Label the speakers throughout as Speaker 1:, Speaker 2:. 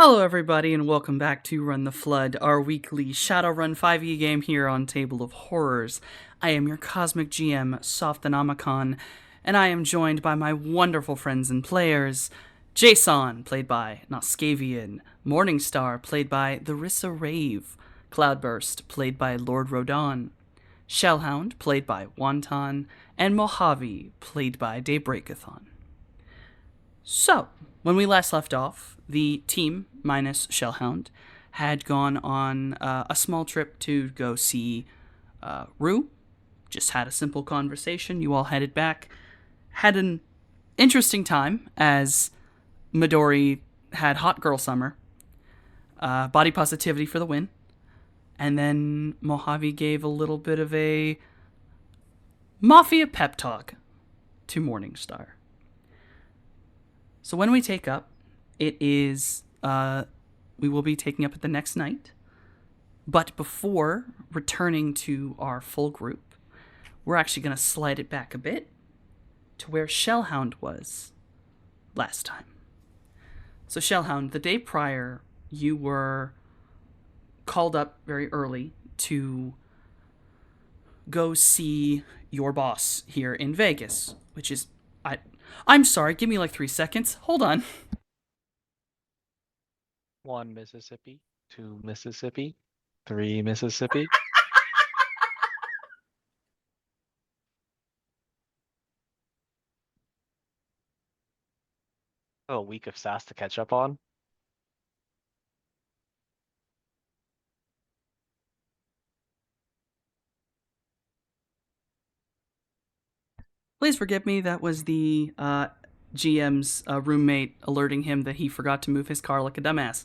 Speaker 1: Hello, everybody, and welcome back to Run the Flood, our weekly Shadowrun 5e game here on Table of Horrors. I am your Cosmic GM, Softanomicon, and I am joined by my wonderful friends and players, Jason, played by Noscavian, Morningstar, played by Therissa Rave, Cloudburst, played by Lord Rodon, Shellhound, played by Wonton, and Mojave, played by Daybreakathon. So, when we last left off, the team, minus Shellhound, had gone on a small trip to go see Rue. Just had a simple conversation. You all headed back. Had an interesting time as Midori had hot girl summer. Body positivity for the win. And then Mojave gave a little bit of a mafia pep talk to Morningstar. So when we take up, it is, we will be taking up at the next night. But before returning to our full group, we're actually going to slide it back a bit to where Shellhound was last time. So Shellhound, the day prior, you were called up very early to go see your boss here in Vegas, which is, I'm sorry, give me like 3 seconds. Hold on.
Speaker 2: 1 Mississippi, 2 Mississippi, 3 Mississippi. A week of sass to catch up on.
Speaker 1: Please forgive me, that was the GM's roommate alerting him that he forgot to move his car like a dumbass.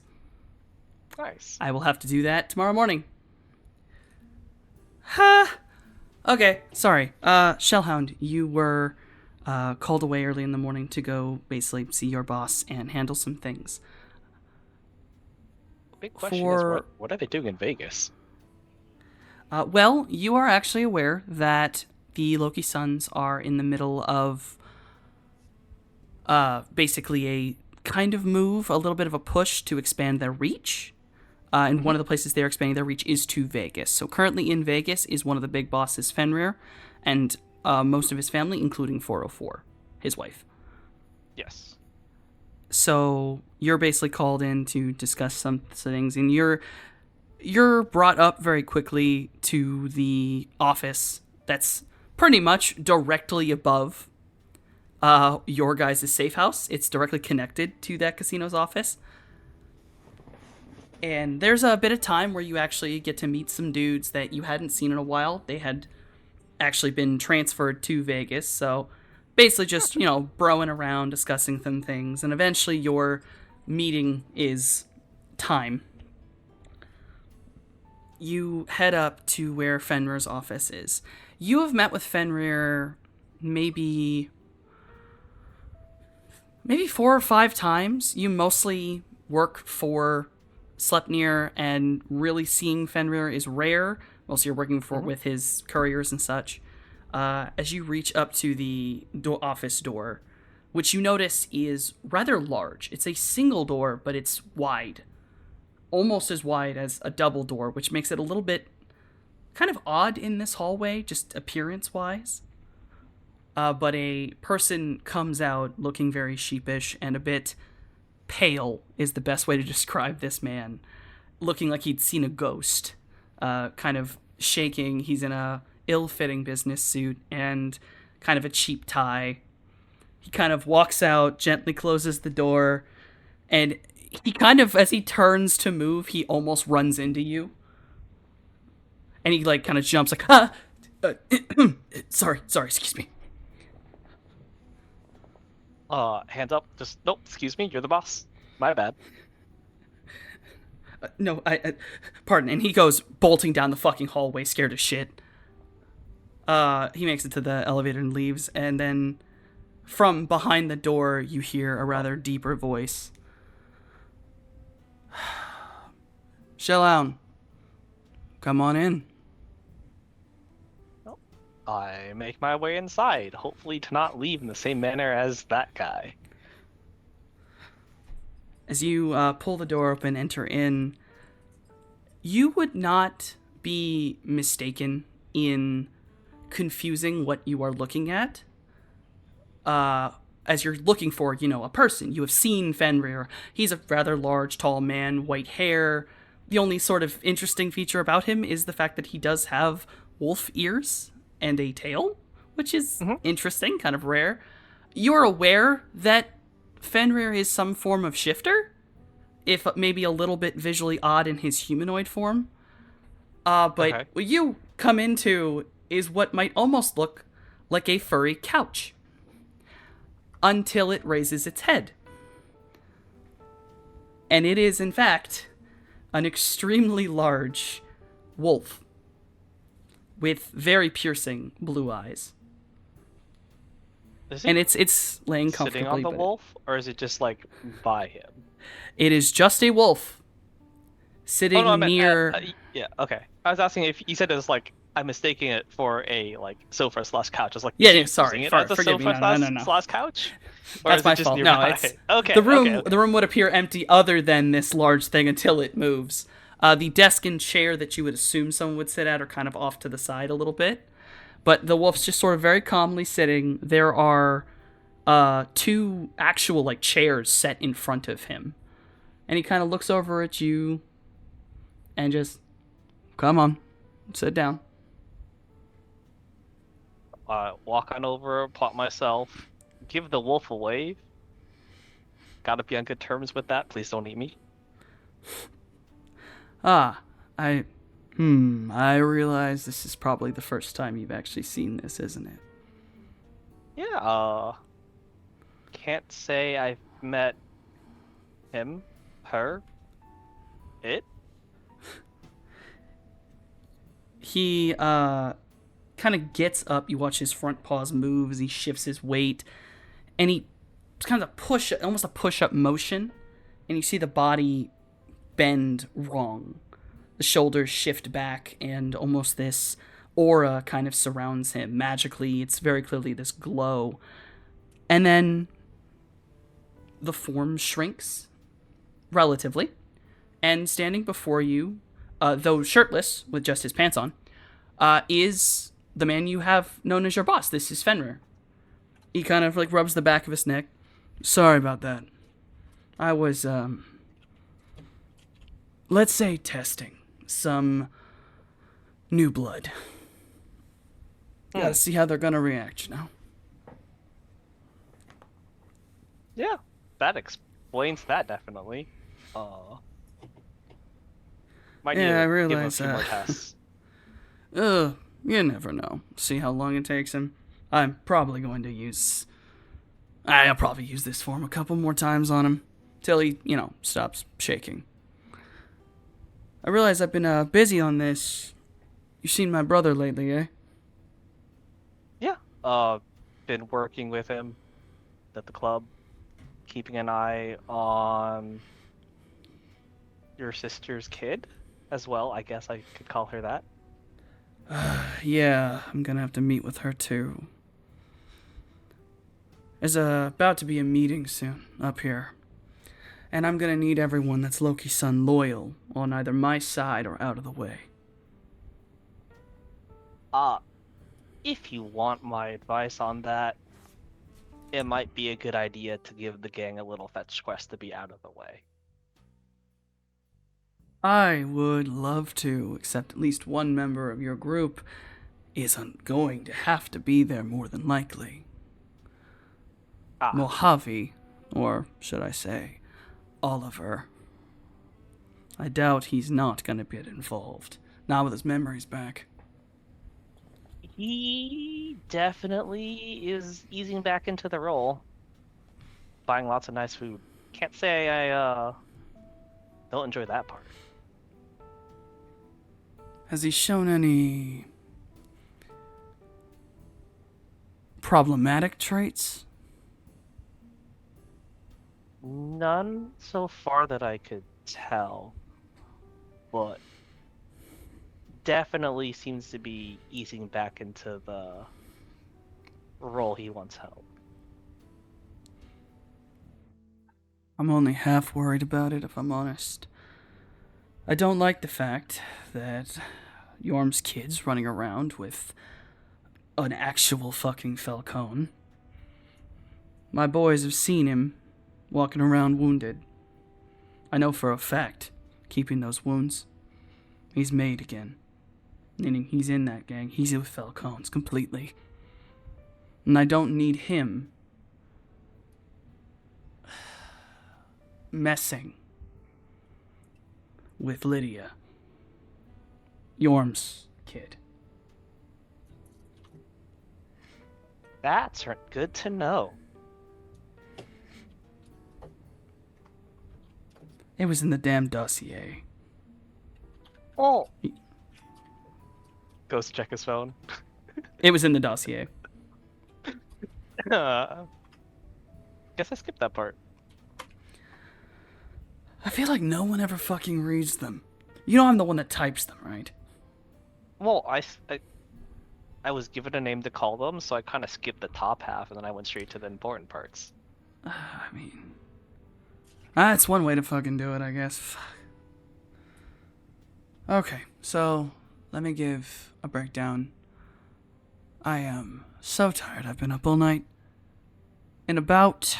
Speaker 2: Nice.
Speaker 1: I will have to do that tomorrow morning. Ha! Okay, sorry. Shellhound, you were called away early in the morning to go basically see your boss and handle some things.
Speaker 2: Big question is, what are they doing in Vegas?
Speaker 1: Well, you are actually aware that the Loki Sons are in the middle of basically a kind of move, a little bit of a push to expand their reach. And one of the places they're expanding their reach is to Vegas. So currently in Vegas is one of the big bosses, Fenrir, and most of his family, including 404, his wife.
Speaker 2: Yes.
Speaker 1: So you're basically called in to discuss some things, and you're brought up very quickly to the office that's pretty much directly above your guys' safe house. It's directly connected to that casino's office. And there's a bit of time where you actually get to meet some dudes that you hadn't seen in a while. They had actually been transferred to Vegas, so basically just, broing around, discussing some things, and eventually your meeting is time. You head up to where Fenrir's office is. You have met with Fenrir maybe 4 or 5 times. You mostly work for Sleipnir, and really seeing Fenrir is rare. Mostly you're working with his couriers and such. As you reach up to the office door, which you notice is rather large. It's a single door, but it's wide. Almost as wide as a double door, which makes it a little bit kind of odd in this hallway, just appearance-wise. But a person comes out looking very sheepish and a bit pale is the best way to describe this man. Looking like he'd seen a ghost. Kind of shaking. He's in a ill-fitting business suit and kind of a cheap tie. He kind of walks out, gently closes the door, and he kind of, as he turns to move, he almost runs into you. And he, kind of jumps, sorry, excuse me.
Speaker 2: Hands up. Just, nope, excuse me, you're the boss. My bad.
Speaker 1: No, pardon. And he goes bolting down the fucking hallway, scared as shit. He makes it to the elevator and leaves, and then from behind the door, you hear a rather deeper voice. Shellhound, come on in.
Speaker 2: I make my way inside, hopefully to not leave in the same manner as that guy.
Speaker 1: As you pull the door open, enter in, you would not be mistaken in confusing what you are looking at. As you're looking for, a person. You have seen Fenrir. He's a rather large, tall man, white hair. The only sort of interesting feature about him is the fact that he does have wolf ears and a tail, which is interesting, kind of rare. You're aware that Fenrir is some form of shifter, if maybe a little bit visually odd in his humanoid form. But
Speaker 2: Okay.
Speaker 1: what you come into is what might almost look like a furry couch until it raises its head. And it is, in fact, an extremely large wolf with very piercing blue eyes.
Speaker 2: Is he
Speaker 1: And it's laying comfortably.
Speaker 2: sitting on the
Speaker 1: but
Speaker 2: wolf, or is it just like by him?
Speaker 1: It is just a wolf sitting
Speaker 2: Oh no, I meant
Speaker 1: near.
Speaker 2: yeah. Okay, I was asking if you said it was like I'm mistaking it for a like sofa slash couch. I was like,
Speaker 1: Yeah,
Speaker 2: is he
Speaker 1: yeah, sorry,
Speaker 2: using it as a
Speaker 1: forgive me.
Speaker 2: sofa
Speaker 1: No.
Speaker 2: slash couch? Or
Speaker 1: That's
Speaker 2: is
Speaker 1: my
Speaker 2: it just
Speaker 1: fault.
Speaker 2: nearby?
Speaker 1: No, it's
Speaker 2: Okay.
Speaker 1: the room.
Speaker 2: Okay.
Speaker 1: The room would appear empty other than this large thing until it moves. The desk and chair that you would assume someone would sit at are kind of off to the side a little bit, but the wolf's just sort of very calmly sitting. There are two actual like chairs set in front of him, and he kind of looks over at you and just, come on, sit down.
Speaker 2: Walk on over, plot myself, give the wolf a wave. Gotta be on good terms with that. Please don't eat me.
Speaker 1: Ah, I realize this is probably the first time you've actually seen this, isn't it?
Speaker 2: Yeah. Can't say I've met him, her, it.
Speaker 1: He kind of gets up. You watch his front paws move as he shifts his weight, and he kind of almost a push-up motion, and you see the body bend wrong. The shoulders shift back, and almost this aura kind of surrounds him magically. It's very clearly this glow, and then the form shrinks relatively, and standing before you, though shirtless with just his pants on, is the man you have known as your boss. This is Fenrir. He kind of like rubs the back of his neck. Sorry about that. I was, let's say, testing some new blood. Gotta see how they're gonna react, you know?
Speaker 2: Yeah, that explains that definitely. Might need
Speaker 1: Yeah, I
Speaker 2: to give him a
Speaker 1: realize
Speaker 2: few more
Speaker 1: that.
Speaker 2: tests.
Speaker 1: You never know. See how long it takes him. I'm probably going to use. I'll probably use this form a couple more times on him till he, stops shaking. I realize I've been busy on this. You've seen my brother lately, eh?
Speaker 2: Yeah. Been working with him at the club, keeping an eye on your sister's kid as well. I guess I could call her that.
Speaker 1: Yeah, I'm gonna have to meet with her too. There's about to be a meeting soon up here. And I'm gonna need everyone that's Loki's son loyal on either my side or out of the way.
Speaker 2: If you want my advice on that, it might be a good idea to give the gang a little fetch quest to be out of the way.
Speaker 1: I would love to, except at least one member of your group isn't going to have to be there more than likely. Mojave, or should I say, Oliver. I doubt he's not going to get involved. Not with his memories back.
Speaker 2: He definitely is easing back into the role. Buying lots of nice food. Can't say I don't enjoy that part.
Speaker 1: Has he shown any problematic traits?
Speaker 2: None so far that I could tell, but definitely seems to be easing back into the role he once held.
Speaker 1: I'm only half worried about it, if I'm honest. I don't like the fact that Yorm's kid's running around with an actual fucking Falcone. My boys have seen him walking around wounded. I know for a fact, keeping those wounds, he's made again. Meaning he's in that gang. He's with Falcones completely. And I don't need him messing with Lydia, Yorm's kid.
Speaker 2: That's good to know.
Speaker 1: It was in the damn dossier.
Speaker 2: Oh. Goes to check his phone.
Speaker 1: It was in the dossier.
Speaker 2: Guess I skipped that part.
Speaker 1: I feel like no one ever fucking reads them. You know I'm the one that types them, right?
Speaker 2: Well, I was given a name to call them, so I kind of skipped the top half, and then I went straight to the important parts.
Speaker 1: I mean... that's one way to fucking do it, I guess. Fuck. Okay, so... let me give a breakdown. I am so tired. I've been up all night. In about...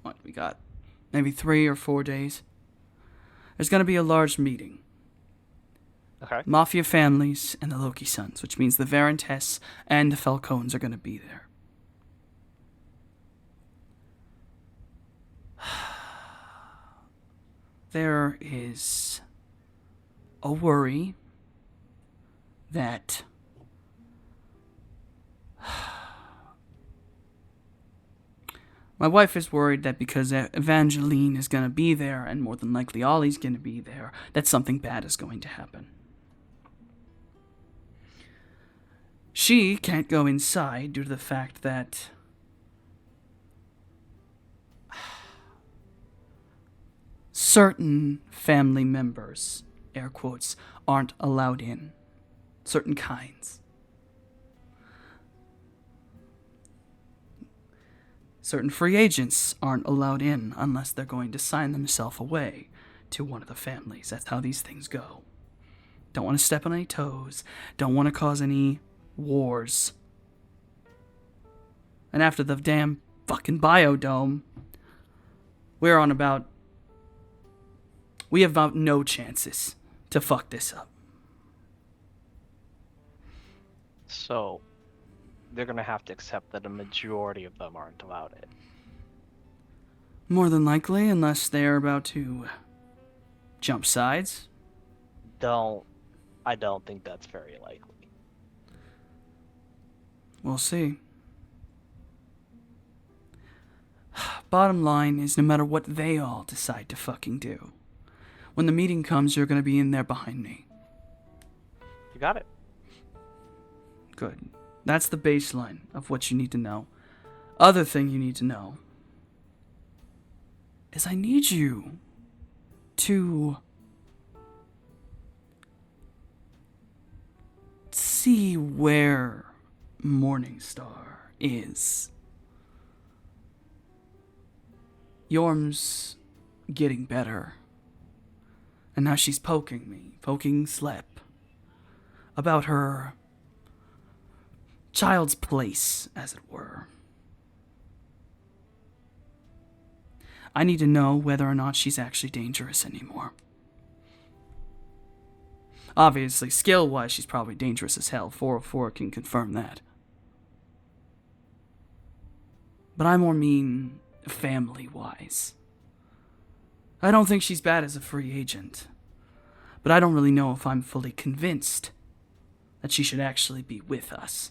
Speaker 1: what we got? Maybe 3 or 4 days. There's going to be a large meeting.
Speaker 2: Okay.
Speaker 1: Mafia families and the Loki sons, which means the Varentess and the Falcones are going to be there. There is a worry that my wife is worried that because Evangeline is going to be there, and more than likely Ollie's going to be there, that something bad is going to happen. She can't go inside due to the fact that certain family members, air quotes, aren't allowed in. Certain kinds. Certain free agents aren't allowed in unless they're going to sign themselves away to one of the families. That's how these things go. Don't want to step on any toes. Don't want to cause any wars. And after the damn fucking biodome, we have about no chances to fuck this up.
Speaker 2: So, they're gonna have to accept that a majority of them aren't allowed in.
Speaker 1: More than likely, unless they're about to jump sides.
Speaker 2: I don't think that's very likely.
Speaker 1: We'll see. Bottom line is, no matter what they all decide to fucking do, when the meeting comes, you're gonna be in there behind me.
Speaker 2: You got it.
Speaker 1: Good. That's the baseline of what you need to know. Other thing you need to know is I need you to see where Morningstar is. Yorm's getting better. And now she's poking Slep about her child's place, as it were. I need to know whether or not she's actually dangerous anymore. Obviously, skill-wise, she's probably dangerous as hell. 404 can confirm that. But I more mean family-wise. I don't think she's bad as a free agent. But I don't really know if I'm fully convinced that she should actually be with us.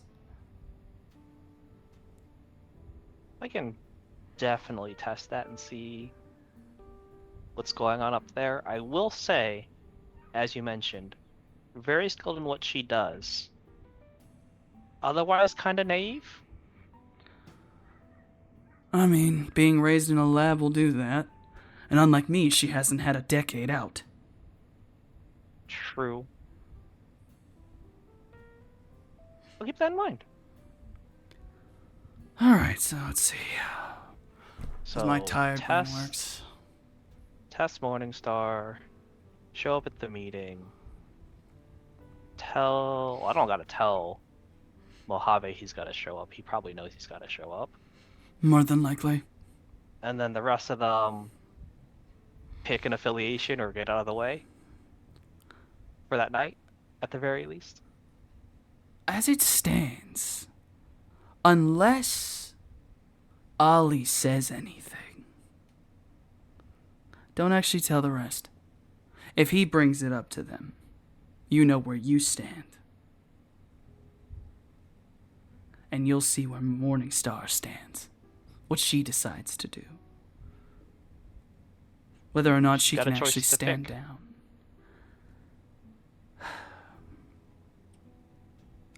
Speaker 2: I can definitely test that and see what's going on up there. I will say, as you mentioned, very skilled in what she does. Otherwise, kind of naive.
Speaker 1: I mean, being raised in a lab will do that. And unlike me, she hasn't had a decade out.
Speaker 2: True. I'll keep that in mind.
Speaker 1: Alright, so let's see. As my
Speaker 2: So
Speaker 1: tired brain works.
Speaker 2: test Morningstar, show up at the meeting, tell. I don't gotta tell Mojave he's gotta show up. He probably knows he's gotta show up.
Speaker 1: More than likely.
Speaker 2: And then the rest of them pick an affiliation or get out of the way for that night, at the very least.
Speaker 1: As it stands, unless Ollie says anything, don't actually tell the rest. If he brings it up to them, you know where you stand. And you'll see where Morningstar stands. What she decides to do. Whether or not she
Speaker 2: Got a
Speaker 1: can
Speaker 2: choice
Speaker 1: actually
Speaker 2: to
Speaker 1: stand
Speaker 2: pick.
Speaker 1: down.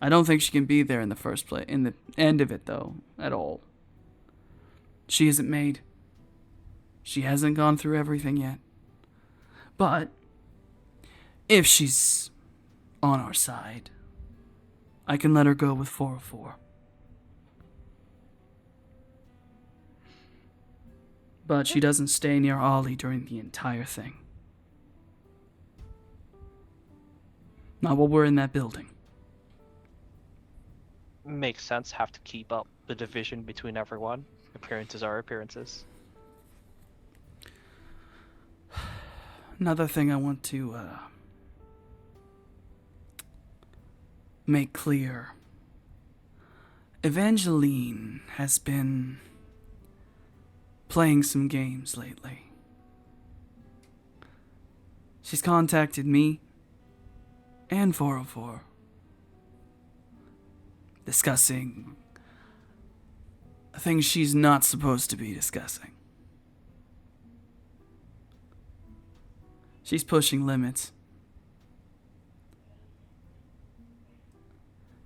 Speaker 1: I don't think she can be there in the first place, in the end of it, though, at all. She isn't made. She hasn't gone through everything yet. But, if she's on our side, I can let her go with 404. But she doesn't stay near Ollie during the entire thing. Not while we're in that building.
Speaker 2: Makes sense. Have to keep up the division between everyone. Appearances are appearances.
Speaker 1: Another thing I want to make clear. Evangeline has been playing some games lately. She's contacted me and 404 discussing things she's not supposed to be discussing. She's pushing limits.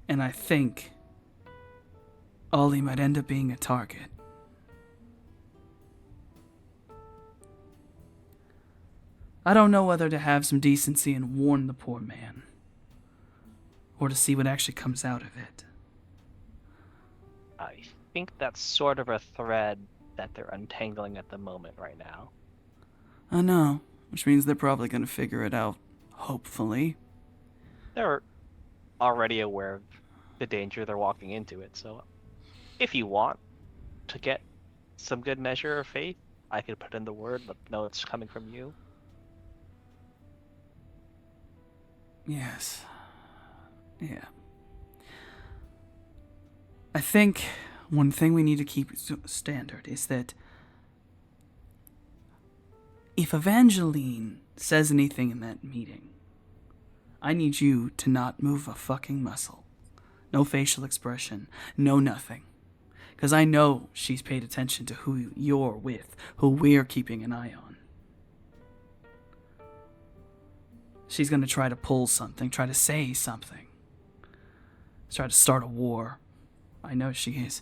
Speaker 1: And I think Ollie might end up being a target. I don't know whether to have some decency and warn the poor man, or to see what actually comes out of it.
Speaker 2: I think that's sort of a thread that they're untangling at the moment right now.
Speaker 1: I know, which means they're probably going to figure it out, hopefully.
Speaker 2: They're already aware of the danger they're walking into it, so if you want to get some good measure of faith, I could put in the word, but no, it's coming from you.
Speaker 1: Yes. Yeah. I think one thing we need to keep standard is that if Evangeline says anything in that meeting, I need you to not move a fucking muscle. No facial expression, no nothing. Because I know she's paid attention to who you're with, who we're keeping an eye on. She's gonna try to pull something, try to say something. Try to start a war. I know she is.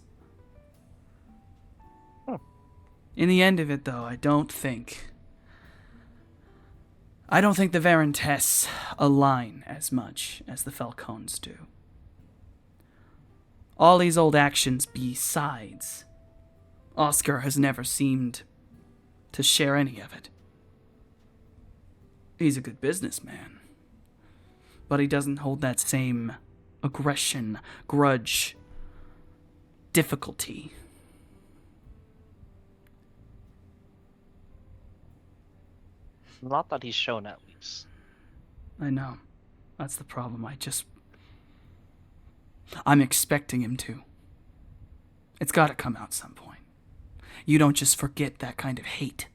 Speaker 1: In the end of it, though, I don't think the Varentess align as much as the Falcons do. All these old actions besides, Oscar has never seemed to share any of it. He's a good businessman, but he doesn't hold that same aggression, grudge, difficulty.
Speaker 2: Not that he's shown, at least.
Speaker 1: I know. That's the problem. I'm expecting him to. It's gotta come out some point. You don't just forget that kind of hate.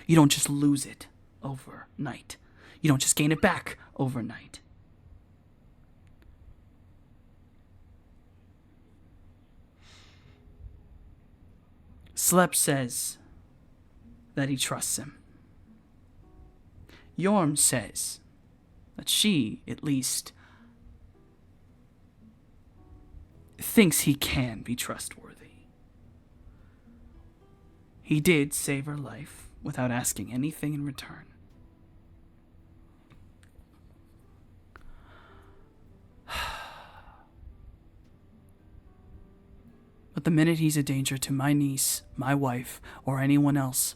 Speaker 1: You don't just lose it overnight. You don't just gain it back overnight. Slep says that he trusts him. Yorm says that she, at least, thinks he can be trustworthy. He did save her life without asking anything in return. But But the minute he's a danger to my niece, my wife, or anyone else,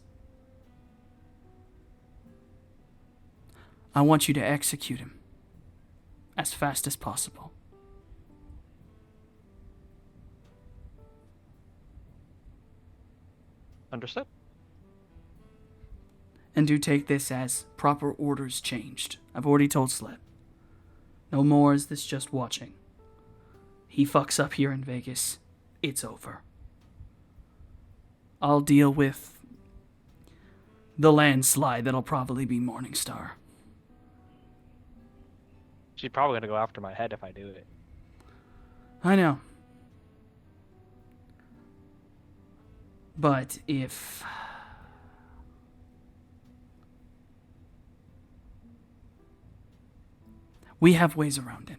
Speaker 1: I want you to execute him as fast as possible.
Speaker 2: Understood.
Speaker 1: And do take this as proper orders changed. I've already told Slip. No more is this just watching. He fucks up here in Vegas, it's over. I'll deal with the landslide that'll probably be Morningstar.
Speaker 2: She's probably gonna go after my head if I do it.
Speaker 1: I know. But if... we have ways around it.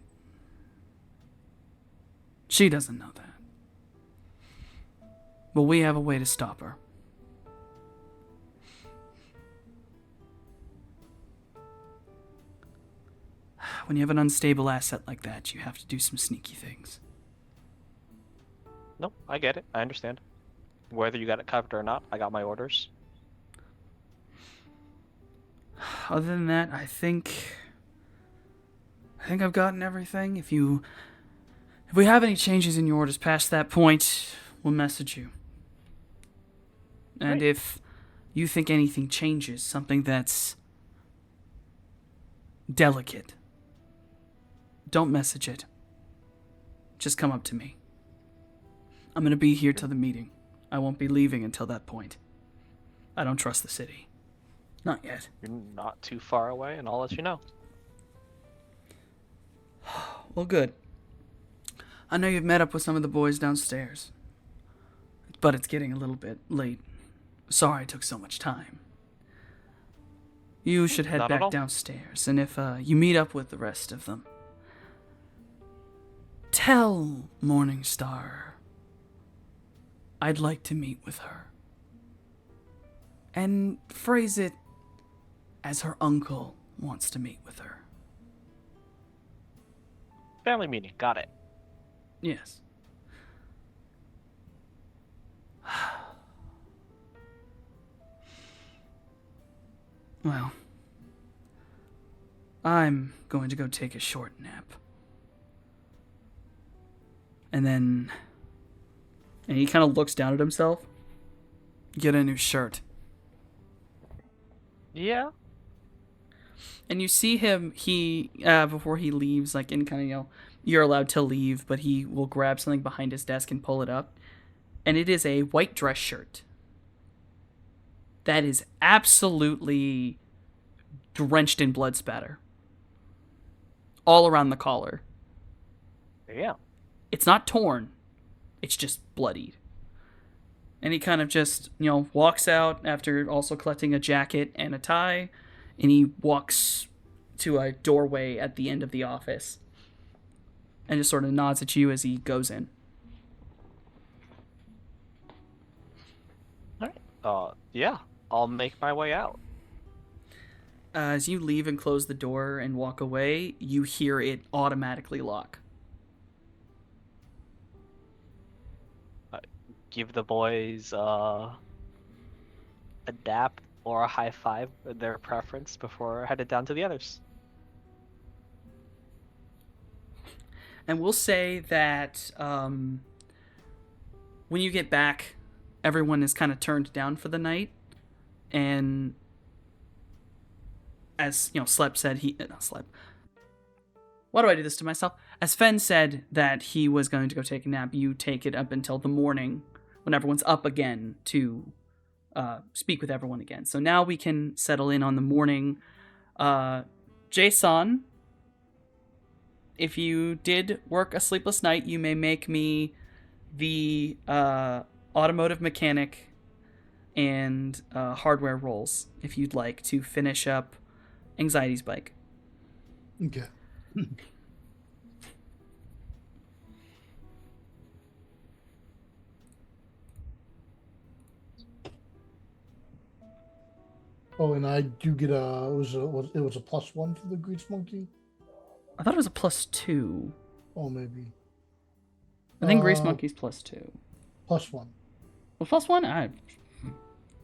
Speaker 1: She doesn't know that. But we have a way to stop her. When you have an unstable asset like that, you have to do some sneaky things.
Speaker 2: No, I get it. I understand. Whether you got it covered or not, I got my orders.
Speaker 1: Other than that, I think I've gotten everything. If we have any changes in your orders past that point, we'll message you. And
Speaker 2: Great.
Speaker 1: if you think anything changes, something that's delicate, don't message it. Just come up to me. I'm going to be here till the meeting. I won't be leaving until that point. I don't trust the city. Not yet.
Speaker 2: You're not too far away, and I'll let you know.
Speaker 1: Well, good. I know you've met up with some of the boys downstairs. But it's getting a little bit late. Sorry it took so much time. You should head
Speaker 2: Not at
Speaker 1: back
Speaker 2: all.
Speaker 1: downstairs, and if you meet up with the rest of them, tell Morningstar I'd like to meet with her. And phrase it as her uncle wants to meet with her.
Speaker 2: Family meeting. Got it.
Speaker 1: Yes. Well, I'm going to go take a short nap. And he kind of looks down at himself. Get a new shirt.
Speaker 2: Yeah.
Speaker 1: And you see him, before he leaves, like in kind of, you're allowed to leave, but he will grab something behind his desk and pull it up. And it is a white dress shirt. That is absolutely drenched in blood spatter. All around the collar.
Speaker 2: Yeah.
Speaker 1: It's not torn. It's just bloodied. And he kind of just, walks out after also collecting a jacket and a tie. And he walks to a doorway at the end of the office. And just sort of nods at you as he goes in.
Speaker 2: All right. Yeah. I'll make my way out.
Speaker 1: As you leave and close the door and walk away, you hear it automatically lock.
Speaker 2: Give the boys a dap or a high five, their preference, before headed down to the others.
Speaker 1: And we'll say that when you get back, everyone is kind of turned down for the night. And as, Slep said, not Slep. Why do I do this to myself? As Fen said that he was going to go take a nap, you take it up until the morning when everyone's up again to speak with everyone again. So now we can settle in on the morning. Jason, if you did work a sleepless night, you may make me the automotive mechanic and hardware rolls if you'd like to finish up Anxiety's bike.
Speaker 3: Okay. Oh, and I do get it was a +1 for the Grease Monkey.
Speaker 1: I thought it was a +2.
Speaker 3: Oh, maybe.
Speaker 1: I think Grease Monkey's +2.
Speaker 3: +1.
Speaker 1: Well, +1?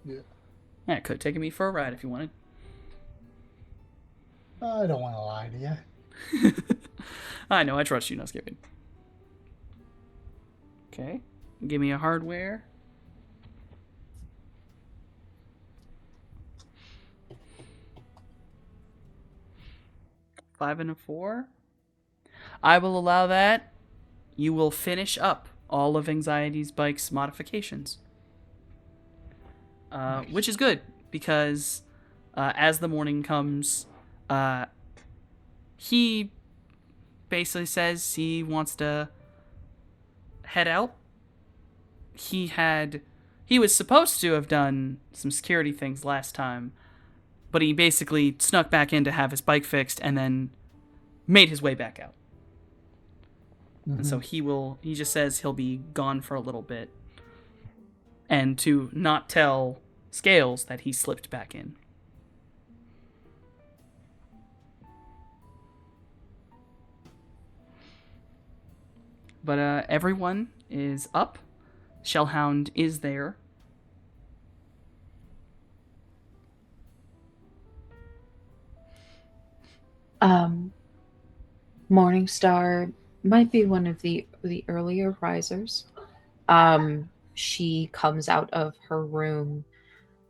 Speaker 3: Yeah.
Speaker 1: Yeah, it could have taken me for a ride if you wanted.
Speaker 3: I don't want to lie to you.
Speaker 1: I know, I trust you, no skipping. Okay. Give me a hardware. Five and a 4. I will allow that. You will finish up all of Anxiety's Bike's modifications.
Speaker 3: Nice.
Speaker 1: Which is good, because as the morning comes, he basically says he wants to head out. He was supposed to have done some security things last time, but he basically snuck back in to have his bike fixed and then made his way back out. And so he just says he'll be gone for a little bit, and to not tell Scales that he slipped back in. But everyone is up. Shellhound is there.
Speaker 4: Morningstar might be one of the earlier risers. She comes out of her room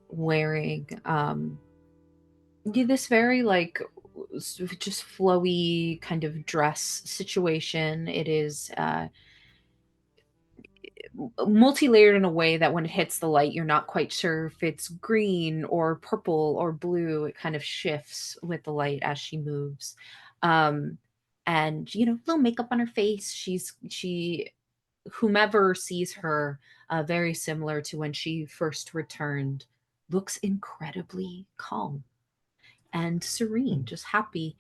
Speaker 4: wearing this very like just flowy kind of dress situation. It is multi-layered in a way that when it hits the light, you're not quite sure if it's green or purple or blue. It kind of shifts with the light as she moves. And little makeup on her face. She whomever sees her, very similar to when she first returned, looks incredibly calm and serene, just happy.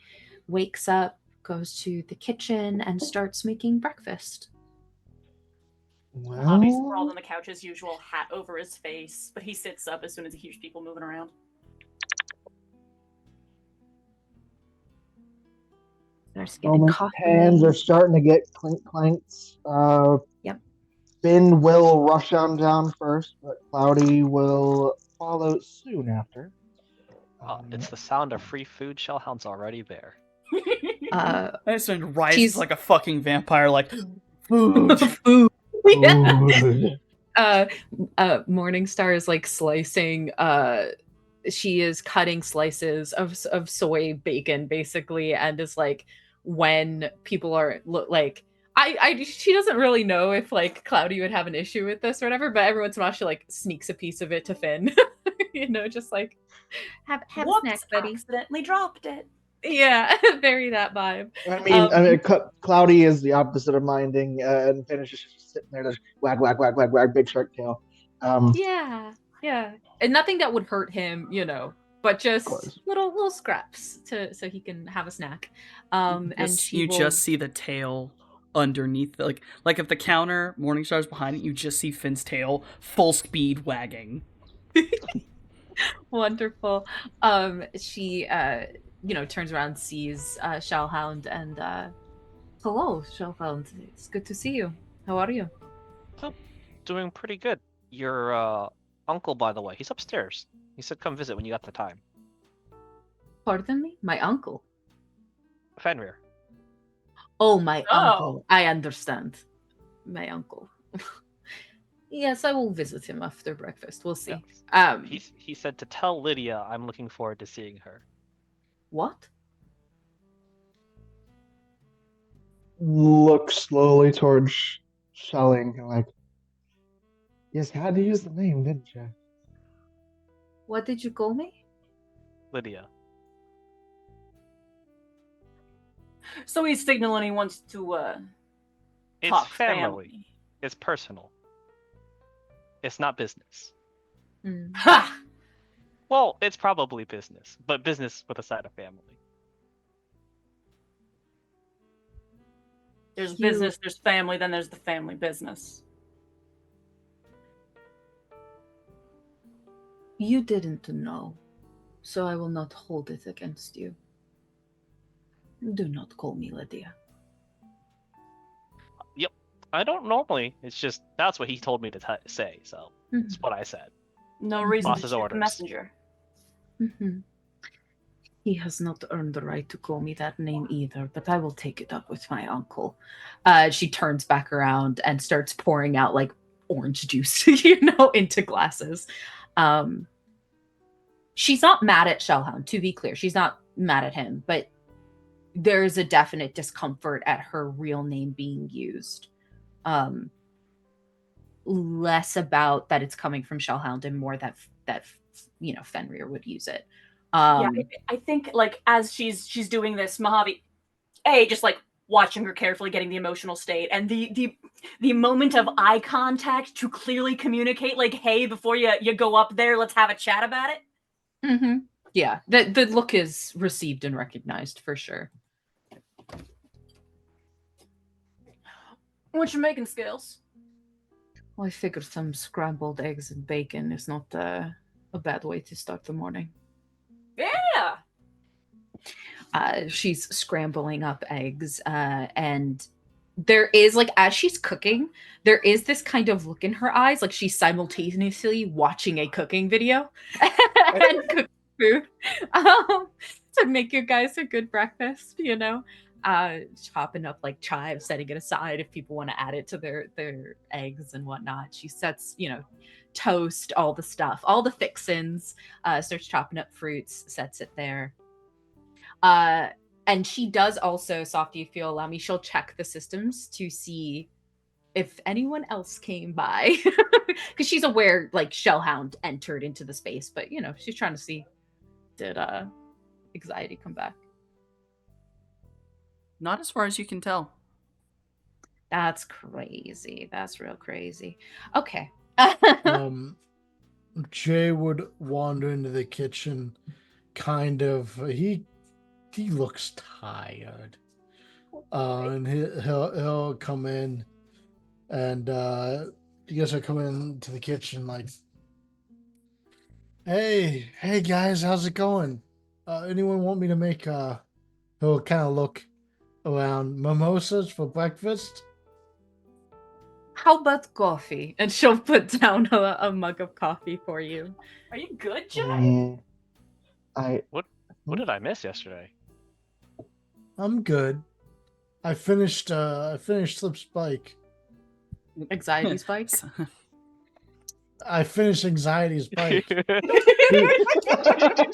Speaker 4: Wakes up, goes to the kitchen, and starts making breakfast.
Speaker 5: Bobby's sprawled
Speaker 3: Well,
Speaker 5: on the couch as usual, hat over his face, but he sits up as soon as he hears people moving around.
Speaker 4: Starts getting
Speaker 6: Moment.
Speaker 4: coffee.
Speaker 6: Hands are starting to get clanks.
Speaker 4: Yep.
Speaker 6: Finn will rush on down first, but Cloudy will follow soon after.
Speaker 2: It's the sound of free food. Shellhound's already there.
Speaker 4: Uh,
Speaker 1: I just rises
Speaker 4: She's-
Speaker 1: like a fucking vampire, like, food.
Speaker 4: food. Yeah.
Speaker 6: Food.
Speaker 4: Morningstar is like slicing. She is cutting slices of soy bacon, basically, and is like, when people are like, she doesn't really know if like Cloudy would have an issue with this or whatever, but every once in a while she like sneaks a piece of it to Finn. Just like have a
Speaker 5: Whoops,
Speaker 4: snack, buddy.
Speaker 5: accidentally dropped it.
Speaker 4: Yeah, very that vibe.
Speaker 6: I mean, Cloudy is the opposite of minding, and Finn is just sitting there, just wag, wag, wag, wag, wag, big shark tail.
Speaker 4: Yeah, and nothing that would hurt him, but just
Speaker 6: course.
Speaker 4: little scraps so he can have a snack. And
Speaker 1: You
Speaker 4: will...
Speaker 1: just see the tail underneath, like if the counter Morningstar's behind it, you just see Finn's tail full speed wagging.
Speaker 4: Wonderful. She turns around, sees Shellhound, and hello, Shellhound. It's good to see you. How are you?
Speaker 2: Doing pretty good. Your uncle, by the way, he's upstairs. He said come visit when you got the time.
Speaker 4: Pardon me? My uncle.
Speaker 2: Fenrir.
Speaker 4: Oh, my
Speaker 5: Oh.
Speaker 4: uncle. I understand. My uncle. Yes, I will visit him after breakfast. We'll see.
Speaker 2: Yeah. He said to tell Lydia I'm looking forward to seeing her.
Speaker 4: What?
Speaker 6: Look slowly towards Shelling, like, yes, had to use the name, didn't you?
Speaker 4: What did you call me?
Speaker 2: Lydia.
Speaker 5: So he's signaling he wants to
Speaker 2: It's
Speaker 5: talk
Speaker 2: family. It's personal. It's not business.
Speaker 4: Hmm.
Speaker 5: Ha!
Speaker 2: Well, it's probably business, but business with a side of family.
Speaker 5: There's
Speaker 4: You-
Speaker 5: business, there's family, then there's the family business.
Speaker 4: You didn't know, so I will not hold it against you. Do not call me Lydia.
Speaker 2: I don't normally. It's just that's what he told me to say, so it's what I said.
Speaker 5: No reason
Speaker 2: Boss's
Speaker 5: to shoot the
Speaker 2: orders.
Speaker 5: messenger.
Speaker 4: Mhm. He has not earned the right to call me that name either, but I will take it up with my uncle. She turns back around and starts pouring out like orange juice, into glasses. She's not mad at Shellhound, to be clear. She's not mad at him, but there is a definite discomfort at her real name being used. Less about that it's coming from Shellhound and more that Fenrir would use it.
Speaker 5: Yeah, I think like as she's doing this, Mojave, just like watching her carefully, getting the emotional state, and the moment of eye contact to clearly communicate, like, hey, before you go up there, let's have a chat about it.
Speaker 4: Mm-hmm. Yeah, the look is received and recognized for sure.
Speaker 5: What you making, Scales?
Speaker 4: Well, I figured some scrambled eggs and bacon is not a bad way to start the morning.
Speaker 5: Yeah.
Speaker 4: She's scrambling up eggs, and there is like as she's cooking, there is this kind of look in her eyes, like she's simultaneously watching a cooking video and cooking food to make you guys a good breakfast. Chopping up like chives, setting it aside if people want to add it to their eggs and whatnot. She sets, toast, all the stuff, all the fixins, starts chopping up fruits, sets it there. And she does also, Softy, if you'll allow me, she'll check the systems to see if anyone else came by. Because she's aware, like, Shellhound entered into the space, but, she's trying to see, did Anxiety come back?
Speaker 1: Not as far as you can tell.
Speaker 4: That's crazy. That's real crazy. Okay.
Speaker 3: Jay would wander into the kitchen, kind of. He looks tired, and he'll come in, and you guys will come into the kitchen like, hey guys, how's it going? Anyone want me to make he'll kind of look around, mimosas for breakfast?
Speaker 4: How about coffee? And she'll put down a mug of coffee for you.
Speaker 5: Are you good, Jay?
Speaker 2: What did I miss yesterday?
Speaker 3: I'm good. I finished Slip Spike.
Speaker 4: Anxiety spike?
Speaker 3: I finished Anxiety's bike.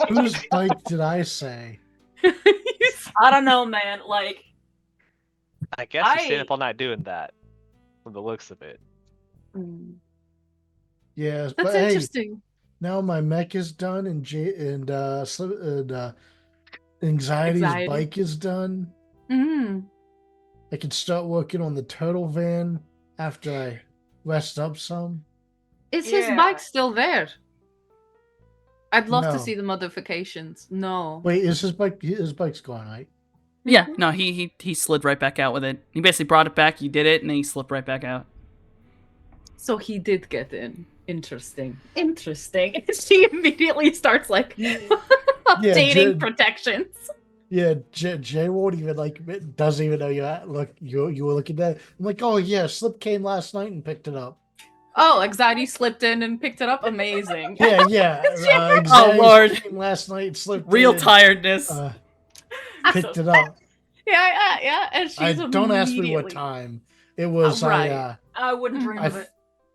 Speaker 3: Whose bike did I say?
Speaker 5: I don't know, man. Like,
Speaker 2: I guess you stayed up all night doing that, from the looks of it.
Speaker 3: Yes,
Speaker 4: That's
Speaker 3: but hey,
Speaker 4: interesting.
Speaker 3: now my mech is done and Anxiety's bike is done. I can start working on the turtle van after I rest up some.
Speaker 4: Is his bike still there? I'd love to
Speaker 3: No.
Speaker 4: see the modifications. No.
Speaker 3: Wait, is his bike's gone, right?
Speaker 1: Yeah, no, he slid right back out with it. He basically brought it back, you did it, and then he slipped right back out.
Speaker 4: So he did get in. Interesting. She immediately starts like updating protections.
Speaker 3: Yeah, Jay won't even doesn't even know you were looking at it. I'm like, oh yeah, Slip came last night and picked it up.
Speaker 4: Oh, Anxiety slipped in and picked it up. Amazing.
Speaker 3: Yeah.
Speaker 1: Oh Lord,
Speaker 3: came last night, slipped
Speaker 1: real
Speaker 3: in,
Speaker 1: tiredness.
Speaker 3: picked it up.
Speaker 4: Yeah. And she's
Speaker 3: Don't ask me what time. It was
Speaker 4: right.
Speaker 5: I wouldn't dream of it.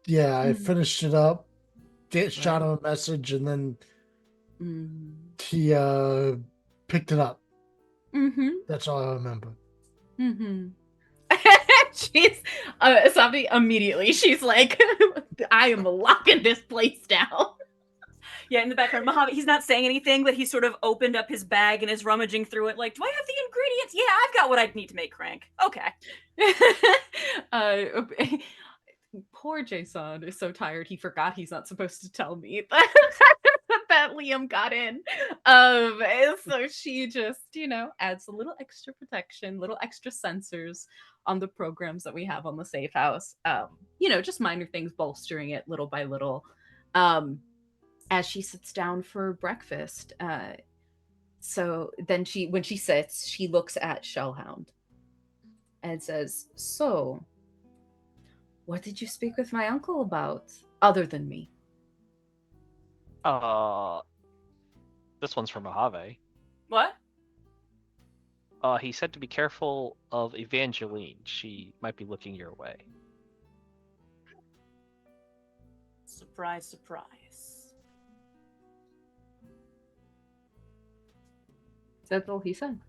Speaker 3: Yeah, I finished it up. Shot him a message, and then he picked it up. That's all I remember.
Speaker 4: She's somebody immediately. She's like, I am locking this place down.
Speaker 5: Yeah, in the background, Mojave, he's not saying anything, but he's sort of opened up his bag and is rummaging through it like, do I have the ingredients? Yeah, I've got what I need to make crank. Okay.
Speaker 4: Poor Jason is so tired he forgot he's not supposed to tell me that Liam got in. So she just, adds a little extra protection, little extra sensors on the programs that we have on the safe house. Just minor things, bolstering it little by little. As she sits down for breakfast. So then when she sits, she looks at Shellhound and says, so, What did you speak with my uncle about, other than me?
Speaker 2: This one's from Mojave.
Speaker 5: What?
Speaker 2: He said to be careful of Evangeline. She might be looking your way.
Speaker 5: Surprise, surprise.
Speaker 4: That's all he said.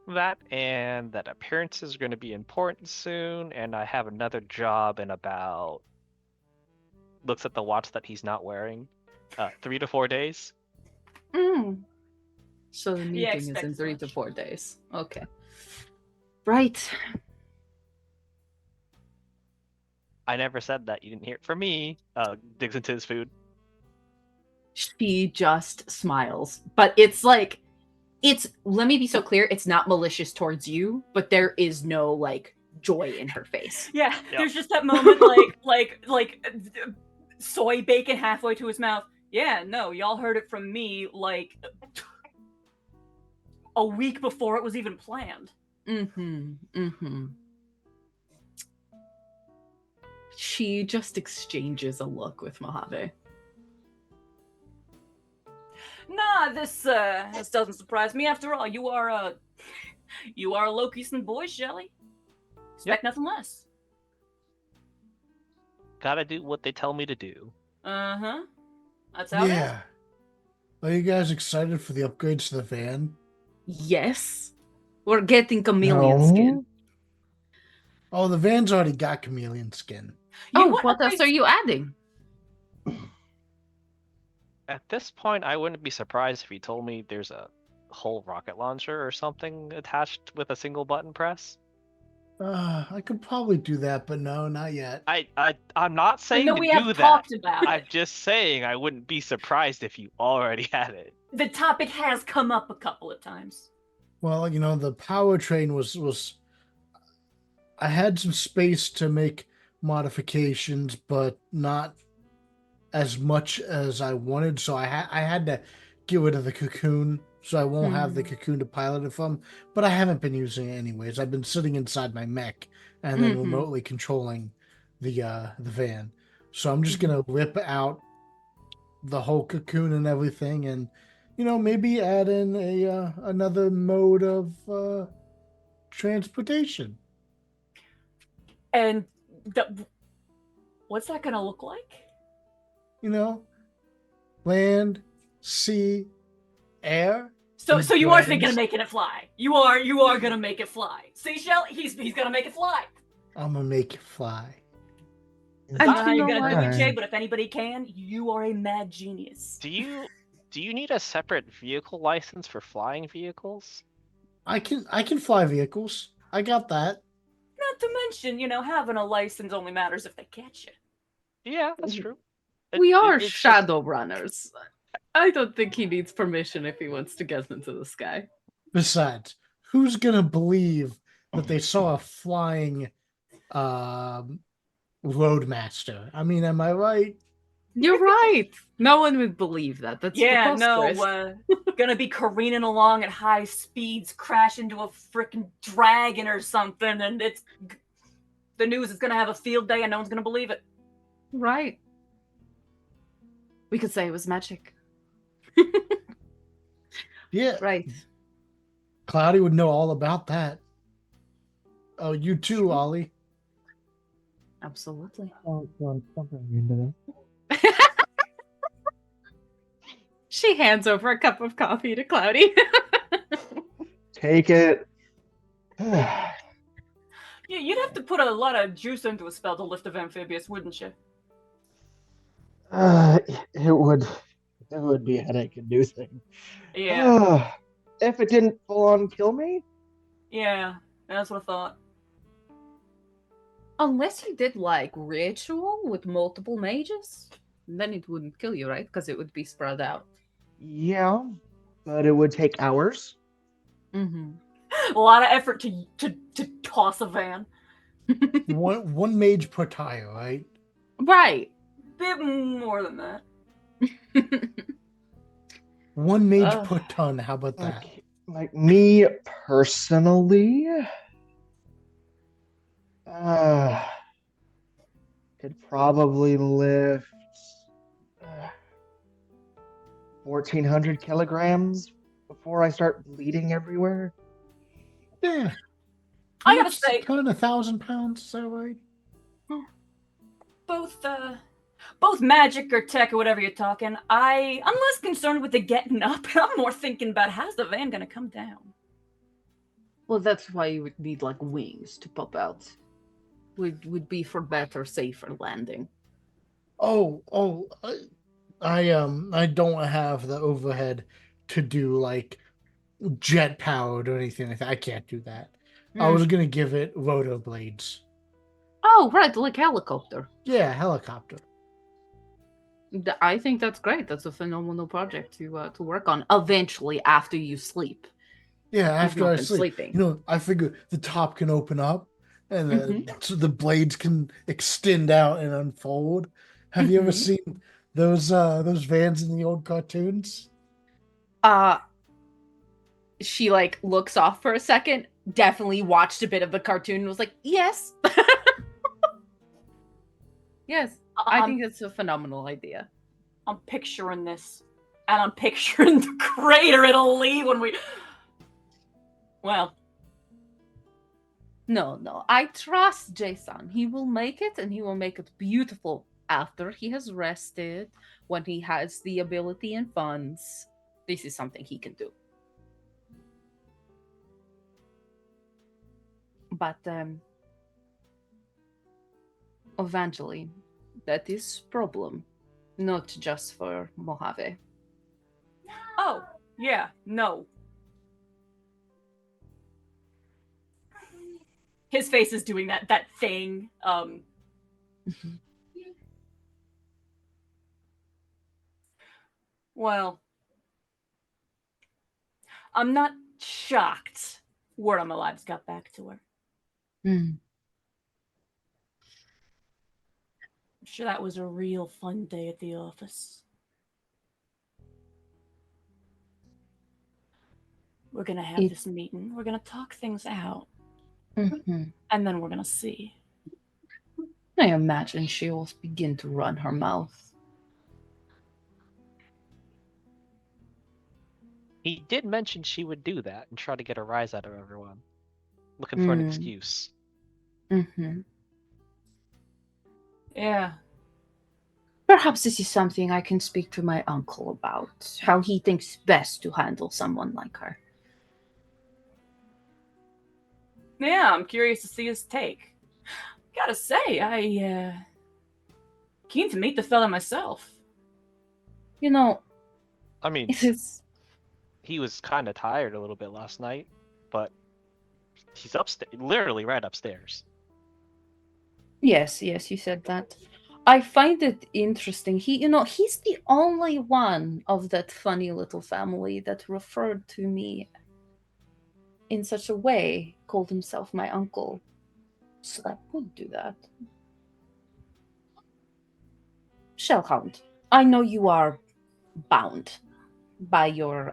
Speaker 2: That and that appearances are going to be important soon, and I have another job in about. Looks at the watch that he's not wearing. 3 to 4 days.
Speaker 4: So the
Speaker 5: Yeah,
Speaker 4: meeting is
Speaker 5: expect
Speaker 4: in
Speaker 5: as
Speaker 4: 3 to
Speaker 5: much.
Speaker 4: 4 days. Okay. Right.
Speaker 2: I never said that. You didn't hear it from me. Digs into his food.
Speaker 4: She just smiles. But it's like, let me be so clear, it's not malicious towards you, but there is no like joy in her face.
Speaker 5: Yeah,
Speaker 2: Yep.
Speaker 5: there's just that moment like soy bacon halfway to his mouth. Yeah, no, y'all heard it from me like a week before it was even planned.
Speaker 4: She just exchanges a look with Mojave.
Speaker 5: Nah, this doesn't surprise me. After all, you are Loki's and boy, Shelley. Expect nothing less.
Speaker 2: Gotta do what they tell me to do.
Speaker 5: Uh-huh. That's how it is.
Speaker 3: Yeah. Are you guys excited for the upgrades to the van?
Speaker 4: Yes. We're getting chameleon skin.
Speaker 3: Oh, the van's already got chameleon skin.
Speaker 5: You
Speaker 4: Oh,
Speaker 5: want
Speaker 4: what else
Speaker 5: upgrades?
Speaker 4: are you adding?
Speaker 2: At this point, I wouldn't be surprised if he told me there's a whole rocket launcher or something attached with a single button press.
Speaker 3: I could probably do that, but no, not yet.
Speaker 2: I'm not
Speaker 5: I
Speaker 2: saying
Speaker 5: know
Speaker 2: to
Speaker 5: we
Speaker 2: do
Speaker 5: have
Speaker 2: that.
Speaker 5: talked about
Speaker 2: I'm
Speaker 5: it.
Speaker 2: just saying I wouldn't be surprised if you already had it.
Speaker 5: The topic has come up a couple of times.
Speaker 3: Well, the powertrain was. I had some space to make modifications, but not as much as I wanted. So I had to get rid of the cocoon, so I won't have the cocoon to pilot it from. But I haven't been using it anyways. I've been sitting inside my mech and then remotely controlling the van. So I'm just gonna rip out the whole cocoon and everything, and maybe add in a another mode of transportation.
Speaker 5: And what's that gonna look like?
Speaker 3: Land, sea, air.
Speaker 5: So you are
Speaker 3: dragons.
Speaker 5: thinking of making it fly. You are gonna make it fly. See, Shell, he's gonna make it fly.
Speaker 3: I'm gonna make it fly.
Speaker 5: I don't know how
Speaker 4: you
Speaker 5: you're
Speaker 4: know
Speaker 5: gonna do it,
Speaker 6: what?
Speaker 5: Jay, but if anybody can, you are a mad genius.
Speaker 2: Do you need a separate vehicle license for flying vehicles?
Speaker 3: I can fly vehicles. I got that.
Speaker 5: Not to mention, having a license only matters if they catch you.
Speaker 2: Yeah, that's true.
Speaker 4: We are
Speaker 2: it's just-
Speaker 4: shadow runners. I don't think he needs permission if he wants to get into the sky.
Speaker 3: Besides, who's gonna believe that they saw a flying roadmaster? I mean, am I right?
Speaker 4: You're right. No one would believe that. That's
Speaker 5: Yeah, no,
Speaker 4: preposterous.
Speaker 5: gonna be careening along at high speeds, crash into a freaking dragon or something, and the news is gonna have a field day and no one's gonna believe it.
Speaker 4: Right. We could say it was magic.
Speaker 3: Yeah.
Speaker 4: Right.
Speaker 3: Cloudy would know all about that. Oh, you too, Ollie.
Speaker 4: Absolutely.
Speaker 6: Oh, don't bring me into
Speaker 4: She hands over a cup of coffee to Cloudy.
Speaker 6: that. Take it.
Speaker 5: Yeah, you'd have to put a lot of juice into a spell to lift of amphibious, wouldn't you?
Speaker 6: It would be a headache inducing.
Speaker 5: Yeah,
Speaker 6: If it didn't full on kill me,
Speaker 5: yeah, that's what I thought.
Speaker 4: Unless you did like ritual with multiple mages, then it wouldn't kill you, right? Because it would be spread out.
Speaker 6: yeah, but it would take hours.
Speaker 4: Mm-hmm.
Speaker 5: A lot of effort to toss a van.
Speaker 3: One mage per tire, right?
Speaker 4: Right.
Speaker 5: Bit more than that.
Speaker 3: One mage
Speaker 4: Ugh.
Speaker 3: per ton. How about that?
Speaker 6: Like me personally, Uh, could probably lift 1,400 kilograms before I start bleeding everywhere.
Speaker 3: Yeah.
Speaker 5: I gotta say,
Speaker 3: kind of 1,000 pounds, is that right?
Speaker 5: both magic or tech or whatever you're talking, I'm less concerned with the getting up. I'm more thinking about how's the van gonna come down.
Speaker 4: Well, that's why you would need like wings to pop out. Would be for better, safer landing.
Speaker 3: I don't have the overhead to do like jet powered or anything like that. I can't do that. I was gonna give it rotor blades.
Speaker 4: Oh, right, like helicopter.
Speaker 3: Yeah, helicopter.
Speaker 4: I think that's great. That's a phenomenal project to work on. Eventually, after you sleep.
Speaker 3: Yeah,
Speaker 4: You've
Speaker 3: after
Speaker 4: not
Speaker 3: I
Speaker 4: been
Speaker 3: sleep.
Speaker 4: sleeping.
Speaker 3: I figure the top can open up and so the blades can extend out and unfold. Have you ever seen those vans in the old cartoons?
Speaker 4: She like looks off for a second. Definitely watched a bit of the cartoon and was like, "Yes, yes." I think it's a phenomenal idea.
Speaker 5: I'm picturing this, and I'm picturing the crater it'll leave when we. Well,
Speaker 4: No. I trust Jason. He will make it, and he will make it beautiful after he has rested, when he has the ability and funds. This is something he can do. But Evangeline, that is problem, not just for Mojave.
Speaker 5: oh yeah, no. His face is doing that thing. Well, I'm not shocked word on my lives got back to her.
Speaker 4: Hmm.
Speaker 5: I'm sure that was a real fun day at the office. We're gonna have this meeting. We're gonna talk things out.
Speaker 4: Mhm.
Speaker 5: And then we're gonna see.
Speaker 4: I imagine she will begin to run her mouth.
Speaker 2: He did mention she would do that and try to get a rise out of everyone. Looking for an excuse.
Speaker 4: Mm-hmm.
Speaker 5: Yeah.
Speaker 4: Perhaps this is something I can speak to my uncle about, how he thinks best to handle someone like her.
Speaker 5: Yeah, I'm curious to see his take. Gotta say, keen to meet the fella myself.
Speaker 4: You know,
Speaker 2: I mean,
Speaker 4: it is...
Speaker 2: he was kind of tired a little bit last night, but he's upstairs, literally right upstairs.
Speaker 4: Yes, you said that. I find it interesting. He's the only one of that funny little family that referred to me in such a way, called himself my uncle. So I would do that. Shellhound, I know you are bound by your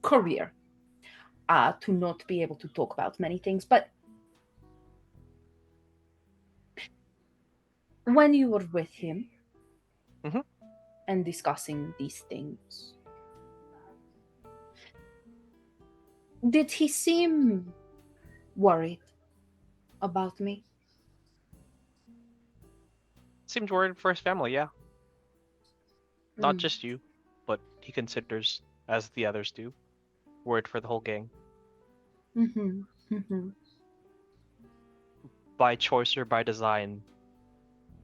Speaker 4: career to not be able to talk about many things, but when you were with him and discussing these things, did he seem worried about me?
Speaker 2: Seemed worried for his family, yeah. Not just you, but he considers, as the others do, worried for the whole gang. By choice or by design,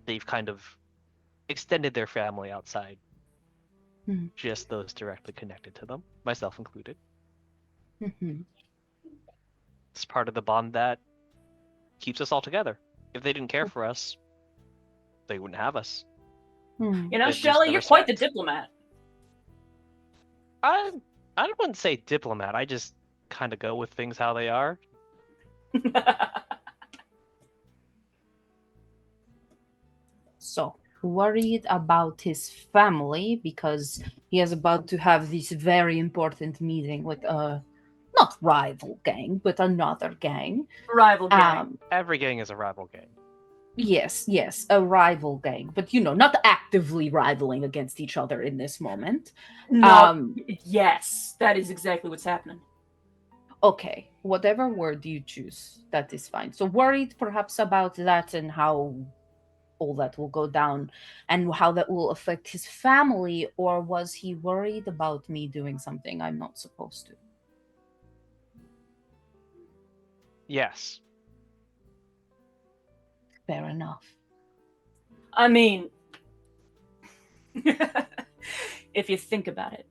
Speaker 2: they've kind of extended their family outside. Just those directly connected to them, myself included. It's part of the bond that keeps us all together. If they didn't care for us, they wouldn't have us.
Speaker 5: You know,
Speaker 2: They'd
Speaker 5: Shelley,
Speaker 2: lose
Speaker 5: you're
Speaker 2: the
Speaker 5: quite the
Speaker 2: respect.
Speaker 5: diplomat.
Speaker 2: I wouldn't say diplomat. I just kind of go with things how they are.
Speaker 4: So, worried about his family because he is about to have this very important meeting with not rival gang, but another gang.
Speaker 5: Rival gang.
Speaker 2: Every gang is a rival gang.
Speaker 4: Yes, a rival gang, but not actively rivaling against each other in this moment.
Speaker 5: No. Yes, that is exactly what's happening.
Speaker 4: Okay, whatever word you choose, that is fine. So worried perhaps about that and how all that will go down and how that will affect his family, or was he worried about me doing something I'm not supposed to?
Speaker 2: Yes.
Speaker 4: Fair enough.
Speaker 5: I mean, if you think about it,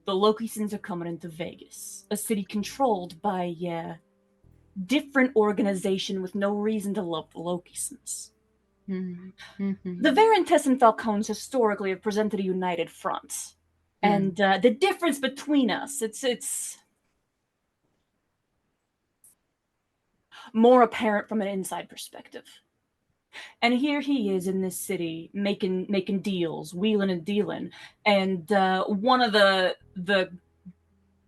Speaker 5: the Lokisons are coming into Vegas, a city controlled by a different organization with no reason to love the Lokisons.
Speaker 4: Mm-hmm.
Speaker 5: The Varentes and Falcones historically have presented a united front. And the difference between us, it's more apparent from an inside perspective. And here he is in this city making deals, wheeling and dealing. And one of the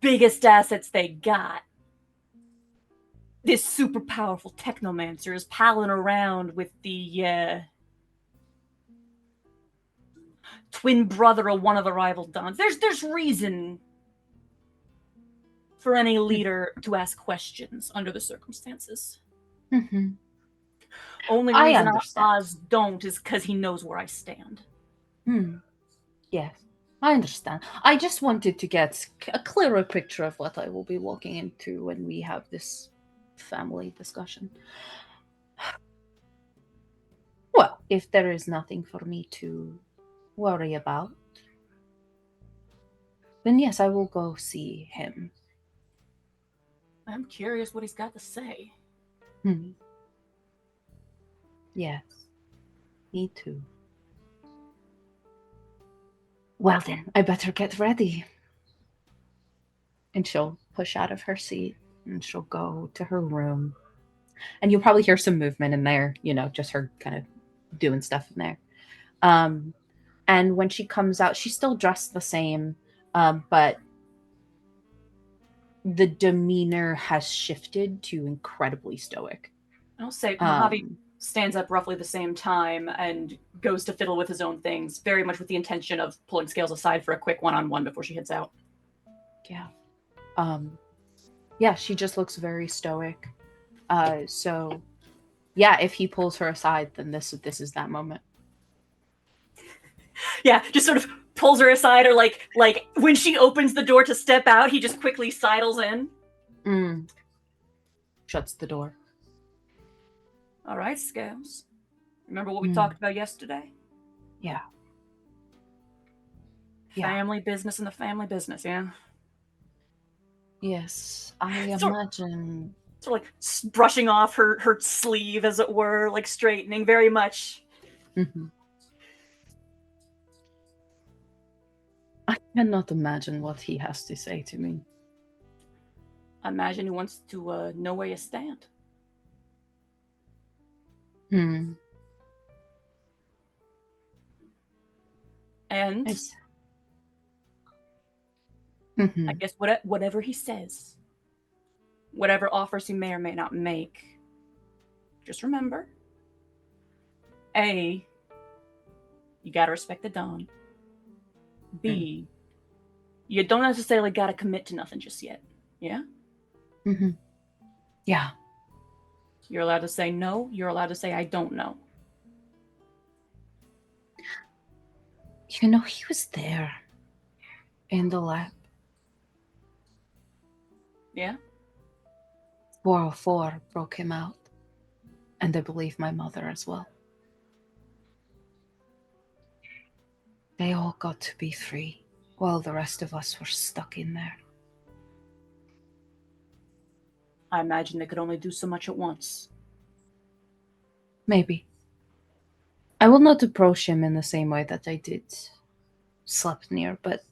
Speaker 5: biggest assets they got, this super powerful technomancer, is palling around with the twin brother of one of the rival dons. There's reason for any leader to ask questions under the circumstances.
Speaker 4: Mm-hmm.
Speaker 5: Only
Speaker 4: I
Speaker 5: reason
Speaker 4: understand.
Speaker 5: Oz don't is because he knows where I stand.
Speaker 4: Yes, I understand. I just wanted to get a clearer picture of what I will be walking into when we have this family discussion. Well, if there is nothing for me to worry about, then yes, I will go see him.
Speaker 5: I'm curious what he's got to say.
Speaker 4: Yes, me too. Well then, I better get ready. And she'll push out of her seat and she'll go to her room. And you'll probably hear some movement in there, just her kind of doing stuff in there. And when she comes out, she's still dressed the same, but the demeanor has shifted to incredibly stoic.
Speaker 5: I'll say Mojave stands up roughly the same time and goes to fiddle with his own things, very much with the intention of pulling Scales aside for a quick one-on-one before she heads out.
Speaker 4: Yeah. She just looks very stoic. So yeah, if he pulls her aside, then this is that moment.
Speaker 5: Yeah, just sort of pulls her aside, or like when she opens the door to step out, he just quickly sidles in.
Speaker 4: Shuts the door.
Speaker 5: All right, Scales. Remember what we talked about yesterday?
Speaker 4: Yeah.
Speaker 5: Family business and the family business, yeah?
Speaker 4: Yes, I imagine.
Speaker 5: Sort of like brushing off her sleeve, as it were, like straightening very much.
Speaker 4: Mm-hmm. I cannot imagine what he has to say to me.
Speaker 5: I imagine he wants to know where you stand. And I guess whatever he says, whatever offers he may or may not make, just remember, A, you gotta respect the Don. B, you don't necessarily gotta commit to nothing just yet. Yeah?
Speaker 4: Yeah.
Speaker 5: You're allowed to say no. You're allowed to say I don't know.
Speaker 4: He was there in the lab.
Speaker 5: Yeah?
Speaker 4: 404 broke him out. And I believe my mother as well. They all got to be free while the rest of us were stuck in there.
Speaker 5: I imagine they could only do so much at once.
Speaker 4: Maybe. I will not approach him in the same way that I did Sleipnir, but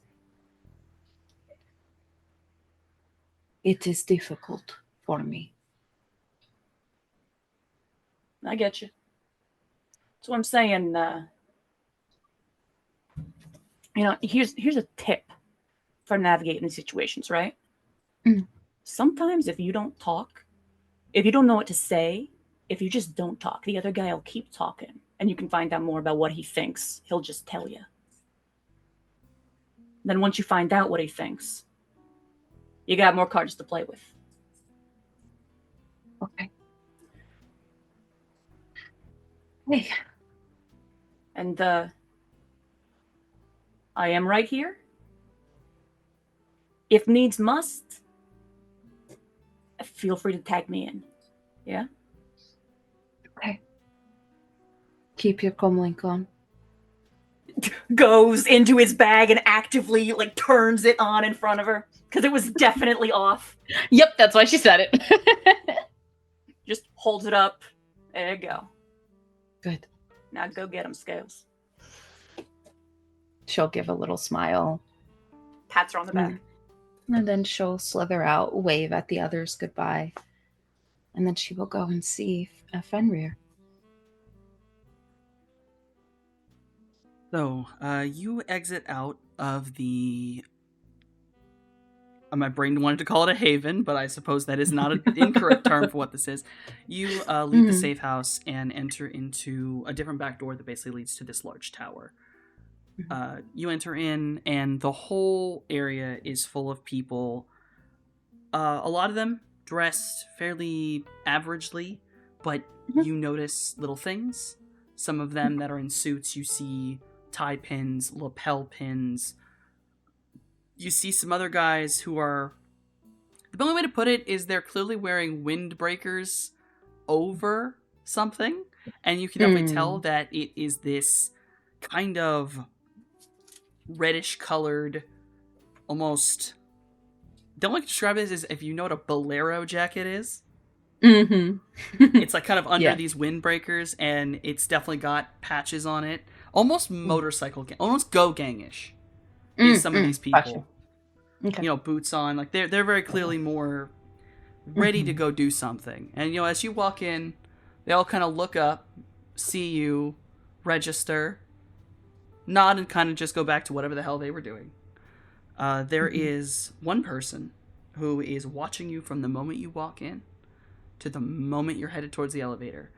Speaker 4: it is difficult for me.
Speaker 5: I get you. That's what I'm saying. Here's a tip for navigating these situations, right? sometimes if you don't talk, if you don't know what to say, if you just don't talk, the other guy will keep talking, and you can find out more about what he thinks. He'll just tell you. Then once you find out what he thinks, you got more cards to play with.
Speaker 4: Okay. Hey.
Speaker 5: And I am right here. If needs must, feel free to tag me in. Yeah?
Speaker 4: Okay. Keep your comlink on.
Speaker 5: Goes into his bag and actively like turns it on in front of her because it was definitely off.
Speaker 4: Yep, that's why she said it.
Speaker 5: Just holds it up. There you go.
Speaker 4: Good.
Speaker 5: Now go get him, Scales.
Speaker 4: She'll give a little smile.
Speaker 5: Pats her on the back.
Speaker 4: And then she'll slither out, wave at the others goodbye. And then she will go and see Fenrir.
Speaker 1: So, you exit out of the... my brain wanted to call it a haven, but I suppose that is not an incorrect term for what this is. You leave the safe house and enter into a different back door that basically leads to this large tower. You enter in, and the whole area is full of people. A lot of them dressed fairly averagely, but you notice little things. Some of them that are in suits, you see tie pins, lapel pins. You see some other guys who are... The only way to put it is they're clearly wearing windbreakers over something, and you can definitely tell that it is this kind of reddish colored, almost... Don't like to describe it as if you know what a bolero jacket is. It's like kind of under these windbreakers, and it's definitely got patches on it. Almost motorcycle gang, almost go gangish. Is some of these people.
Speaker 4: Gotcha. Okay.
Speaker 1: You know, boots on, like they're very clearly more ready to go do something. And you know, as you walk in, they all kind of look up, see you, register, nod, and kind of just go back to whatever the hell they were doing. There is one person who is watching you from the moment you walk in to the moment you're headed towards the elevator.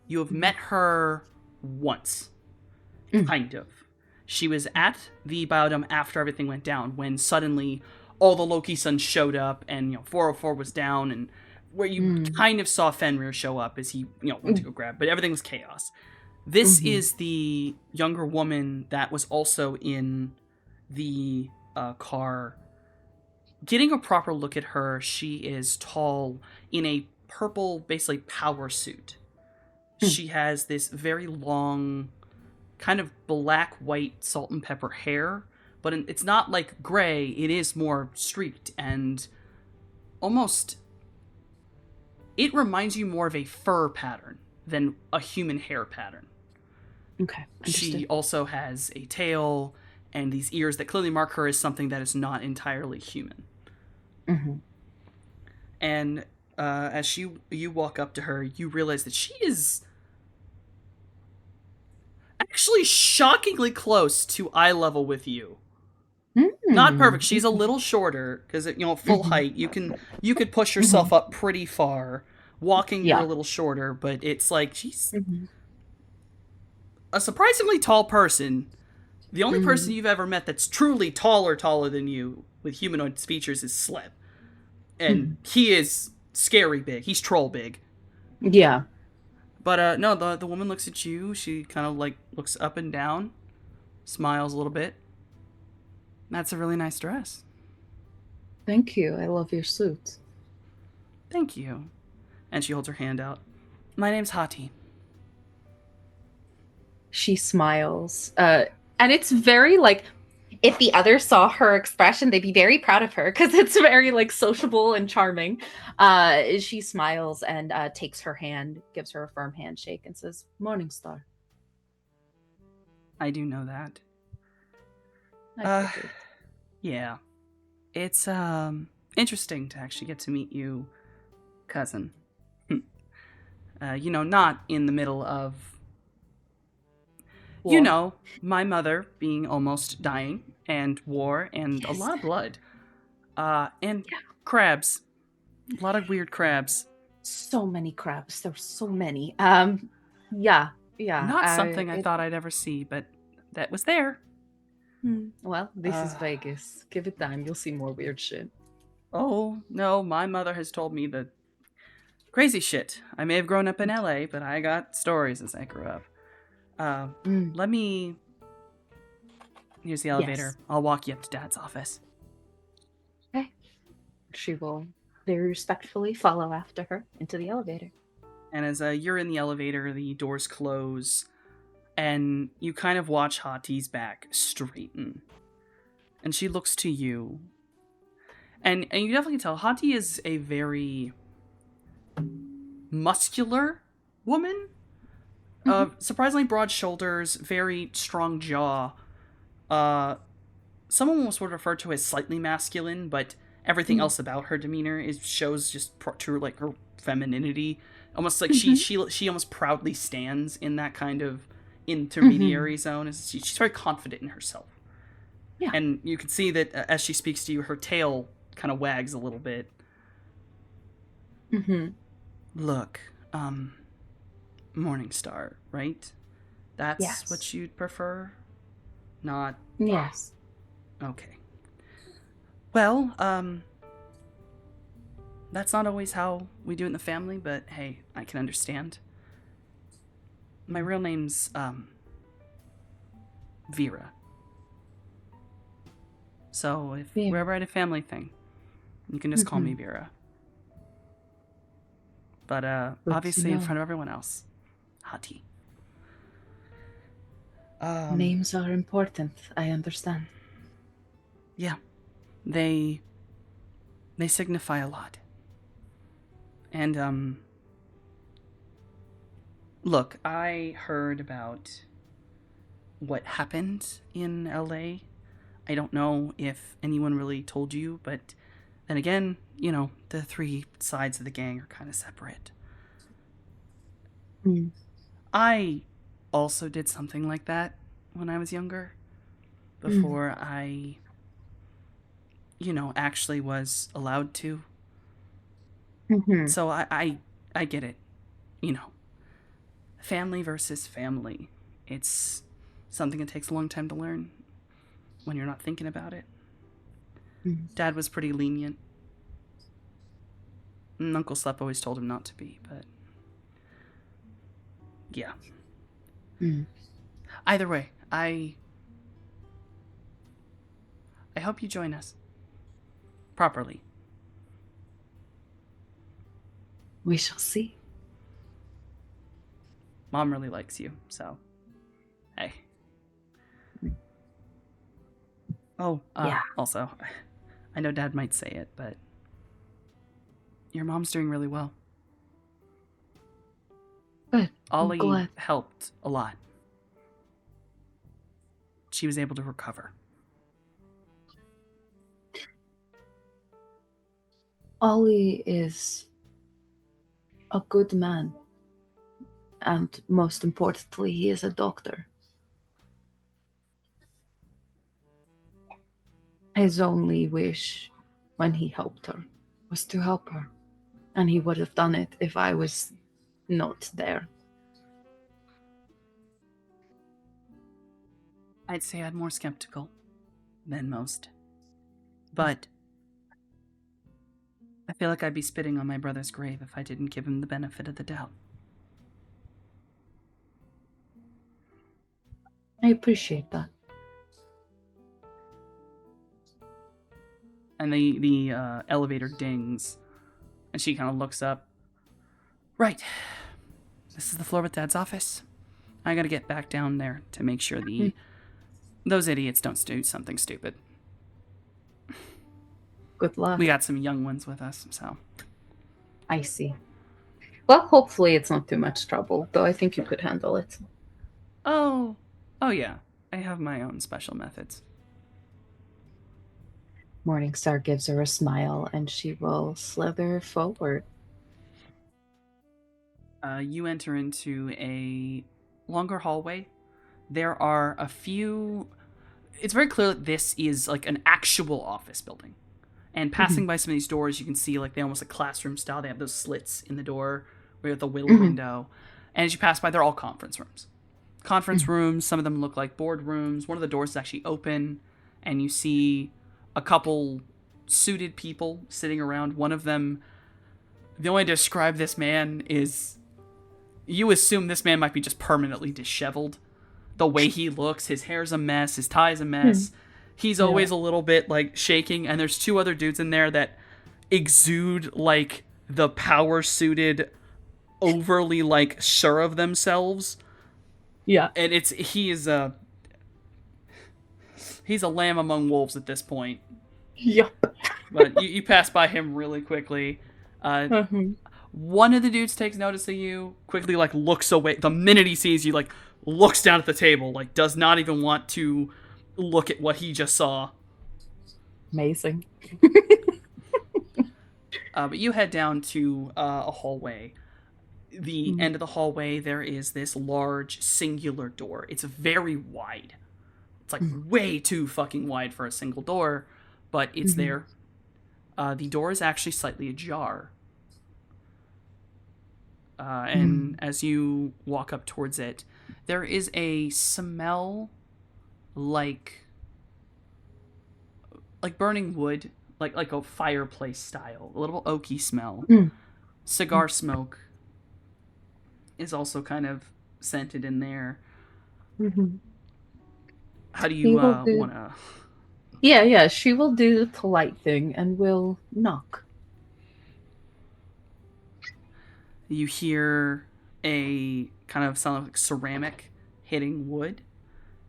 Speaker 1: You have met her once, kind of. She was at the biodome after everything went down, when suddenly all the Loki Suns showed up, and 404 was down, and where you kind of saw Fenrir show up as he went to go grab, but everything was chaos. This is the younger woman that was also in the car. Getting a proper look at her, she is tall in a purple, basically power suit. She has this very long, kind of black-white salt and pepper hair, but it's not like gray, it is more streaked and almost... It reminds you more of a fur pattern than a human hair pattern.
Speaker 4: Okay. Understood.
Speaker 1: She also has a tail and these ears that clearly mark her as something that is not entirely human. And as you walk up to her, you realize that she is actually shockingly close to eye level with you. Not perfect. She's a little shorter because full height. You could push yourself up pretty far. Walking, you're a little shorter, but it's like she's a surprisingly tall person. The only person you've ever met that's truly taller than you with humanoid features is Slip, and he is scary big. He's troll big.
Speaker 4: Yeah.
Speaker 1: But no, the woman looks at you. She kind of like looks up and down, smiles a little bit. That's a really nice dress.
Speaker 4: Thank you. I love your suit.
Speaker 1: Thank you. And she holds her hand out. My name's Hati.
Speaker 4: She smiles. And it's very like, if the others saw her expression, they'd be very proud of her because it's very like sociable and charming. She smiles and takes her hand, gives her a firm handshake, and says, "Morningstar."
Speaker 1: I do know that.
Speaker 4: I figured.
Speaker 1: Yeah. It's interesting to actually get to meet you, cousin. Not in the middle of
Speaker 4: War.
Speaker 1: My mother being almost dying, and war, and a lot of blood. And crabs. A lot of weird crabs.
Speaker 4: So many crabs. There's so many. Yeah.
Speaker 1: Not something I
Speaker 4: it-
Speaker 1: thought I'd ever see, but that was there.
Speaker 4: Well, this is
Speaker 1: Uh.
Speaker 4: Vegas. Give it time. You'll see more weird shit.
Speaker 1: Oh, no, my mother has told me the crazy shit. I may have grown up in LA, but I got stories as I grew up. Let me... Here's the elevator.
Speaker 4: Yes.
Speaker 1: I'll walk you up to Dad's office.
Speaker 4: Okay. She will very respectfully follow after her into the elevator.
Speaker 1: And as you're in the elevator, the doors close, and you kind of watch Hati's back straighten. And she looks to you. And you definitely tell Hati is a very muscular woman. Surprisingly broad shoulders, very strong jaw. Someone almost would refer to as slightly masculine, but everything else about her demeanor shows just true like her femininity. Almost like she almost proudly stands in that kind of intermediary zone. She's very confident in herself.
Speaker 4: Yeah.
Speaker 1: And you can see that as she speaks to you, her tail kind of wags a little bit. Look, Morningstar, right? That's
Speaker 4: Yes.
Speaker 1: what you'd prefer? Not...
Speaker 4: Yes.
Speaker 1: Okay. Well, that's not always how we do it in the family, but hey, I can understand. My real name's, Vera. So if
Speaker 4: Vera.
Speaker 1: we're ever at a family thing, you can just call me Vera. But, obviously in
Speaker 4: know.
Speaker 1: front of everyone else, Hati.
Speaker 4: Names are important. I understand.
Speaker 1: Yeah. They signify a lot. And, look, I heard about what happened in LA. I don't know if anyone really told you, but then again, you know, the three sides of the gang are kind of separate. I also did something like that when I was younger, before I, you know, actually was allowed to. So I get it. You know, family versus family. It's something that takes a long time to learn when you're not thinking about it. Dad was pretty lenient. And Uncle Slep always told him not to be, but... yeah. Either way, I hope you join us. Properly.
Speaker 4: We shall see.
Speaker 1: Mom really likes you, so... hey. Oh,
Speaker 4: Yeah.
Speaker 1: Also, I know Dad might say it, but... your mom's doing really well.
Speaker 4: Good.
Speaker 1: Ollie
Speaker 4: glad.
Speaker 1: helped a lot. She was able to recover.
Speaker 4: Ollie is a good man. And most importantly, he is a doctor. His only wish when he helped her was to help her. And he would have done it if I was not there.
Speaker 1: I'd say I'm more skeptical than most. But I feel like I'd be spitting on my brother's grave if I didn't give him the benefit of the doubt.
Speaker 4: I appreciate that.
Speaker 1: And the elevator dings, and she kind of looks up. Right. This is the floor with Dad's office. I gotta get back down there to make sure those idiots don't do something stupid.
Speaker 4: Good luck.
Speaker 1: We got some young ones with us, so...
Speaker 4: I see. Well, hopefully it's not too much trouble, though I think you could handle it.
Speaker 1: Oh yeah. I have my own special methods.
Speaker 4: Morningstar gives her a smile and she will slither forward.
Speaker 1: You enter into a longer hallway. There are a few... it's very clear that this is like an actual office building. And passing by some of these doors, you can see like they almost like classroom style. They have those slits in the door with the little window. And as you pass by, they're all conference rooms. Conference rooms, some of them look like board rooms. One of the doors is actually open, and you see a couple suited people sitting around. One of them, the only way to describe this man is, you assume this man might be just permanently disheveled. The way he looks, his hair's a mess, his tie's a mess. He's always a little bit like shaking, and there's two other dudes in there that exude like the power suited, overly like sure of themselves.
Speaker 5: Yeah.
Speaker 1: And he's a lamb among wolves at this point.
Speaker 5: Yep.
Speaker 1: But you pass by him really quickly. One of the dudes takes notice of you, quickly like looks away. The minute he sees you, like looks down at the table, like does not even want to look at what he just saw.
Speaker 5: Amazing.
Speaker 1: But you head down to a hallway. The end of the hallway, there is this large singular door. It's very wide. It's like way too fucking wide for a single door, but it's there. The door is actually slightly ajar. And as you walk up towards it, there is a smell like burning wood, like a fireplace style, a little oaky smell. Cigar smoke is also kind of scented in there. How do you want to...
Speaker 4: Yeah, she will do the polite thing and will knock.
Speaker 1: You hear a kind of sound like ceramic hitting wood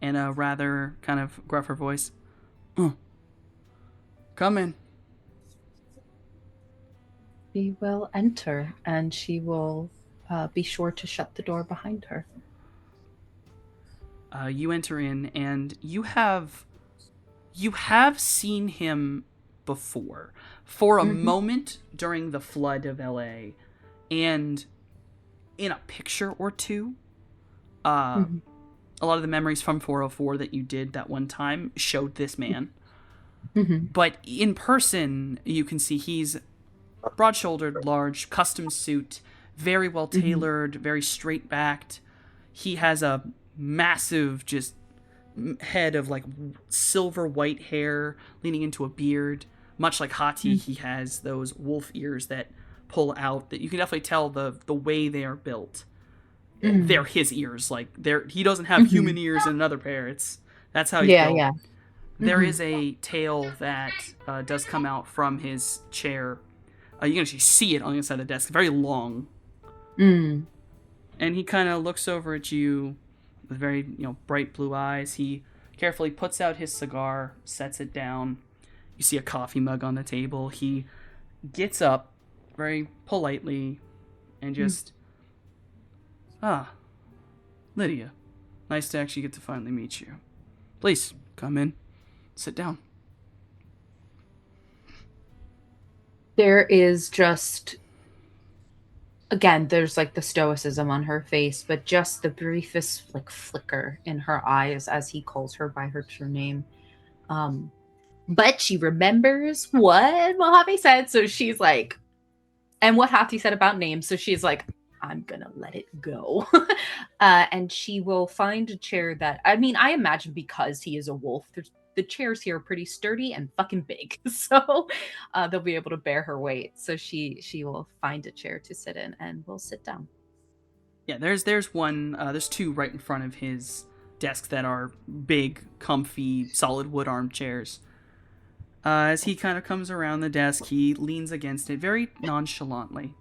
Speaker 1: in a rather kind of gruffer voice. Come in.
Speaker 4: We will enter, and she will be sure to shut the door behind her.
Speaker 1: You enter in, and you have seen him before for a moment during the flood of LA, and in a picture or two. A lot of the memories from 404 that you did that one time showed this man. But in person, you can see he's broad-shouldered, large, custom suit, very well tailored, very straight-backed. He has a massive just head of like silver white hair leaning into a beard. Much like Hati, he has those wolf ears that pull out, that you can definitely tell the way they are built. They're his ears. Like he doesn't have human ears in another pair. That's how he's built.
Speaker 4: Yeah.
Speaker 1: There is a tail that does come out from his chair. You can actually see it on the inside of the desk. Very long. And he kind of looks over at you with very, bright blue eyes. He carefully puts out his cigar, sets it down. You see a coffee mug on the table. He gets up very politely and just, Lydia, nice to actually get to finally meet you. Please, come in. Sit down.
Speaker 4: There is just, again, there's like the stoicism on her face, but just the briefest like flicker in her eyes as he calls her by her true name. But she remembers what Mojave said, so she's like, and what Hati said about names, so she's like, I'm gonna let it go. And she will find a chair that, I imagine because he is a wolf, the chairs here are pretty sturdy and fucking big, so they'll be able to bear her weight. So she will find a chair to sit in, and we'll sit down.
Speaker 1: Yeah, there's two right in front of his desk that are big, comfy, solid wood armchairs. As he kind of comes around the desk, he leans against it very nonchalantly.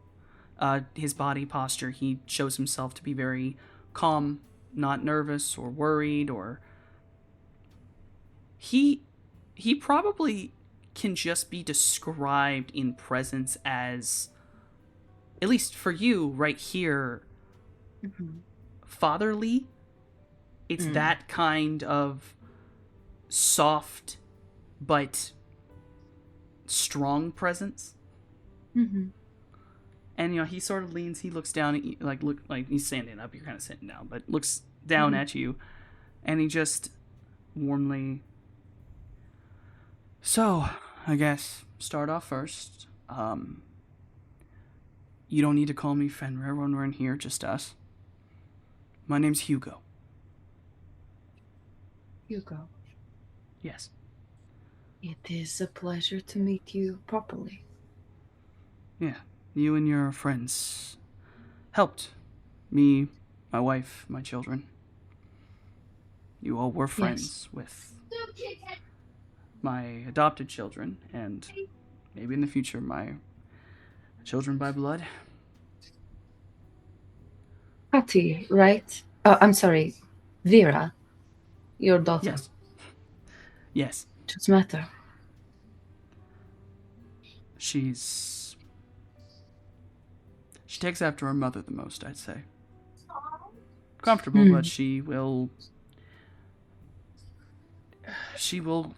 Speaker 1: His body posture, he shows himself to be very calm, not nervous or worried, or... He probably can just be described in presence as, at least for you right here, fatherly. It's that kind of soft but strong presence. And he sort of leans, he looks down at you, like he's standing up, you're kind of sitting down, but looks down at you, and he just warmly... So, I guess, start off first. You don't need to call me Fenrir when we're in here, just us. My name's Hugo.
Speaker 4: Hugo,
Speaker 1: Yes.
Speaker 4: it is a pleasure to meet you properly.
Speaker 1: Yeah, you and your friends helped me, my wife, my children. You all were friends with my adopted children, and maybe in the future, my children by blood.
Speaker 4: Patty, right? Oh, I'm sorry. Vera, your daughter.
Speaker 1: Yes. Yes.
Speaker 4: What's the matter?
Speaker 1: She takes after her mother the most, I'd say. Comfortable, but she will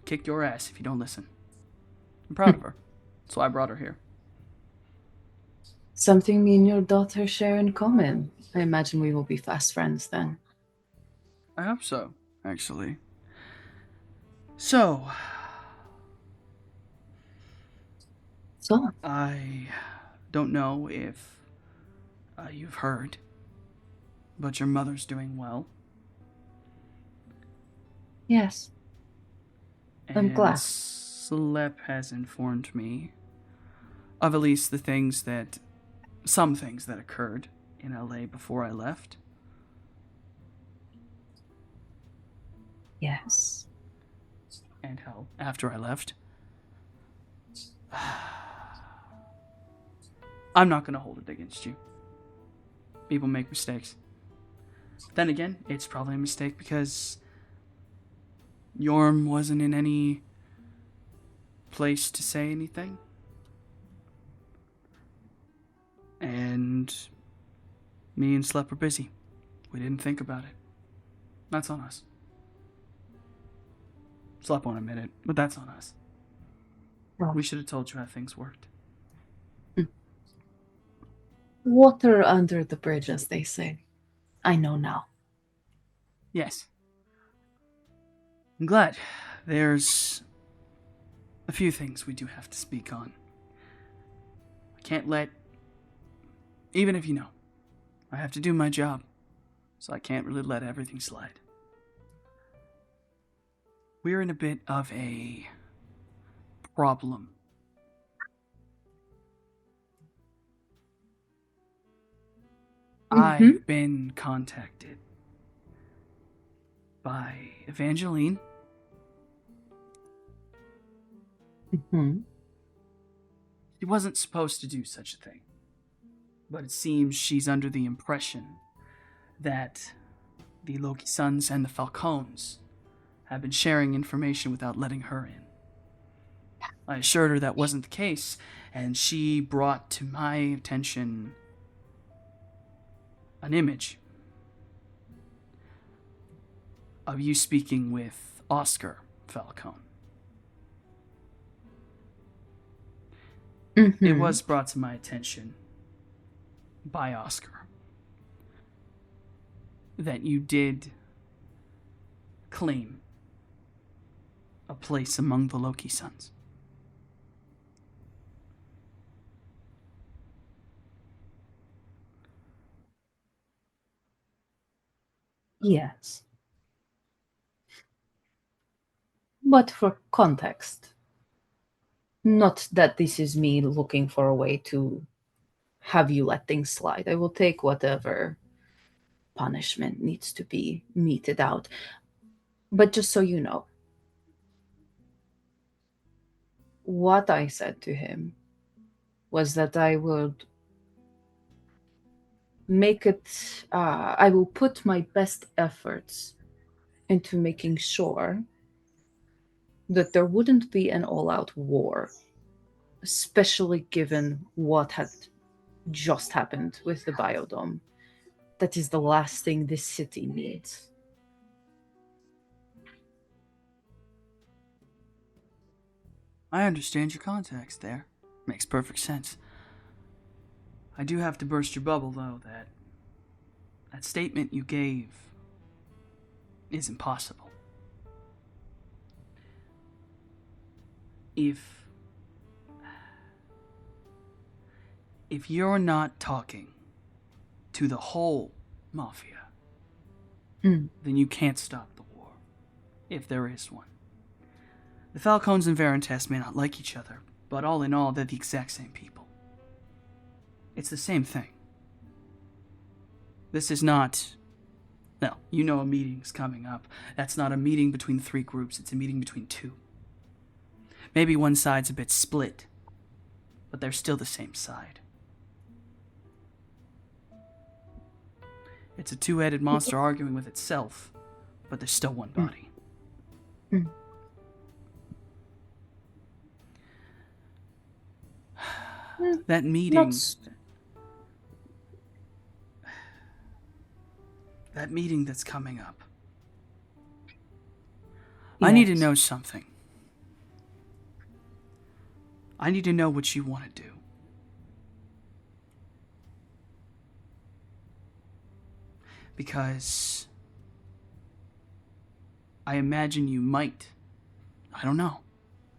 Speaker 1: kick your ass if you don't listen. I'm proud of her. That's why I brought her here.
Speaker 4: Something me and your daughter share in common. I imagine we will be fast friends then.
Speaker 1: I hope so, actually. So, I don't know if you've heard, but your mother's doing well.
Speaker 4: Yes. I'm glad.
Speaker 1: Slep has informed me of at least some things that occurred in LA before I left.
Speaker 4: Yes.
Speaker 1: And how after I left. I'm not going to hold it against you. People make mistakes. Then again, it's probably a mistake because Yorm wasn't in any place to say anything. And me and Slep were busy. We didn't think about it. That's on us. Slep won't admit it, but that's on us.
Speaker 4: Well,
Speaker 1: We should have told you how things worked.
Speaker 4: water under the bridge, as they say. I know now.
Speaker 1: Yes. I'm glad. There's a few things we do have to speak on. I can't let... Even if you know, I have to do my job, so I can't really let everything slide. We're in a bit of a problem. I've been contacted by Evangeline. She wasn't supposed to do such a thing, but it seems she's under the impression that the Loki Sons and the Falcons have been sharing information without letting her in. I assured her that wasn't the case, and she brought to my attention an image of you speaking with Oscar Falcone. It was brought to my attention by Oscar that you did claim a place among the Loki Sons.
Speaker 4: Yes. But for context, not that this is me looking for a way to have you let things slide. I will take whatever punishment needs to be meted out. But just so you know, what I said to him was that I would make it, I will put my best efforts into making sure that there wouldn't be an all-out war, especially given what had just happened with the biodome. That is the last thing this city needs.
Speaker 1: I understand your context there. Makes perfect sense. I do have to burst your bubble, though, that statement you gave is impossible. If if you're not talking to the whole Mafia,
Speaker 4: Mm.
Speaker 1: then you can't stop the war, if there is one. The Falcons and Verentes may not like each other, but all in all, they're the exact same people. It's the same thing. This is not... No, you know a meeting's coming up. That's not a meeting between 3 groups, it's a meeting between 2. Maybe one side's a bit split, but they're still the same side. It's a 2-headed monster arguing with itself, but there's still one body.
Speaker 4: Mm.
Speaker 1: That meeting... That meeting that's coming up. I need to
Speaker 4: Yes.
Speaker 1: know something. I need to know what you want to do. Because I imagine you might, I don't know,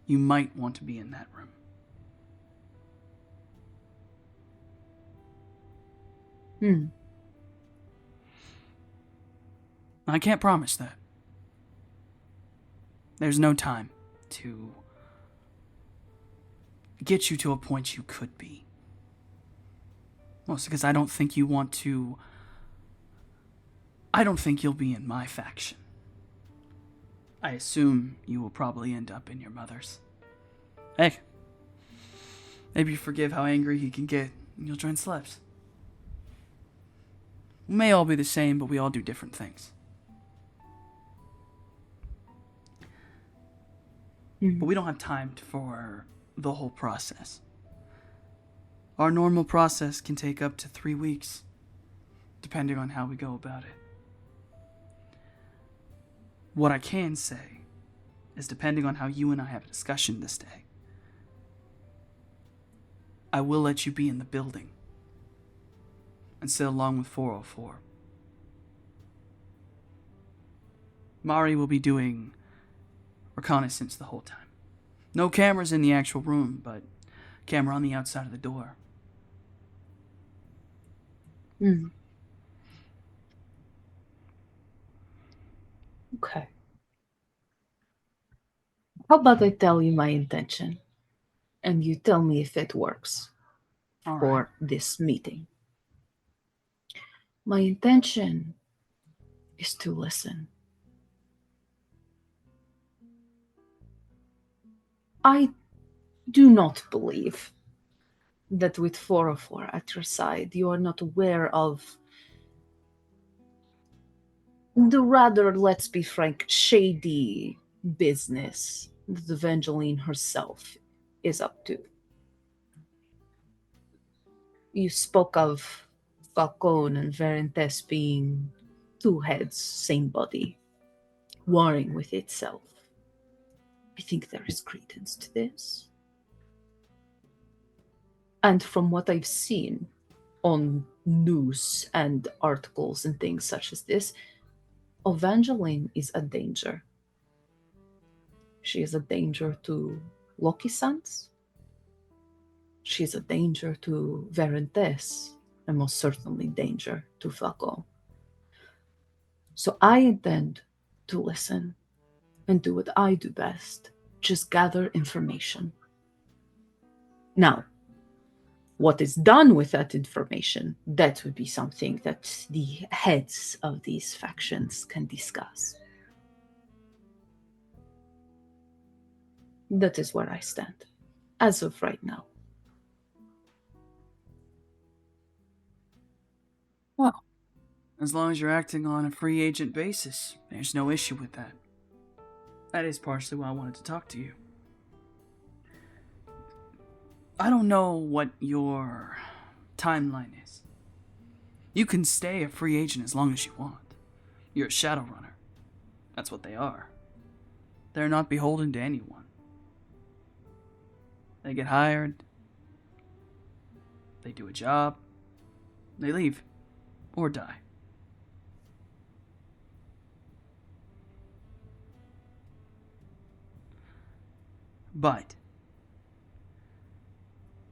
Speaker 1: you might want to be in that room.
Speaker 4: Hmm.
Speaker 1: I can't promise that. There's no time to get you to a point you could be. Mostly because I don't think you want to... I don't think you'll be in my faction. I assume you will probably end up in your mother's. Hey, maybe you forgive how angry he can get and you'll join Slebs. We may all be the same, but we all do different things. But we don't have time for the whole process. Our normal process can take up to 3 weeks, depending on how we go about it. What I can say is, depending on how you and I have a discussion this day, I will let you be in the building and sit along with 404. Mari will be doing reconnaissance the whole time. No cameras in the actual room, but camera on the outside of the door.
Speaker 4: Hmm. Okay. How about I tell you my intention, and you tell me if it works
Speaker 1: All right.
Speaker 4: for this meeting? My intention is to listen. I do not believe that with 404 at your side, you are not aware of the rather, let's be frank, shady business that Evangeline herself is up to. You spoke of Falcone and Verentes being 2 heads, same body, warring with itself. I think there is credence to this. And from what I've seen on news and articles and things such as this, Evangeline is a danger. She is a danger to Loki-sans. She is a danger to Verentes, and most certainly danger to Falcone. So I intend to listen and do what I do best, just gather information. Now, what is done with that information, that would be something that the heads of these factions can discuss. That is where I stand, as of right now.
Speaker 1: Well, as long as you're acting on a free agent basis, there's no issue with that. That is partially why I wanted to talk to you. I don't know what your timeline is. You can stay a free agent as long as you want. You're a Shadowrunner. That's what they are. They're not beholden to anyone. They get hired, they do a job, they leave, or die. But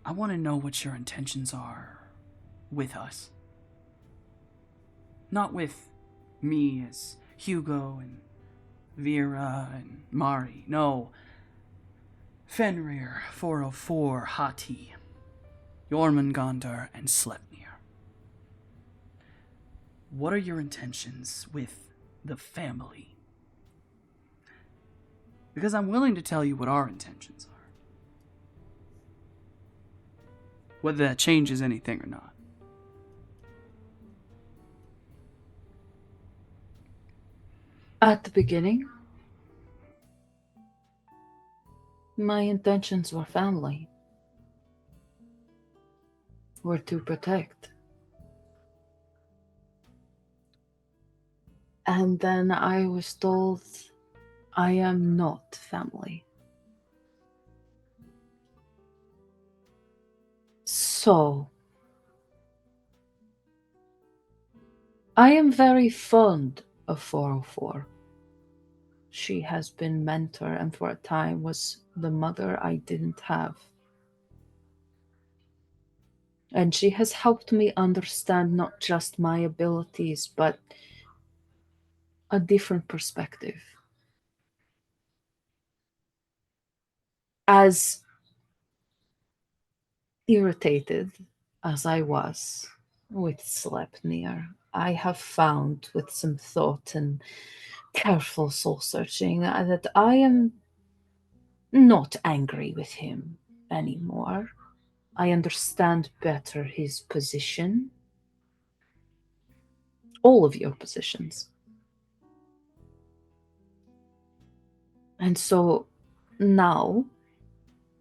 Speaker 1: I want to know what your intentions are with us. Not with me as Hugo and Vera and Mari. No. Fenrir, 404, Hati, Jormungandr, and Sleipnir. What are your intentions with the family? Because I'm willing to tell you what our intentions are. Whether that changes anything or not.
Speaker 7: At the beginning, my intentions were family. Were to protect. And then I was told I am not family. So, I am very fond of 404. She has been mentor and for a time was the mother I didn't have. And she has helped me understand not just my abilities, but a different perspective. As irritated as I was with Sleipnir, I have found with some thought and careful soul searching that I am not angry with him anymore. I understand better his position. All of your positions. And so now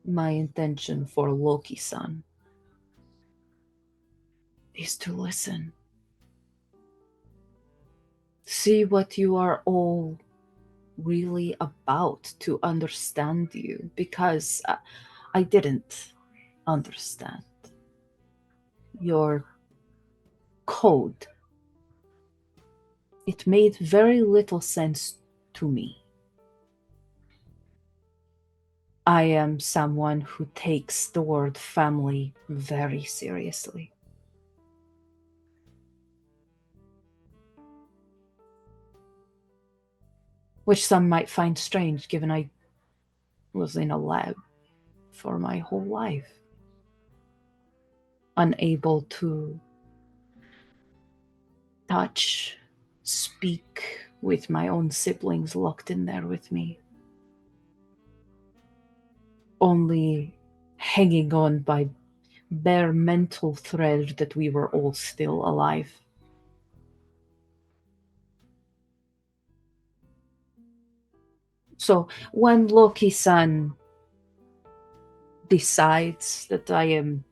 Speaker 7: my intention for Loki-san is to listen. See what you are all really about, to understand you, because I didn't understand your code. It made very little sense to me. I am someone who takes the word family very seriously. Which some might find strange, given I was in a lab for my whole life. Unable to touch, speak with my own siblings locked in there with me. Only hanging on by bare mental thread that we were all still alive. So when Loki-san decides that I am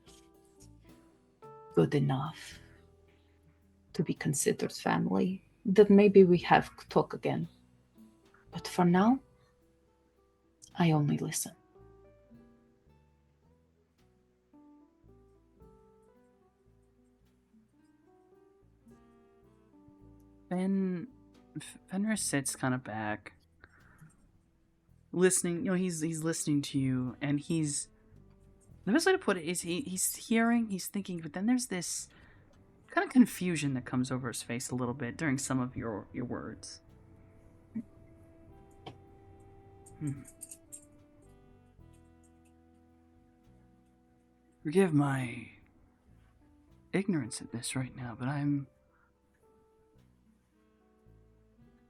Speaker 7: good enough to be considered family, then maybe we have to talk again. But for now, I only listen.
Speaker 1: Fenrir sits kind of back, listening. You know, he's listening to you, and he's, the best way to put it is he's hearing, he's thinking, but then there's this kind of confusion that comes over his face a little bit during some of your words. Forgive my ignorance at this right now, but I'm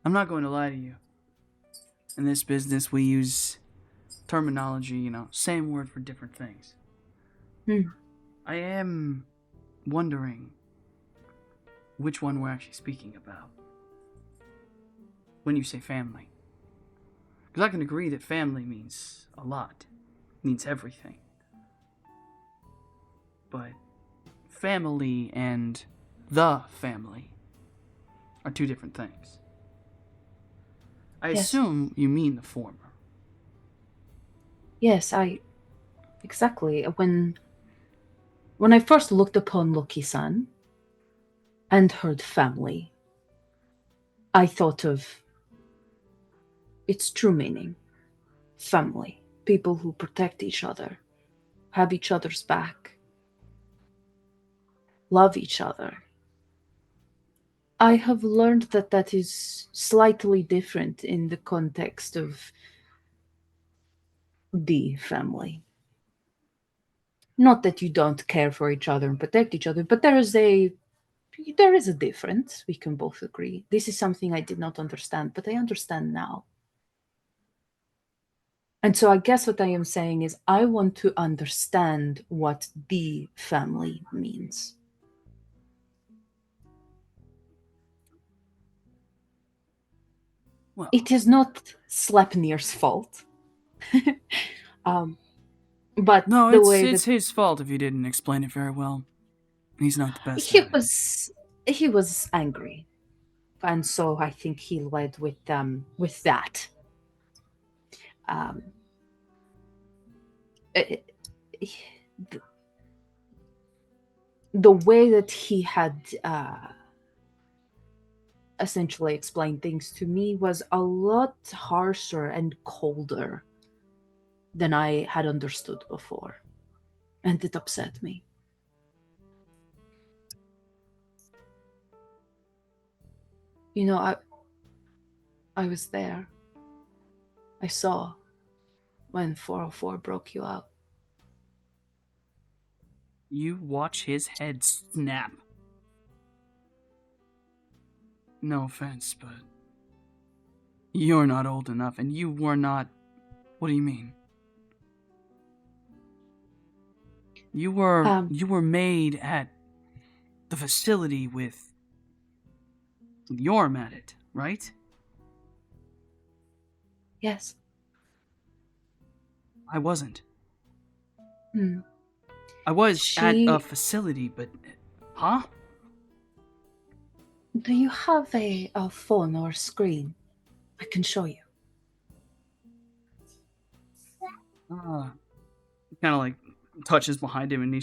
Speaker 1: not going to lie to you. In this business, we use terminology, same word for different things. I am wondering which one we're actually speaking about when you say family. Because I can agree that family means a lot, means everything. But family and the family are two different things. I assume you mean the former.
Speaker 7: Yes, exactly. When I first looked upon Loki-san and heard family, I thought of its true meaning. Family. People who protect each other. have each other's back, love each other. I have learned that that is slightly different in the context of the family. Not that you don't care for each other and protect each other, but there is a difference. We can both agree. This is something I did not understand, but I understand now. And so I guess what I am saying is I want to understand what the family means.
Speaker 1: Well,
Speaker 7: It is not Sleipnir's fault. But
Speaker 1: no,
Speaker 7: the
Speaker 1: it's
Speaker 7: way
Speaker 1: it's
Speaker 7: that
Speaker 1: his fault if you didn't explain it very well. He's not the best
Speaker 7: he
Speaker 1: at it.
Speaker 7: he was angry. And so I think he led with that. It, the way that he had essentially explained things to me was a lot harsher and colder than I had understood before. And it upset me. You know, I was there. I saw when 404 broke you out.
Speaker 1: You watch his head snap. No offense, but you're not old enough, and you were not. What do you mean? You were made at the facility with Yorm at it, right?
Speaker 7: Yes.
Speaker 1: I wasn't.
Speaker 7: Hmm.
Speaker 1: I was at
Speaker 7: She-
Speaker 1: a facility, but huh?
Speaker 7: Do you have a phone or a screen? I can show you.
Speaker 1: Kind of like touches behind him, and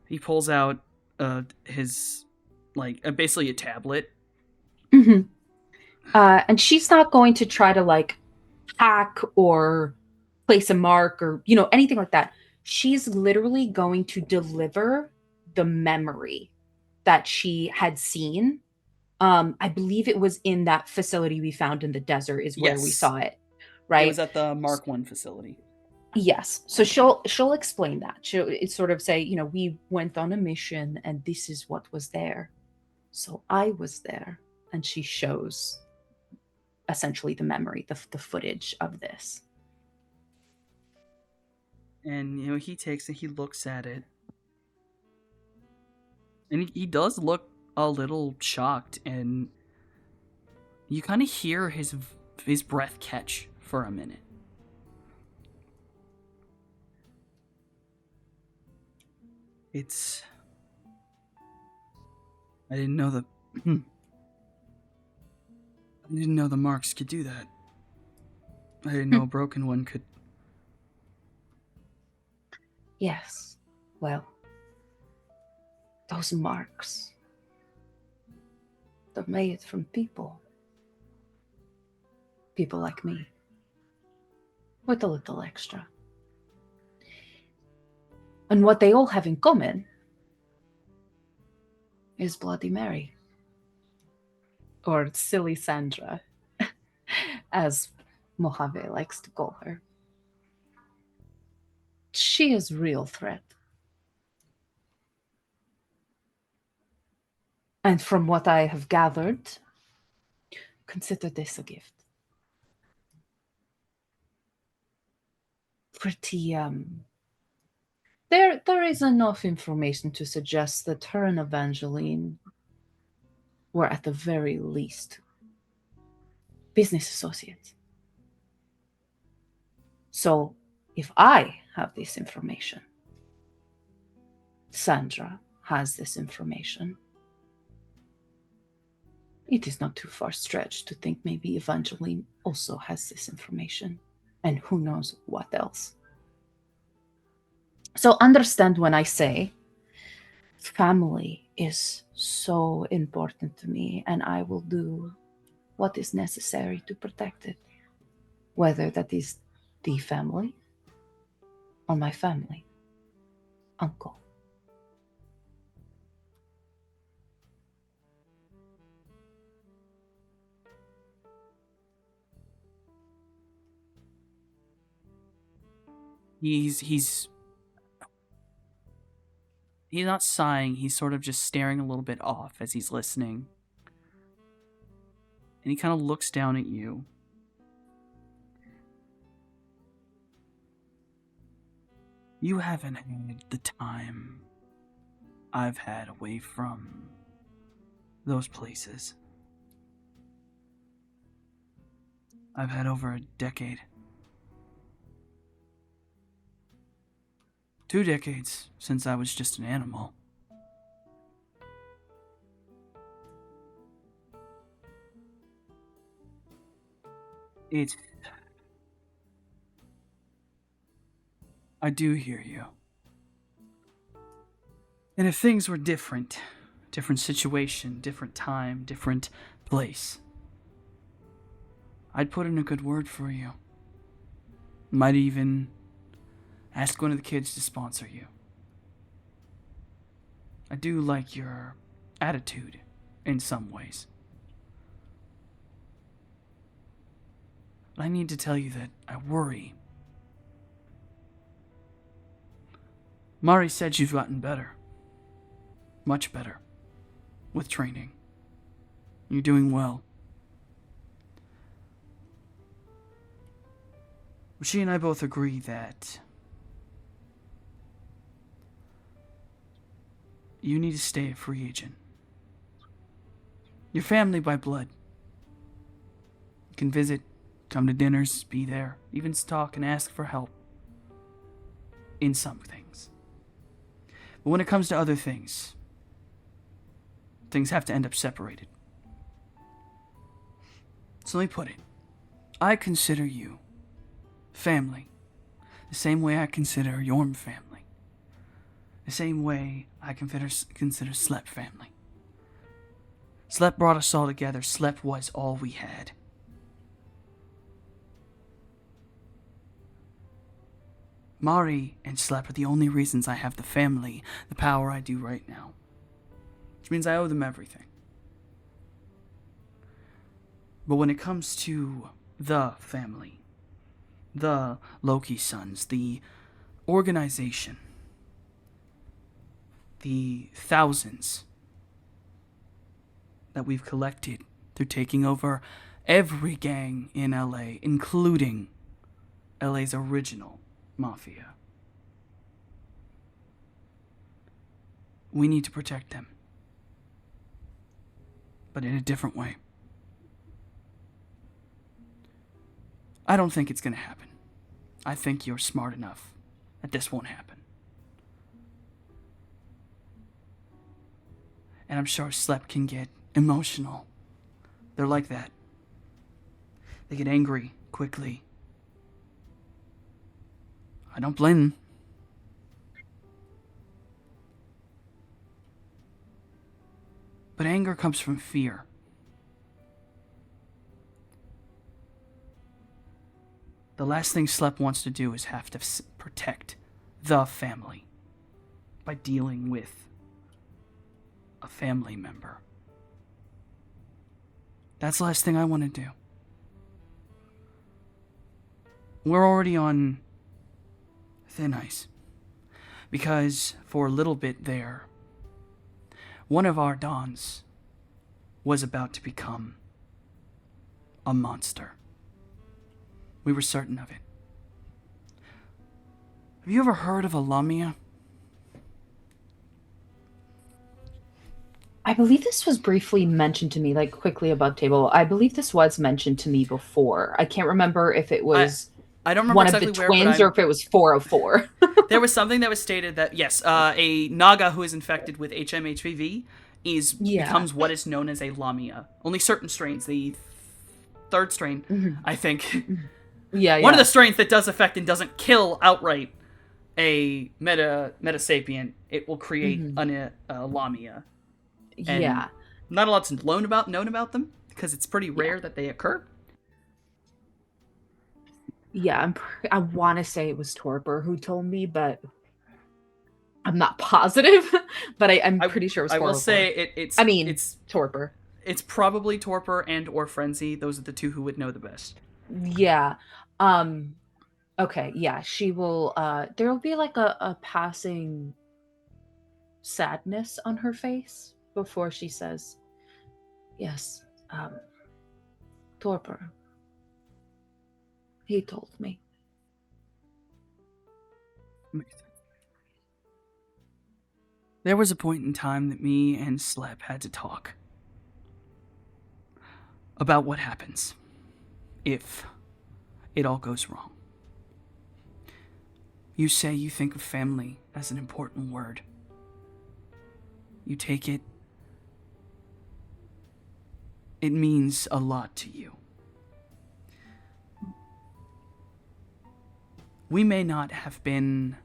Speaker 1: he pulls out his basically a tablet.
Speaker 7: Mm-hmm. And she's not going to try to like hack or place a mark or anything like that. She's literally going to deliver the memory that she had seen. I believe it was in that facility we found in the desert is where we
Speaker 1: Yes.
Speaker 7: saw it, right?
Speaker 1: It was at the Mark 1 facility.
Speaker 7: Yes. So she'll explain that. She'll sort of say, we went on a mission and this is what was there. So I was there, and she shows essentially the memory, the footage of this.
Speaker 1: And he takes it, he looks at it, and he does look a little shocked, and you kind of hear his breath catch for a minute. I didn't know the marks could do that. I didn't know a broken one could.
Speaker 7: Yes. Well, those marks, they're made from people. People like me. With a little extra. And what they all have in common is Bloody Mary. Or Silly Sandra, as Mojave likes to call her. She is a real threat. And from what I have gathered, consider this a gift. Pretty, There is enough information to suggest that her and Evangeline were at the very least business associates. So if I have this information, Sandra has this information, it is not too far stretched to think maybe Evangeline also has this information, and who knows what else. So understand when I say family is so important to me, and I will do what is necessary to protect it, whether that is the family or my family. uncle.
Speaker 1: He's not sighing, he's sort of just staring a little bit off as he's listening. And he kind of looks down at you. You haven't had the time I've had away from those places. I've had over a decade. 2 decades since I was just an animal. I do hear you. And if things were different situation, different time, different place, I'd put in a good word for you. Might even ask one of the kids to sponsor you. I do like your attitude in some ways. But I need to tell you that I worry. Mari said you've gotten better. Much better. With training. You're doing well. She and I both agree that you need to stay a free agent. You're family by blood. You can visit, come to dinners, be there, even talk and ask for help. In some things. But when it comes to other things, things have to end up separated. So let me put it. I consider you family. The same way I consider your family. The same way I consider Slep family. Slep brought us all together. Slep was all we had. Mari and Slep are the only reasons I have the family, the power I do right now. Which means I owe them everything. But when it comes to the family, the Loki sons, the organization, the thousands that we've collected through taking over every gang in LA, including LA's original mafia. We need to protect them. But in a different way. I don't think it's going to happen. I think you're smart enough that this won't happen. And I'm sure Slep can get emotional. They're like that. They get angry quickly. I don't blame them. But anger comes from fear. The last thing Slep wants to do is have to protect the family by dealing with a family member. That's the last thing I want to do. We're already on thin ice. Because for a little bit there, one of our Dons was about to become a monster. We were certain of it. Have you ever heard of a Lamia?
Speaker 4: I believe this was briefly mentioned to me, like quickly above table. I believe this was mentioned to me before. I can't remember if it was
Speaker 1: I don't remember
Speaker 4: one
Speaker 1: exactly
Speaker 4: of the
Speaker 1: where,
Speaker 4: twins or if it was 404.
Speaker 1: There was something that was stated that, yes, a Naga who is infected with HMHPV becomes what is known as a Lamia. Only certain strains, the third strain, I think. One of the strains that does affect and doesn't kill outright a metasapient, it will create a Lamia. And not a lot's known about them because it's pretty rare that they occur.
Speaker 4: Yeah, I want to say it was Torpor who told me, but I'm not positive, but I'm
Speaker 1: I-
Speaker 4: pretty sure it was
Speaker 1: I will
Speaker 4: Horror.
Speaker 1: say it's.
Speaker 4: I mean,
Speaker 1: it's
Speaker 4: Torpor.
Speaker 1: it's probably Torpor and or Frenzy. Those are the two who would know the best.
Speaker 4: Yeah. Okay, yeah, she will there will be like a passing sadness on her face before she says, "Yes, Torpor. He told me."
Speaker 1: There was a point in time that me and Slep had to talk about what happens if it all goes wrong. You say you think of family as an important word. You take it. It means a lot to you. We may not have been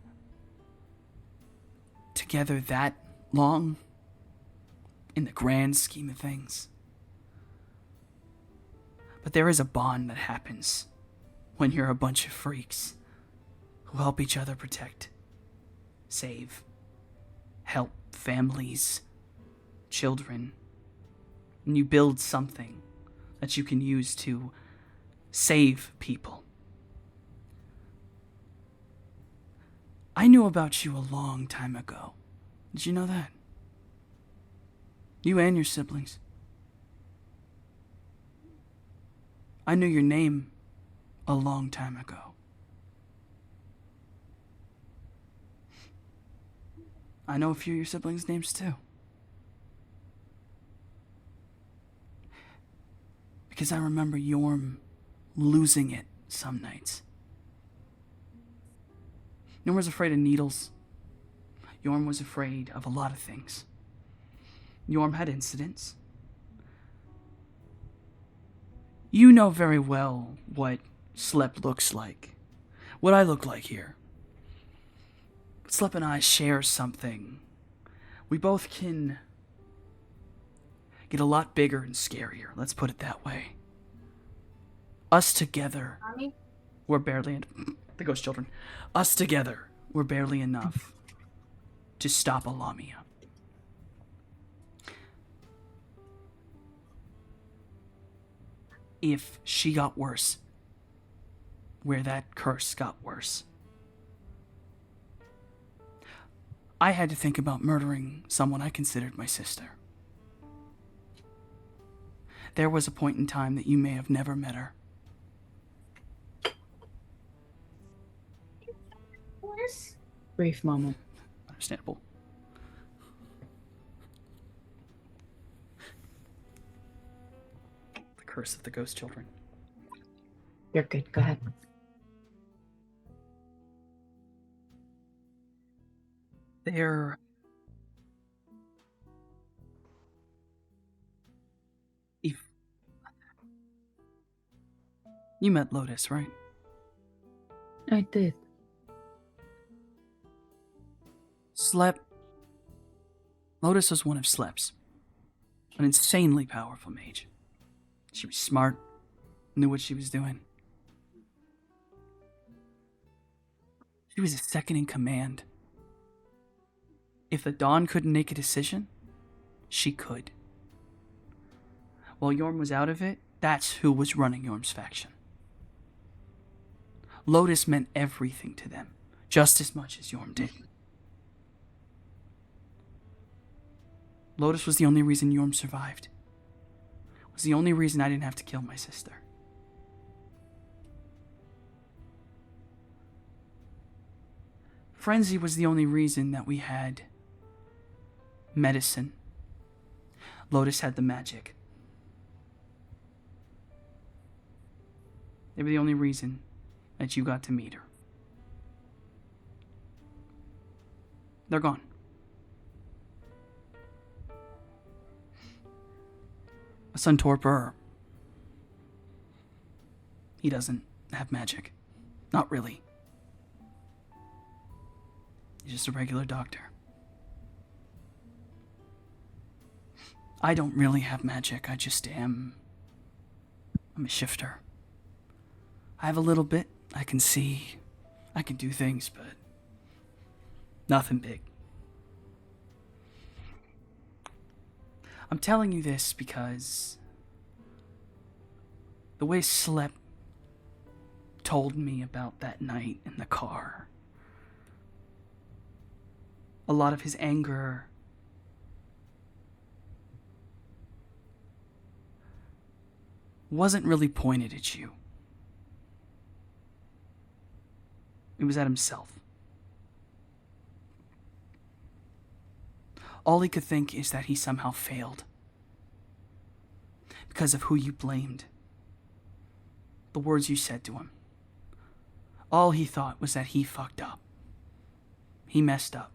Speaker 1: together that long in the grand scheme of things. But there is a bond that happens when you're a bunch of freaks who help each other protect, save, help families, children, and you build something that you can use to save people. I knew about you a long time ago. Did you know that? You and your siblings. I knew your name a long time ago. I know a few of your siblings' names too. Because I remember Yorm losing it some nights. Yorm was afraid of needles. Yorm was afraid of a lot of things. Yorm had incidents. You know very well what Slep looks like. What I look like here. Slep and I share something. We both can get a lot bigger and scarier, let's put it that way. Us together, we're barely the ghost children. Us together, we're barely enough to stop Alamia. If she got worse, where that curse got worse, I had to think about murdering someone I considered my sister. There was a point in time that you may have never met her.
Speaker 7: Brief moment.
Speaker 1: Understandable. The curse of the ghost children.
Speaker 7: You're good. Go ahead.
Speaker 1: They're... If... You met Lotus, right?
Speaker 7: I did.
Speaker 1: Slep. Lotus was one of Slep's. An insanely powerful mage. She was smart, knew what she was doing. She was a second in command. If the Dawn couldn't make a decision, she could. While Yorm was out of it, that's who was running Yorm's faction. Lotus meant everything to them, just as much as Yorm did. Lotus was the only reason Yorm survived. Was the only reason I didn't have to kill my sister. Frenzy was the only reason that we had medicine. Lotus had the magic. They were the only reason that you got to meet her. They're gone. My son Torpor, he doesn't have magic. Not really. He's just a regular doctor. I don't really have magic, I just am... I'm a shifter. I have a little bit, I can see, I can do things, but nothing big, I'm telling you this because the way Slep told me about that night in the car, a lot of his anger wasn't really pointed at you. It was at himself. All he could think is that he somehow failed because of who you blamed, the words you said to him. All he thought was that he fucked up. He messed up.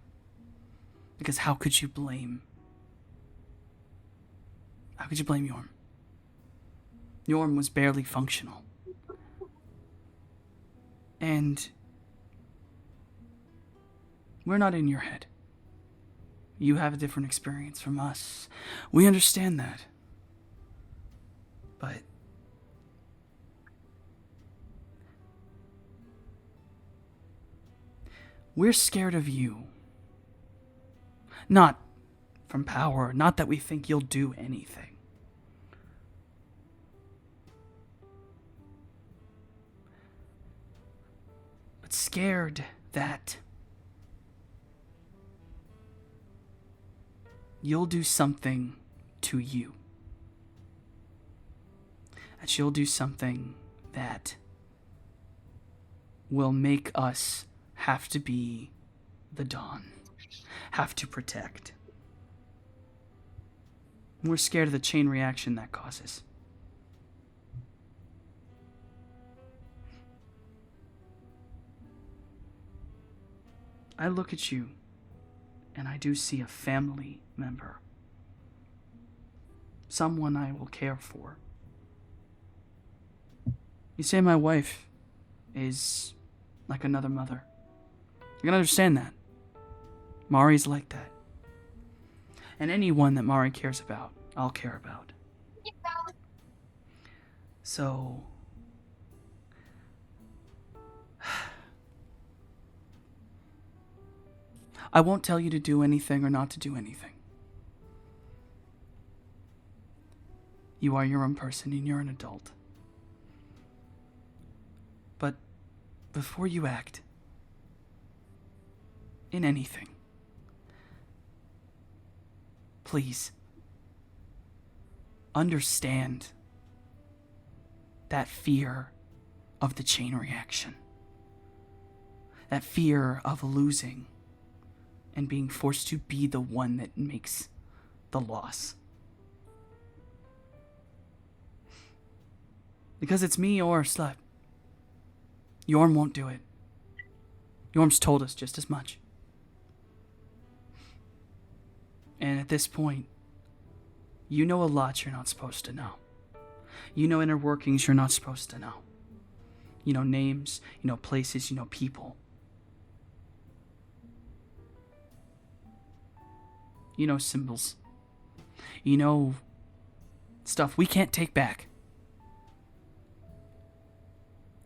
Speaker 1: Because how could you blame Yorm? Yorm was barely functional. And we're not in your head. You have a different experience from us. We understand that. But we're scared of you. Not from power, not that we think you'll do anything. But scared that you'll do something to you. That you'll do something that will make us have to be the Dawn. Have to protect. We're scared of the chain reaction that causes. I look at you, and I do see a family member. Someone I will care for. You say my wife is like another mother. You can understand that. Mari's like that. And anyone that Mari cares about, I'll care about. So I won't tell you to do anything or not to do anything. You are your own person and you're an adult. But before you act in anything, please understand that fear of the chain reaction. That fear of losing and being forced to be the one that makes the loss. Because it's me or Slep. Yorm won't do it. Yorm's told us just as much. And at this point, you know a lot you're not supposed to know. You know inner workings you're not supposed to know. You know names, you know places, you know people. You know symbols. You know stuff we can't take back.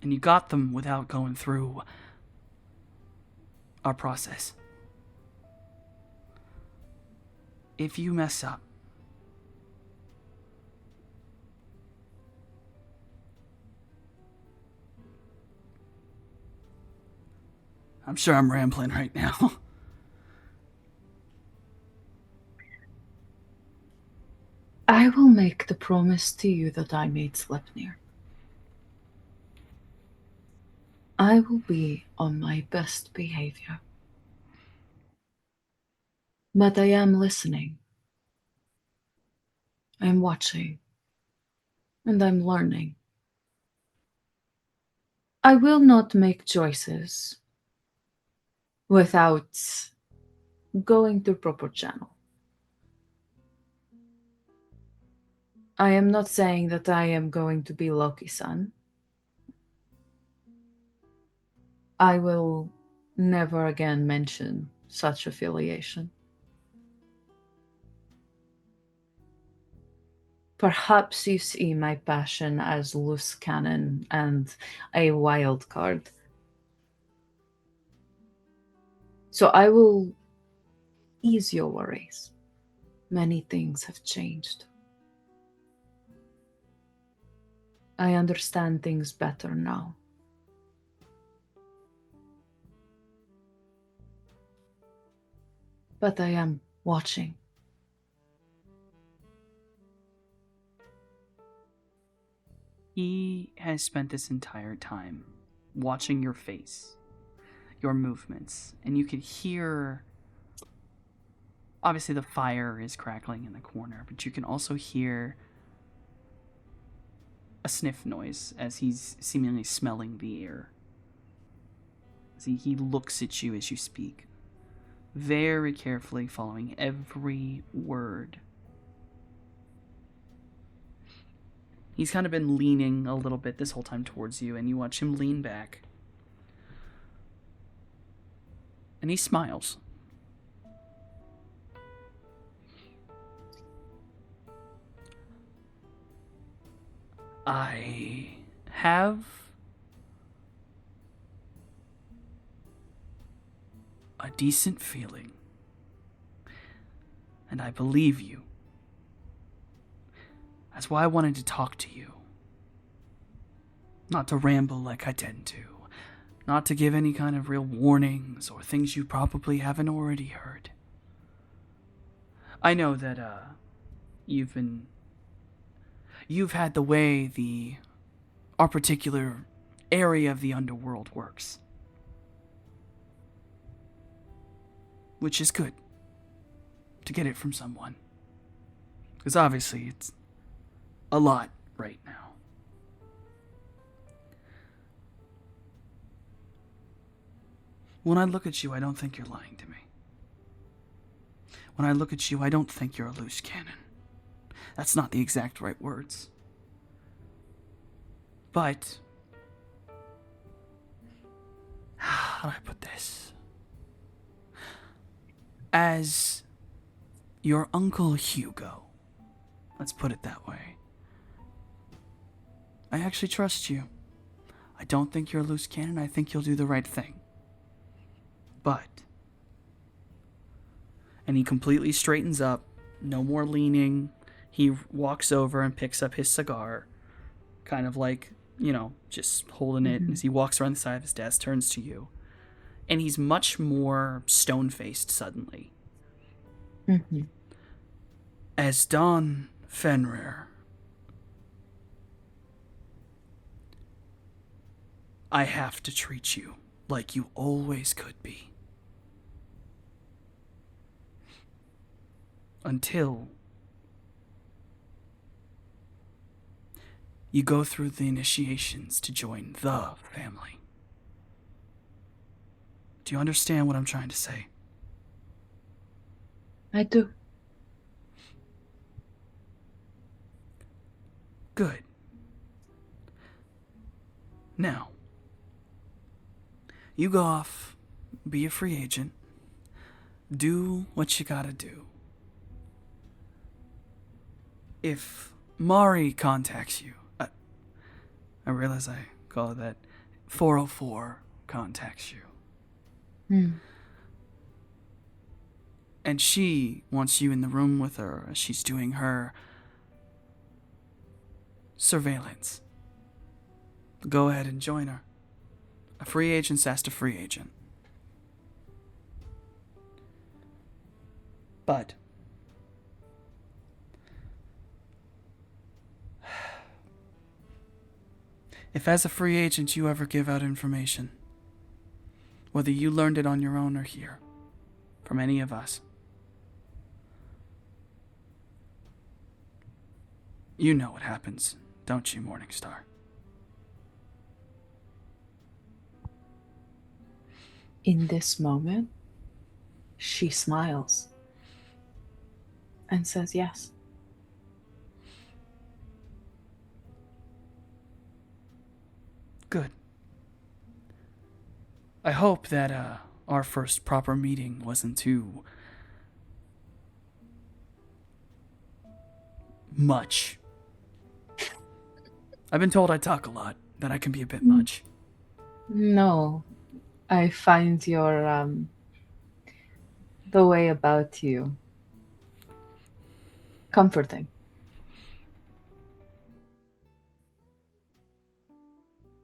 Speaker 1: And you got them without going through our process. If you mess up, I'm sure I'm rambling right now.
Speaker 7: I will make the promise to you that I made Sleipnir. I will be on my best behavior. But I am listening. I'm watching. And I'm learning. I will not make choices without going through proper channel. I am not saying that I am going to be Loki-san. I will never again mention such affiliation. Perhaps you see my passion as loose cannon and a wild card. So I will ease your worries. Many things have changed. I understand things better now. But I am watching.
Speaker 1: He has spent this entire time watching your face, your movements, and you could hear. Obviously, the fire is crackling in the corner, but you can also hear a sniff noise as he's seemingly smelling the air. As he looks at you as you speak, very carefully following every word. He's kind of been leaning a little bit this whole time towards you, and you watch him lean back. And he smiles. I have a decent feeling, and I believe you. That's why I wanted to talk to you. Not to ramble like I tend to. Not to give any kind of real warnings or things you probably haven't already heard. I know that, You've had the way our particular area of the underworld works. Which is good. To get it from someone. Because obviously it's a lot right now. When I look at you, I don't think you're lying to me. When I look at you, I don't think you're a loose cannon. That's not the exact right words. But how do I put this? As your Uncle Hugo, let's put it that way, I actually trust you. I don't think you're a loose cannon. I think you'll do the right thing. But, and he completely straightens up, no more leaning. He walks over and picks up his cigar, kind of like, just holding it as he walks around the side of his desk, turns to you. And he's much more stone-faced suddenly.
Speaker 7: Mm-hmm.
Speaker 1: As Don Fenrir, I have to treat you like you always could be. Until you go through the initiations to join the family. Do you understand what I'm trying to say?
Speaker 7: I do.
Speaker 1: Good. Now, you go off, be a free agent, do what you gotta do. If Mari contacts you, I realize I call it that, 404 contacts you. And she wants you in the room with her as she's doing her surveillance. Go ahead and join her. A free agent's asked a free agent. But if as a free agent you ever give out information, whether you learned it on your own or here, from any of us, you know what happens, don't you, Morningstar?
Speaker 7: In this moment, she smiles and says yes.
Speaker 1: Good. I hope that our first proper meeting wasn't too much. I've been told I talk a lot, that I can be a bit much.
Speaker 7: No, I find your the way about you Comforting.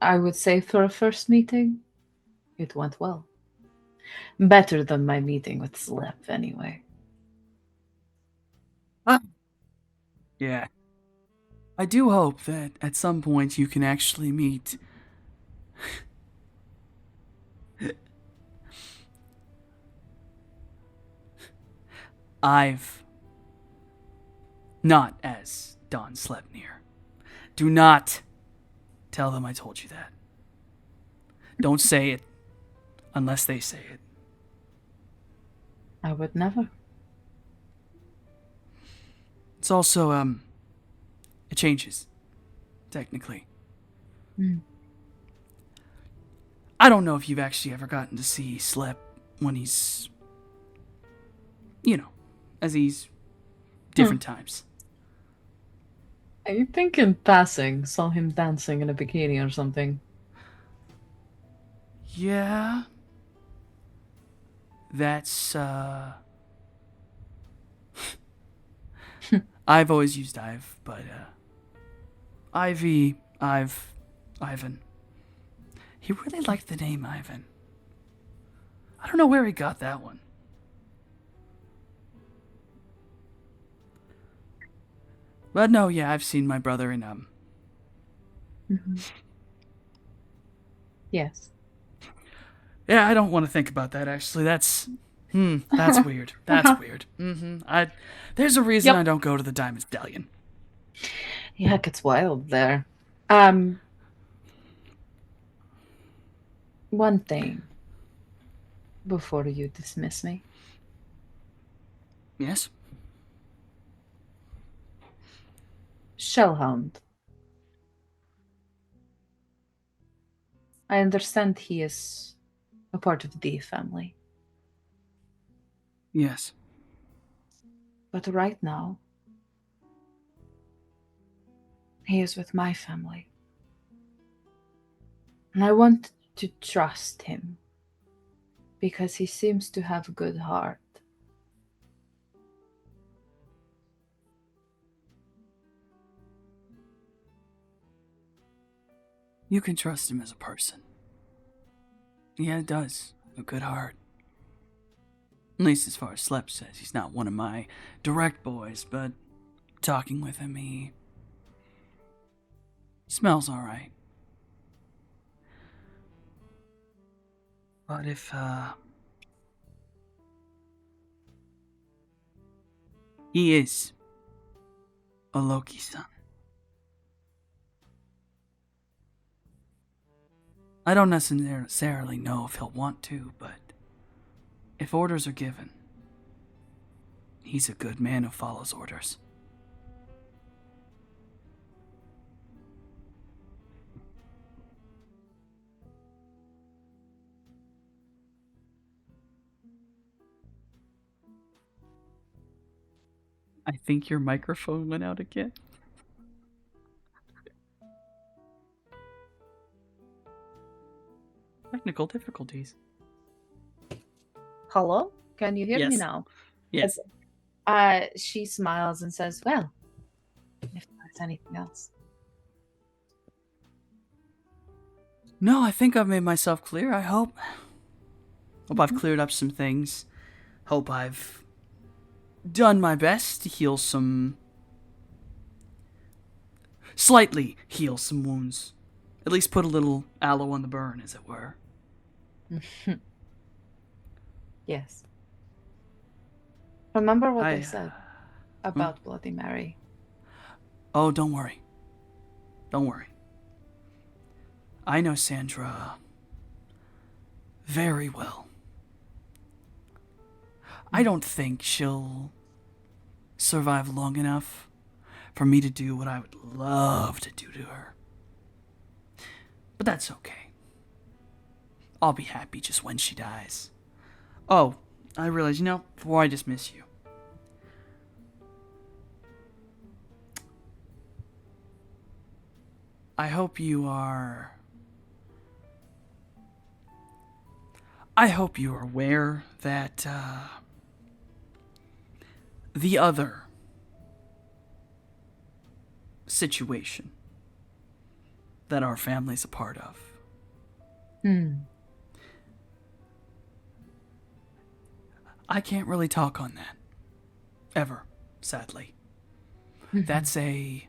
Speaker 7: I would say for a first meeting, it went well. Better than my meeting with Slep, anyway.
Speaker 1: Yeah. I do hope that at some point you can actually meet. I've. Not as Don Slepnir. Do not tell them I told you that. Don't say it unless they say it.
Speaker 7: I would never.
Speaker 1: It's also, it changes, technically.
Speaker 7: Mm.
Speaker 1: I don't know if you've actually ever gotten to see Slep when he's, as he's different times.
Speaker 7: I think in passing, saw him dancing in a bikini or something.
Speaker 1: Yeah. That's, I've always used Ive, but, Ivan. He really liked the name Ivan. I don't know where he got that one. But no, yeah, I've seen my brother in,
Speaker 7: Mm-hmm. Yes.
Speaker 1: Yeah, I don't want to think about that, actually. That's weird. That's weird. There's a reason I don't go to the Diamond Stallion.
Speaker 7: Yeah, it gets wild there. One thing before you dismiss me.
Speaker 1: Yes?
Speaker 7: Shellhound. I understand he is a part of the family.
Speaker 1: Yes.
Speaker 7: But right now, he is with my family. And I want to trust him because he seems to have a good heart.
Speaker 1: You can trust him as a person. Yeah, it does. A good heart. At least as far as Slep says, he's not one of my direct boys, but talking with him, he smells alright. But if, he is a Loki son. I don't necessarily know if he'll want to, but if orders are given, he's a good man who follows orders. I think your microphone went out again. Technical difficulties.
Speaker 4: Hello? Can you hear me
Speaker 1: Yes.
Speaker 4: now?
Speaker 1: Yes.
Speaker 4: She smiles and says, well, if there's anything else.
Speaker 1: No, I think I've made myself clear, I hope. Hope I've cleared up some things. Hope I've done my best to slightly heal some wounds. At least put a little aloe on the burn, as it were.
Speaker 7: Yes. Remember what
Speaker 1: I
Speaker 7: I said about Bloody Mary.
Speaker 1: Oh, don't worry. Don't worry. I know Sandra very well. I don't think she'll survive long enough for me to do what I would love to do to her. But that's okay. I'll be happy just when she dies. Oh, I realize, before I dismiss you, I hope you are aware that the other situation that our family's a part of. I can't really talk on that. Ever, sadly. That's a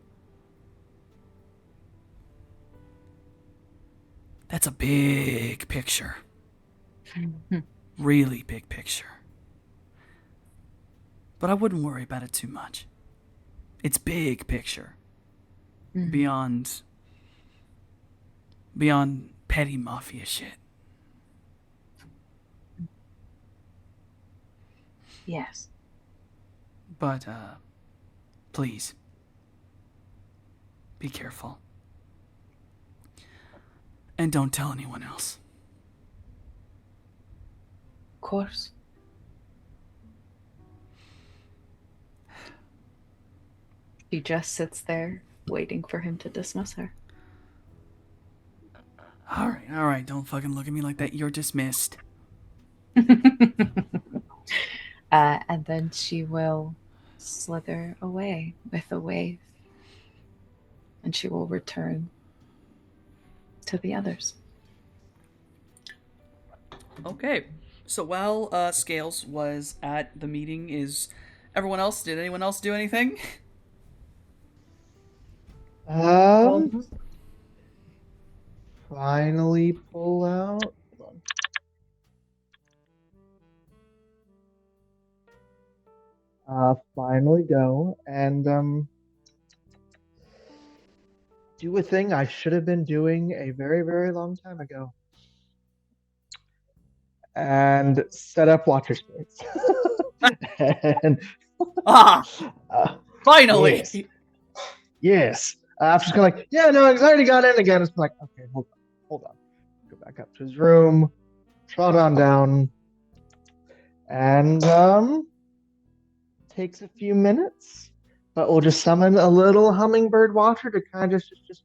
Speaker 1: big picture. Really big picture. But I wouldn't worry about it too much. It's big picture. Beyond petty mafia shit.
Speaker 7: Yes.
Speaker 1: But, please, be careful. And don't tell anyone else.
Speaker 7: Of course. She just sits there, waiting for him to dismiss her.
Speaker 1: Alright, don't fucking look at me like that. You're dismissed.
Speaker 7: And then she will slither away with a wave. And she will return to the others.
Speaker 1: Okay. So while Scales was at the meeting, did anyone else do anything?
Speaker 6: Finally pull out. Finally go and do a thing I should have been doing a very, very long time ago. And set up Watcher Spirits. And
Speaker 1: Finally!
Speaker 6: Yes. Yes. After just kind of like, yeah, no, he's already got in again. It's like, okay, hold on. Go back up to his room, trot on down, and takes a few minutes, but we'll just summon a little hummingbird watcher to kind of just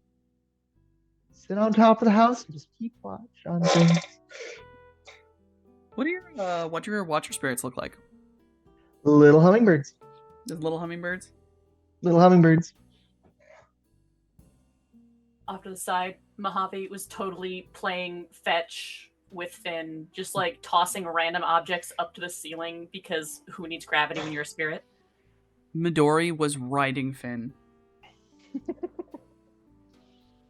Speaker 6: sit on top of the house and just keep watch on things.
Speaker 1: What do your Watcher Spirits look like?
Speaker 6: Little hummingbirds.
Speaker 1: The little hummingbirds?
Speaker 6: Little hummingbirds.
Speaker 5: Off to the side, Mojave was totally playing fetch with Finn, just like tossing random objects up to the ceiling because who needs gravity when you're a spirit?
Speaker 1: Midori was riding Finn.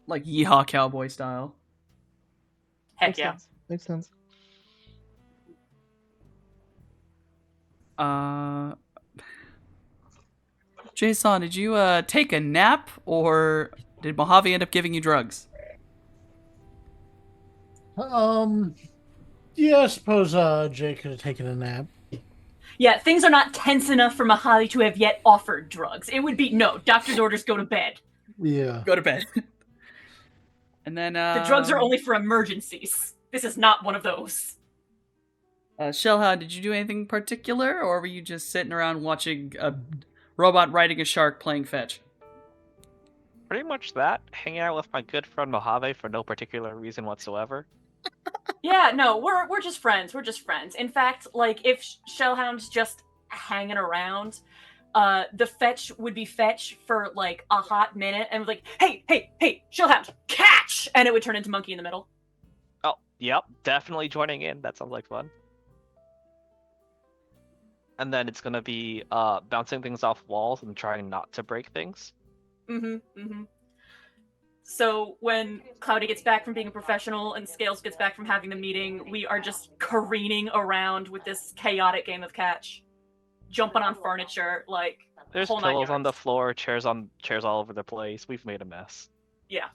Speaker 1: Like yeehaw cowboy style.
Speaker 5: Heck yeah.
Speaker 6: Makes sense.
Speaker 1: Jason, did you take a nap, or did Mojave end up giving you drugs?
Speaker 3: Yeah, I suppose Jay could have taken a nap.
Speaker 5: Yeah, things are not tense enough for Mojave to have yet offered drugs. It would be, no, doctor's orders, go to bed.
Speaker 3: Yeah.
Speaker 1: Go to bed. And then
Speaker 5: The drugs are only for emergencies. This is not one of those.
Speaker 1: Shellhound, did you do anything particular, or were you just sitting around watching a robot riding a shark playing fetch?
Speaker 2: Pretty much that. Hanging out with my good friend Mojave for no particular reason whatsoever.
Speaker 5: Yeah, no, we're just friends. We're just friends. In fact, like, if Shellhound's just hanging around, the fetch would be fetch for, like, a hot minute, and like, hey, Shellhound, catch! And it would turn into Monkey in the Middle.
Speaker 2: Oh, yep, definitely joining in. That sounds like fun. And then it's gonna be bouncing things off walls and trying not to break things.
Speaker 5: So when Cloudy gets back from being a professional and Scales gets back from having the meeting, we are just careening around with this chaotic game of catch. Jumping on furniture, like,
Speaker 2: There's
Speaker 5: whole nine
Speaker 2: pillows on the
Speaker 5: yards.
Speaker 2: floor, chairs all over the place. We've made a mess.
Speaker 5: Yeah.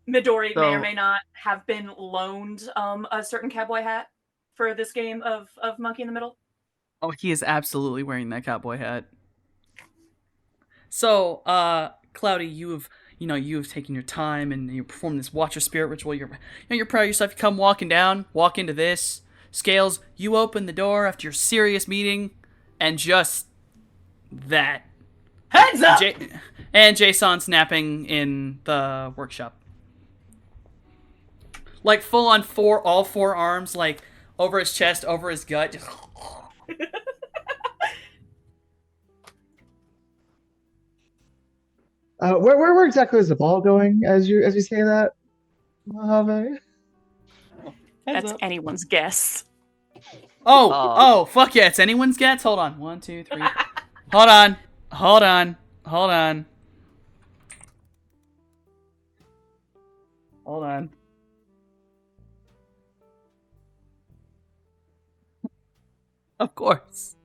Speaker 5: Midori may or
Speaker 1: So-
Speaker 5: may not have been loaned a certain cowboy hat for this game of Monkey in the Middle.
Speaker 1: Oh, he is absolutely wearing that cowboy hat. So, Cloudy, you've taken your time and you performed this Watcher Spirit ritual. You're proud of yourself. You come walk into this. Scales, you open the door after your serious meeting, and just that.
Speaker 5: Heads up!
Speaker 1: And Jason's napping in the workshop. Like full on all four arms, like over his chest, over his gut. Just...
Speaker 6: Where exactly is the ball going as you say that, Mojave?
Speaker 5: That's anyone's guess.
Speaker 1: Oh, fuck yeah, it's anyone's guess. Hold on. 1, 2, 3. Hold on. Hold on. Hold on. Hold on. Of course.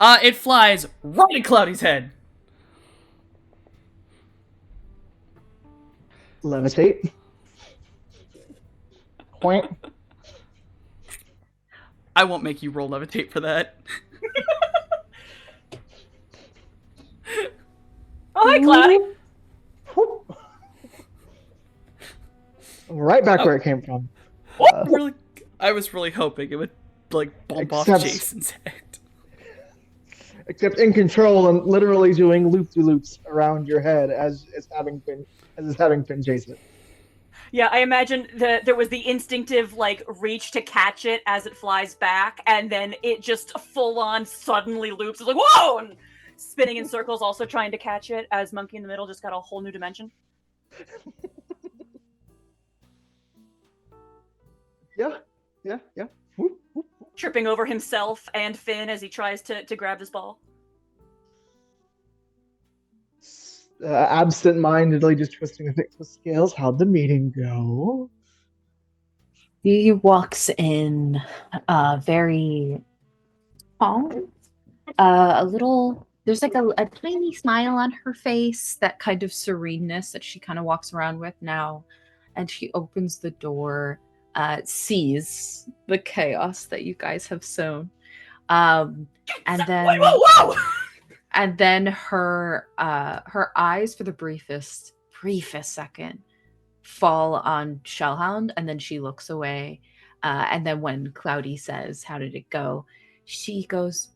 Speaker 1: It flies right at Cloudy's head.
Speaker 6: Levitate. Point.
Speaker 1: I won't make you roll levitate for that.
Speaker 5: Oh, hi, Cloudy.
Speaker 6: Whoop. Right back where it came from.
Speaker 1: I was really hoping it would like bump off
Speaker 6: Except-
Speaker 1: Jason's head.
Speaker 6: Except in control and literally doing loop-de-loops around your head as it's having been Jason.
Speaker 5: Yeah, I imagine there was the instinctive like reach to catch it as it flies back, and then it just full on suddenly loops. It's like whoa, and spinning in circles, also trying to catch it as Monkey in the Middle just got a whole new dimension.
Speaker 6: Yeah. Whoop, whoop.
Speaker 5: Tripping over himself and Finn as he tries to grab this ball.
Speaker 6: Absent-mindedly just twisting the scales. How'd the meeting go?
Speaker 4: He walks in very calm. There's like a tiny smile on her face, that kind of sereneness that she kind of walks around with now. And she opens the door, sees the chaos that you guys have sown. And then
Speaker 5: Whoa!
Speaker 4: and then her eyes for the briefest second fall on Shellhound, and then she looks away. And then when Cloudy says, "How did it go?" she goes,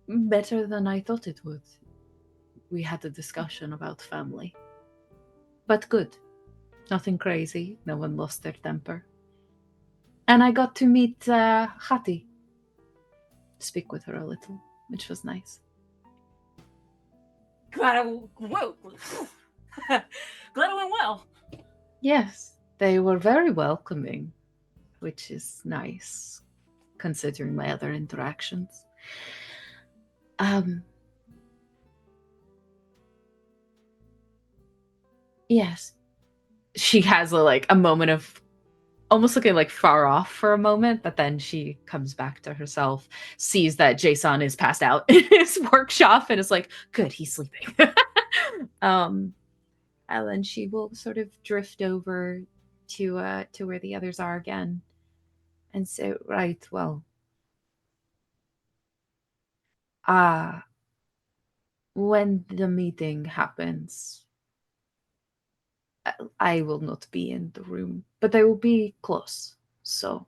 Speaker 4: "Better than I thought it would. We had a discussion about family. But good. Nothing crazy. No one lost their temper. And I got to meet Hati. Speak with her a little, which was nice."
Speaker 5: Glad it went well.
Speaker 4: Yes, they were very welcoming, which is nice, considering my other interactions. Yes. She has a moment of almost looking like far off for a moment, but then she comes back to herself, sees that Jason is passed out in his workshop, and is like, good, he's sleeping. And then she will sort of drift over to where the others are again and say, right, well, when the meeting happens, I will not be in the room, but I will be close. So,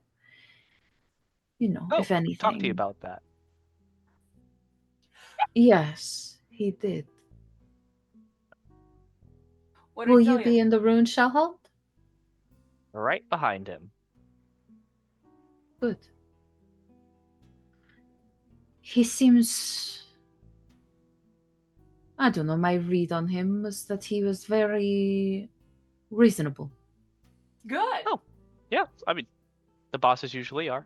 Speaker 4: if anything.
Speaker 2: Talk to you about that.
Speaker 4: Yes, he did.
Speaker 5: What did
Speaker 4: Will
Speaker 5: he tell
Speaker 4: you be in the room, Shellhound?
Speaker 2: Right behind him.
Speaker 4: Good. He seems... I don't know, my read on him was that he was very reasonable.
Speaker 5: Good.
Speaker 2: Oh, yeah. I mean, the bosses usually are.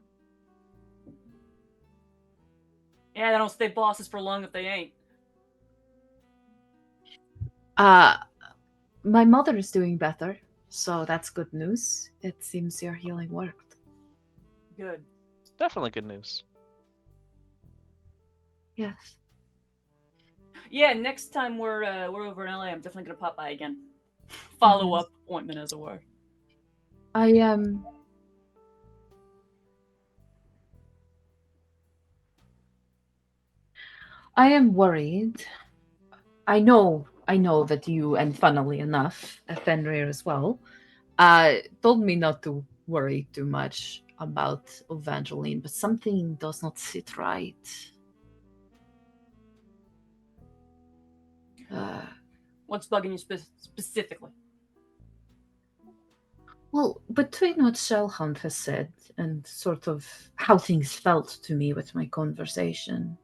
Speaker 5: Yeah, they don't stay bosses for long if they ain't.
Speaker 4: My mother is doing better, so that's good news. It seems your healing worked.
Speaker 5: Good.
Speaker 2: Definitely good news.
Speaker 4: Yes.
Speaker 5: Yeah, next time we're over in LA, I'm definitely gonna pop by again. Follow up appointment, as it were.
Speaker 4: I am worried. I know that you, and funnily enough, Fenrir as well, told me not to worry too much about Evangeline, but something does not sit right.
Speaker 5: What's bugging you specifically?
Speaker 4: Well, between what Shellhound has said and sort of how things felt to me with my conversation,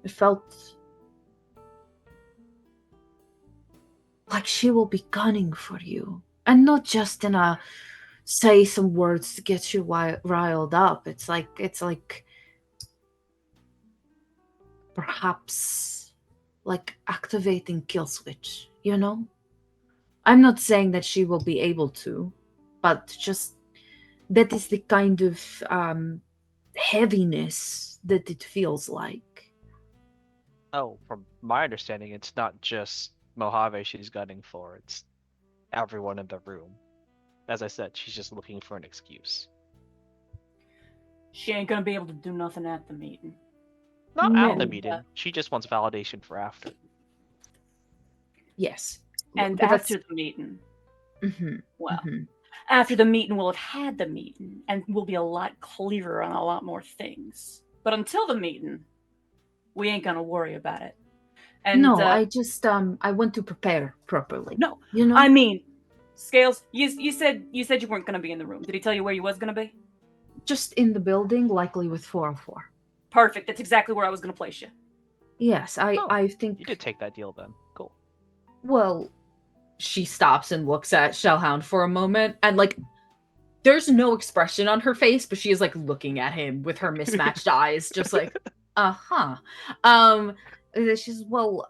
Speaker 4: it felt
Speaker 7: like she will be gunning for you, and not just in a say some words to get you riled up. It's like perhaps like activating kill switch, you know? I'm not saying that she will be able to, but just that is the kind of heaviness that it feels like.
Speaker 2: Oh, from my understanding, it's not just Mojave she's gunning for, it's everyone in the room. As I said, she's just looking for an excuse.
Speaker 5: She ain't gonna be able to do nothing at the meeting.
Speaker 2: Not at the
Speaker 5: And,
Speaker 2: meeting. She just wants validation for after.
Speaker 7: Yes.
Speaker 5: And
Speaker 7: But
Speaker 5: after the meeting,
Speaker 7: Mhm,
Speaker 5: well,
Speaker 7: mhm.
Speaker 5: after the meeting, we'll have had the meeting, and we'll be a lot clearer on a lot more things. But until the meeting, we ain't gonna worry about it. And
Speaker 7: No, I just I want to prepare properly.
Speaker 5: no,
Speaker 7: You know?
Speaker 5: I mean, Scales, you said you weren't gonna be in the room. Did he tell you where you was gonna be?
Speaker 7: Just in the building, likely with 404.
Speaker 5: Perfect. That's exactly where I was gonna place you.
Speaker 7: Yes,
Speaker 2: Oh,
Speaker 7: I think.
Speaker 2: You did take that deal then. Cool.
Speaker 7: Well, she stops and looks at Shellhound for a moment, and like, there's no expression on her face, but she is like looking at him with her mismatched eyes, just like, uh-huh. She's, well,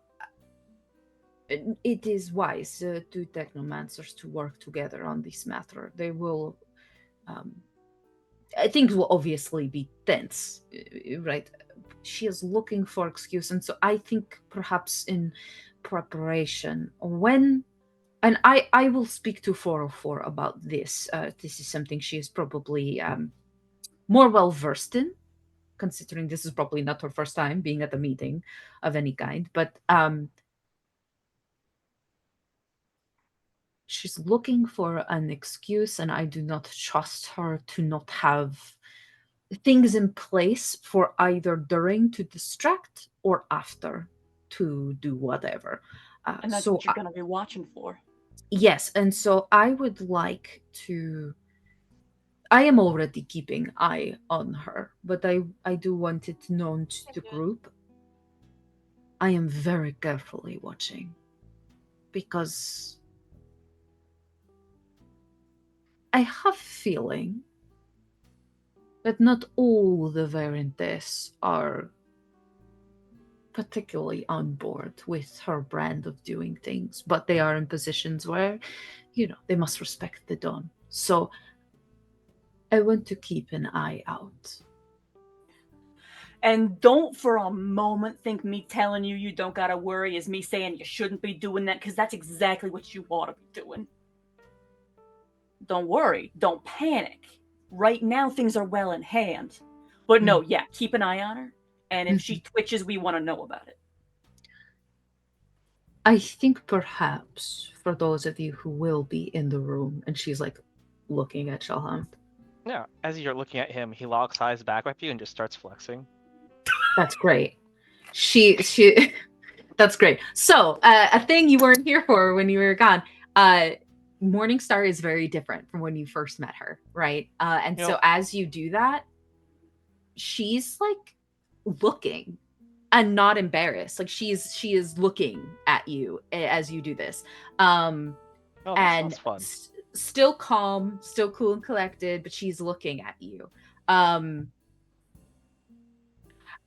Speaker 7: it is wise to technomancers to work together on this matter. They will, things will obviously be tense, right? She is looking for excuse, and so I think perhaps in preparation, when, and I will speak to 404 about this. This is something she is probably more well versed in, considering this is probably not her first time being at a meeting of any kind. But she's looking for an excuse, and I do not trust her to not have things in place for either during to distract or after to do whatever.
Speaker 5: And that's
Speaker 7: So
Speaker 5: what you're gonna be watching for.
Speaker 7: yes, and so I would like to. I am already keeping eye on her, but I do want it known to the group. I am very carefully watching because I have a feeling that not all the Variantes are particularly on board with her brand of doing things, but they are in positions where, they must respect the Dawn. So I want to keep an eye out.
Speaker 5: And don't for a moment think me telling you don't gotta worry is me saying you shouldn't be doing that, because that's exactly what you ought to be doing. Don't worry. Don't panic. Right now, things are well in hand. But no, yeah, keep an eye on her. And if she twitches, we want to know about it.
Speaker 7: I think perhaps for those of you who will be in the room, and she's like looking at Shellhound.
Speaker 2: Yeah, as you're looking at him, he locks eyes back with you and just starts flexing.
Speaker 7: That's great. She that's great. So a thing you weren't here for when you were gone. Morningstar is very different from when you first met her, right? And so as you do that, she's like looking and not embarrassed. Like she is looking at you as you do this. And
Speaker 2: fun.
Speaker 7: Still calm, still cool and collected, but she's looking at you.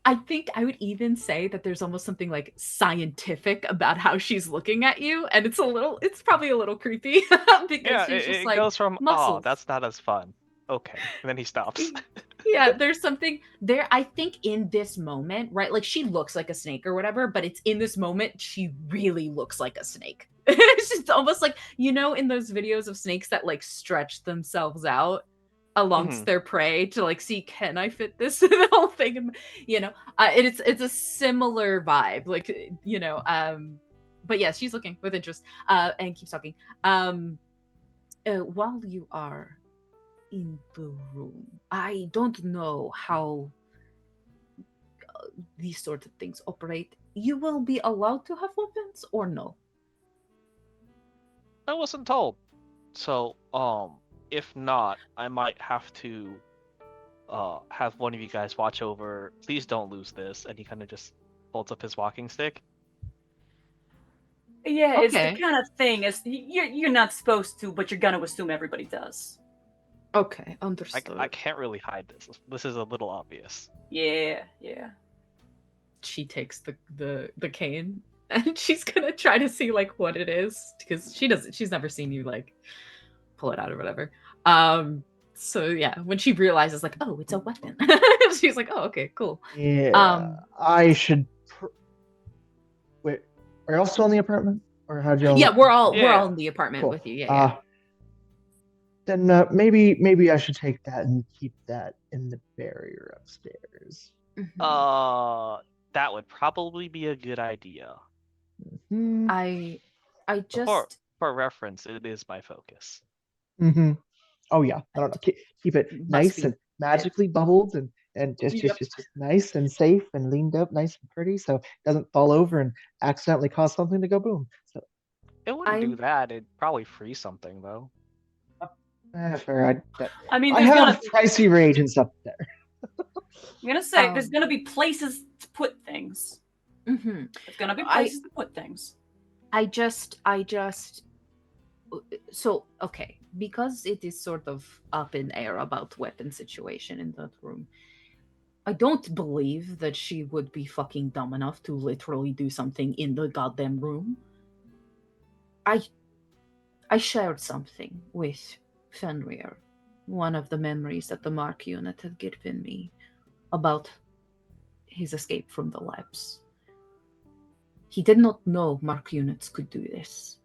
Speaker 7: I think I would even say that there's almost something like scientific about how she's looking at you, and it's probably a little creepy because she's just
Speaker 2: it
Speaker 7: like
Speaker 2: goes from,
Speaker 7: muscles.
Speaker 2: oh, that's not as fun. Okay, and then he stops.
Speaker 7: Yeah, there's something there. I think in this moment, right? Like she looks like a snake or whatever, but it's in this moment she really looks like a snake. It's just almost like, in those videos of snakes that like stretch themselves out amongst their prey to like see, can I fit this the whole thing, it's a similar vibe, like, but yeah, she's looking with interest and keeps talking. While you are in the room, I don't know how these sorts of things operate. You will be allowed to have weapons or no?
Speaker 2: I wasn't told. So, if not, I might have to have one of you guys watch over. Please don't lose this. And he kind of just holds up his walking stick.
Speaker 5: Yeah, it's the
Speaker 4: Okay.
Speaker 5: kind of thing as you're not supposed to, but you're gonna assume everybody does.
Speaker 4: Okay,
Speaker 2: I
Speaker 4: understood.
Speaker 2: can't really hide this. This is a little obvious.
Speaker 5: Yeah, yeah.
Speaker 4: She takes the cane and she's gonna try to see like what it is because she's never seen you like pull it out or whatever. So yeah, when she realizes like, oh, it's a weapon, she's like, oh, okay, cool.
Speaker 6: Yeah, I should. Wait, are y'all still in the apartment, or how'd y'all?
Speaker 4: Yeah, we're all
Speaker 2: Yeah.
Speaker 4: in the apartment
Speaker 6: Cool.
Speaker 4: with you. Yeah.
Speaker 6: Then maybe I should take that and keep that in the barrier upstairs.
Speaker 4: Mhm.
Speaker 2: That would probably be a good idea.
Speaker 6: Hmm.
Speaker 4: I just
Speaker 2: For reference, it is my focus.
Speaker 6: Mm-hmm. Oh yeah. No. Keep it
Speaker 4: Must
Speaker 6: nice
Speaker 4: be
Speaker 6: and magically bubbled and just
Speaker 5: Yep.
Speaker 6: nice and safe and leaned up, nice and pretty, so it doesn't fall over and accidentally cause something to go boom. So
Speaker 2: It wouldn't do
Speaker 4: I'm
Speaker 2: that. It'd probably freeze something though.
Speaker 6: fair.
Speaker 5: I mean,
Speaker 6: I
Speaker 5: there's
Speaker 6: have
Speaker 5: gonna
Speaker 6: pricey reagents up there.
Speaker 5: I'm gonna say there's
Speaker 4: Um,
Speaker 5: gonna be places to put things.
Speaker 4: mhm.
Speaker 5: There's gonna be
Speaker 4: I-
Speaker 5: places to put things.
Speaker 4: I just so okay, because it is sort of up in air about weapon situation in that room. I don't believe that she would be fucking dumb enough to literally do something in the goddamn room. I shared something with Fenrir, one of the memories that the Mark unit had given me about his escape from the labs. He did not know Mark units could do this.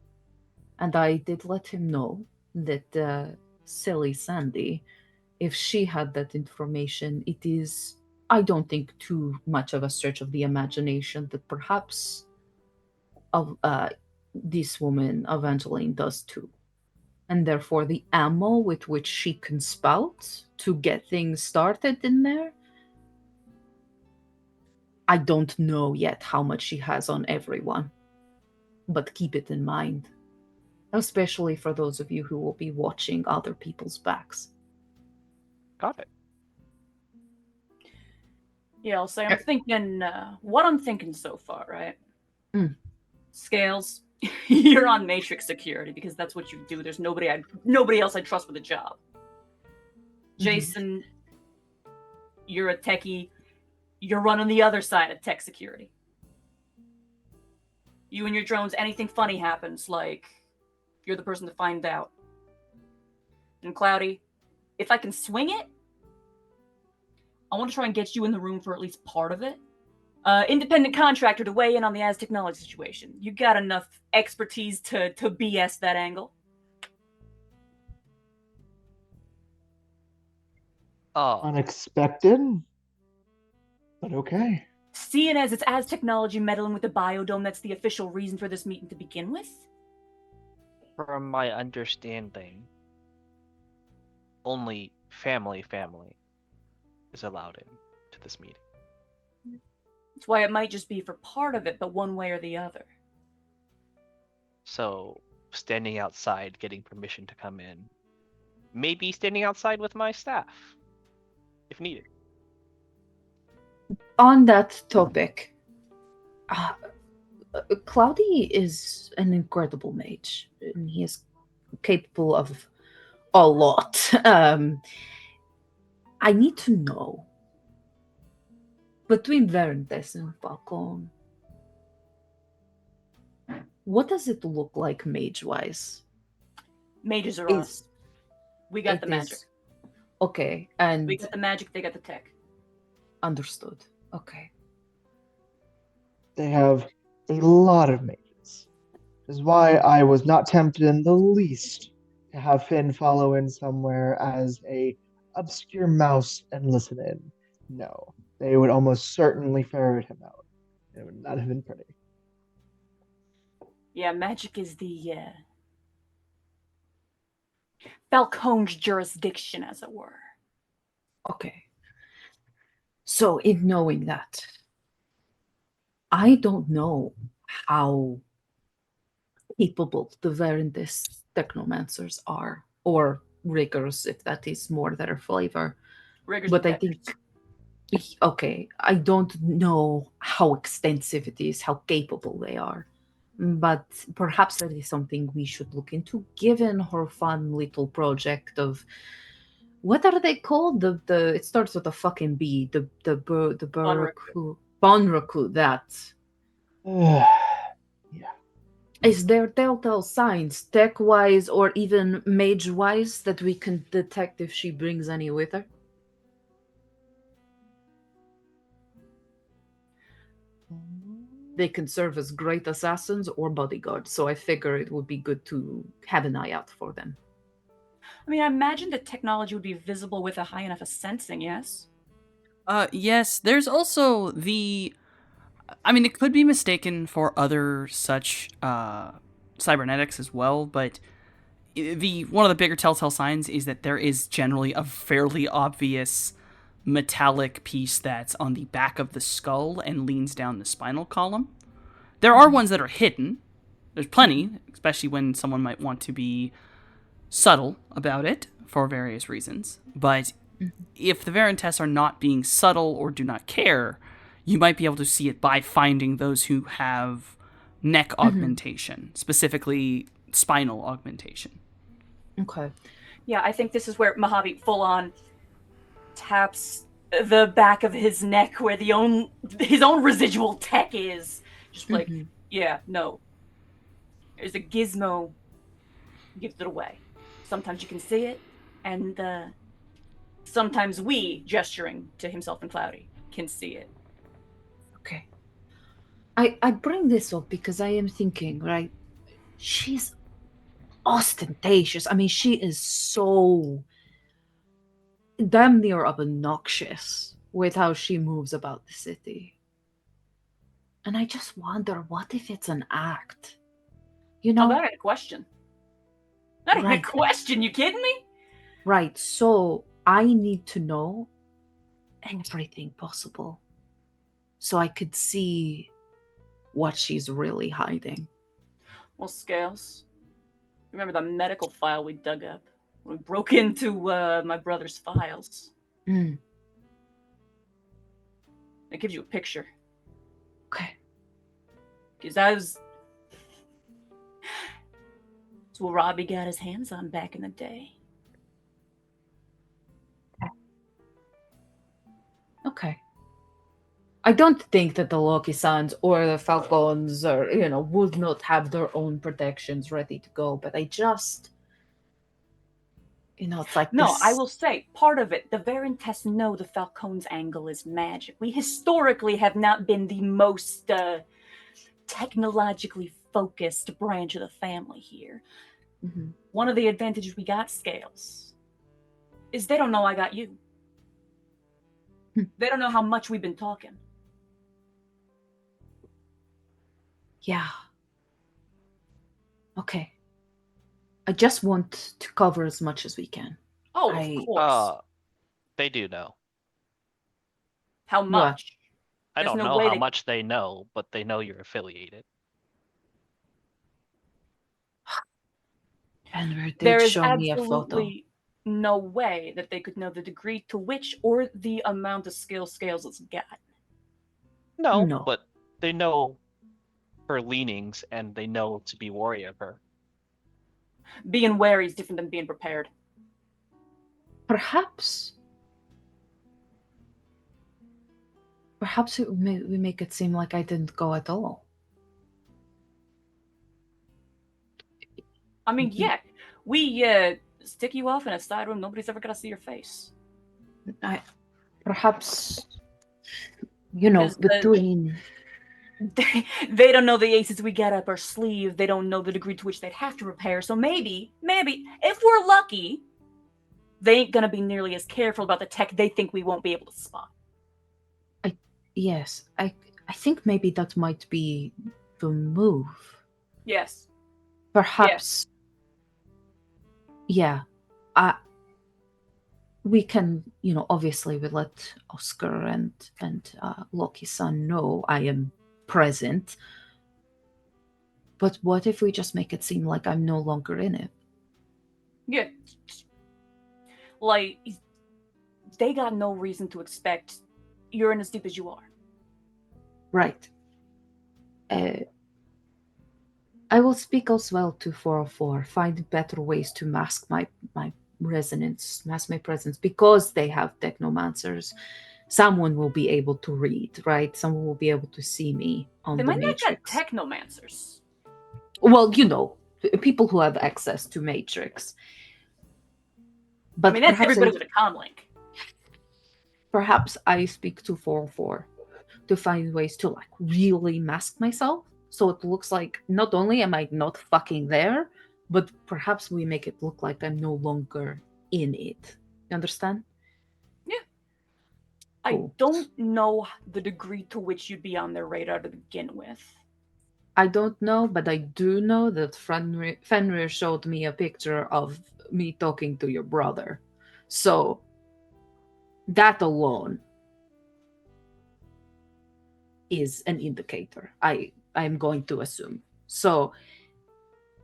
Speaker 4: And I did let him know that silly Sandy, if she had that information, it is, I don't think, too much of a stretch of the imagination that perhaps this woman, Evangeline, does too. And therefore, the ammo with which she can spout to get things started in there, I don't know yet how much she has on everyone. But keep it in mind, especially for those of you who will be watching other people's backs.
Speaker 2: Got it.
Speaker 5: Yeah, I'll say I'm thinking what I'm thinking so far, right? Scales, you're on Matrix security because that's what you do. There's nobody else I trust with a job. Jason, you're a techie. You're running the other side of tech security. You and your drones, anything funny happens, like you're the person to find out. And Cloudy, if I can swing it, I want to try and get you in the room for at least part of it. Independent contractor to weigh in on the Az technology situation. You got enough expertise to BS that angle.
Speaker 6: Unexpected, but okay.
Speaker 5: Seeing as it's Az technology meddling with the biodome, that's the official reason for this meeting to begin with.
Speaker 2: From my understanding, only family is allowed in to this meeting.
Speaker 5: That's why it might just be for part of it, but one way or the other.
Speaker 2: So, standing outside, getting permission to come in. Maybe standing outside with my staff, if needed.
Speaker 4: On that topic, Cloudy is an incredible mage, and he is capable of a lot. I need to know, between Verentes and Falcon, what does it look like mage-wise?
Speaker 5: Mages are us. We got the magic.
Speaker 4: Okay, and
Speaker 5: We got the magic, they got the tech.
Speaker 4: understood. Okay.
Speaker 6: They have a lot of mages. This is why I was not tempted in the least to have Finn follow in somewhere as a obscure mouse and listen in. No, they would almost certainly ferret him out. It would not have been pretty.
Speaker 5: Yeah, magic is the Falcon's jurisdiction, as it were.
Speaker 4: Okay. So, in knowing that, I don't know how capable the Verendis technomancers are, or riggers, if that is more their flavor.
Speaker 5: Riggers
Speaker 4: But
Speaker 5: and
Speaker 4: I think, okay, I don't know how extensive it is, how capable they are.
Speaker 7: but perhaps that is something we should look into, given her fun little project of what are they called? The it starts with a fucking B. The
Speaker 5: Bunraku.
Speaker 7: Bunraku. That
Speaker 6: Yeah.
Speaker 7: is there telltale signs, tech wise or even mage wise, that we can detect if she brings any with her? They can serve as great assassins or bodyguards, so I figure it would be good to have an eye out for them.
Speaker 5: I mean, I imagine that technology would be visible with a high enough of sensing, yes?
Speaker 1: Yes, there's also the. I mean, it could be mistaken for other such cybernetics as well, but the one of the bigger telltale signs is that there is generally a fairly obvious metallic piece that's on the back of the skull and leans down the spinal column. There are ones that are hidden. There's plenty, especially when someone might want to be subtle about it for various reasons. But if the Verentes are not being subtle or do not care, you might be able to see it by finding those who have neck augmentation, specifically spinal augmentation.
Speaker 7: Okay.
Speaker 5: Yeah, I think this is where Mojave full on taps the back of his neck where his own residual tech is. Just like, yeah, no. There's a gizmo, gives it away. Sometimes you can see it, and sometimes we, gesturing to himself and Cloudy, can see it.
Speaker 7: Okay. I bring this up because I am thinking, right? She's ostentatious. I mean, she is so damn near obnoxious with how she moves about the city. And I just wonder, what if it's an act? You know?
Speaker 5: Oh, that ain't a question. That ain't
Speaker 7: Right.
Speaker 5: a question, you kidding me?
Speaker 7: Right, so I need to know everything possible so I could see what she's really hiding.
Speaker 5: Well, Scales, remember the medical file we dug up? We broke into my brother's files.
Speaker 7: Mm.
Speaker 5: It gives you a picture.
Speaker 7: Okay.
Speaker 5: Because that's what Robbie got his hands on back in the day.
Speaker 7: Okay. I don't think that the Loki Suns or the Falcons or would not have their own protections ready to go, but I just it's like
Speaker 5: No,
Speaker 7: this.
Speaker 5: I will say, part of it, the Verentes know the Falcone's angle is magic. We historically have not been the most technologically focused branch of the family here.
Speaker 7: Mhm.
Speaker 5: One of the advantages we got, Scales, is they don't know I got you. They don't know how much we've been talking.
Speaker 7: Yeah. Okay. I just want to cover as much as we can.
Speaker 5: Oh, of course.
Speaker 2: They do know.
Speaker 5: How much?
Speaker 2: I
Speaker 5: There's
Speaker 2: don't
Speaker 5: no
Speaker 2: know
Speaker 5: way
Speaker 2: how
Speaker 5: they-
Speaker 2: much they know, but they know you're affiliated.
Speaker 7: Fenrir did
Speaker 5: There is
Speaker 7: show me a photo.
Speaker 5: absolutely no way that they could know the degree to which or the amount of Scales it's got.
Speaker 7: No.
Speaker 2: But they know her leanings and they know to be wary of her.
Speaker 5: Being wary is different than being prepared.
Speaker 7: Perhaps we make it seem like I didn't go at all.
Speaker 5: I mean, yeah, we stick you off in a side room. Nobody's ever gonna see your face.
Speaker 7: Perhaps,
Speaker 5: 'Cause
Speaker 7: between.
Speaker 5: They don't know the aces we get up our sleeve. They don't know the degree to which they'd have to repair. So maybe, if we're lucky, they ain't gonna be nearly as careful about the tech they think we won't be able to spot.
Speaker 7: Yes, I think maybe that might be the move.
Speaker 5: Yes.
Speaker 7: Perhaps. Yeah. We can, obviously we let Oscar and Loki-san know I am present. But what if we just make it seem like I'm no longer in it?
Speaker 5: Yeah. Like, they got no reason to expect you're in as deep as you are.
Speaker 7: Right. I will speak as well to 404, find better ways to mask my resonance, mask my presence, because they have technomancers. Someone will be able to read, right? Someone will be able to see me on
Speaker 5: They
Speaker 7: the
Speaker 5: might not get
Speaker 7: matrix.
Speaker 5: technomancers.
Speaker 7: Well, people who have access to matrix. But
Speaker 5: I mean, that's
Speaker 7: perhaps
Speaker 5: everybody with a comlink.
Speaker 7: perhaps I speak to 404 to find ways to like really mask myself, so it looks like not only am I not fucking there, but perhaps we make it look like I'm no longer in it. You understand?
Speaker 5: I
Speaker 7: Cool.
Speaker 5: don't know the degree to which you'd be on their radar to begin with.
Speaker 7: I don't know, but I do know that Fenrir showed me a picture of me talking to your brother. So that alone is an indicator, I'm going to assume. So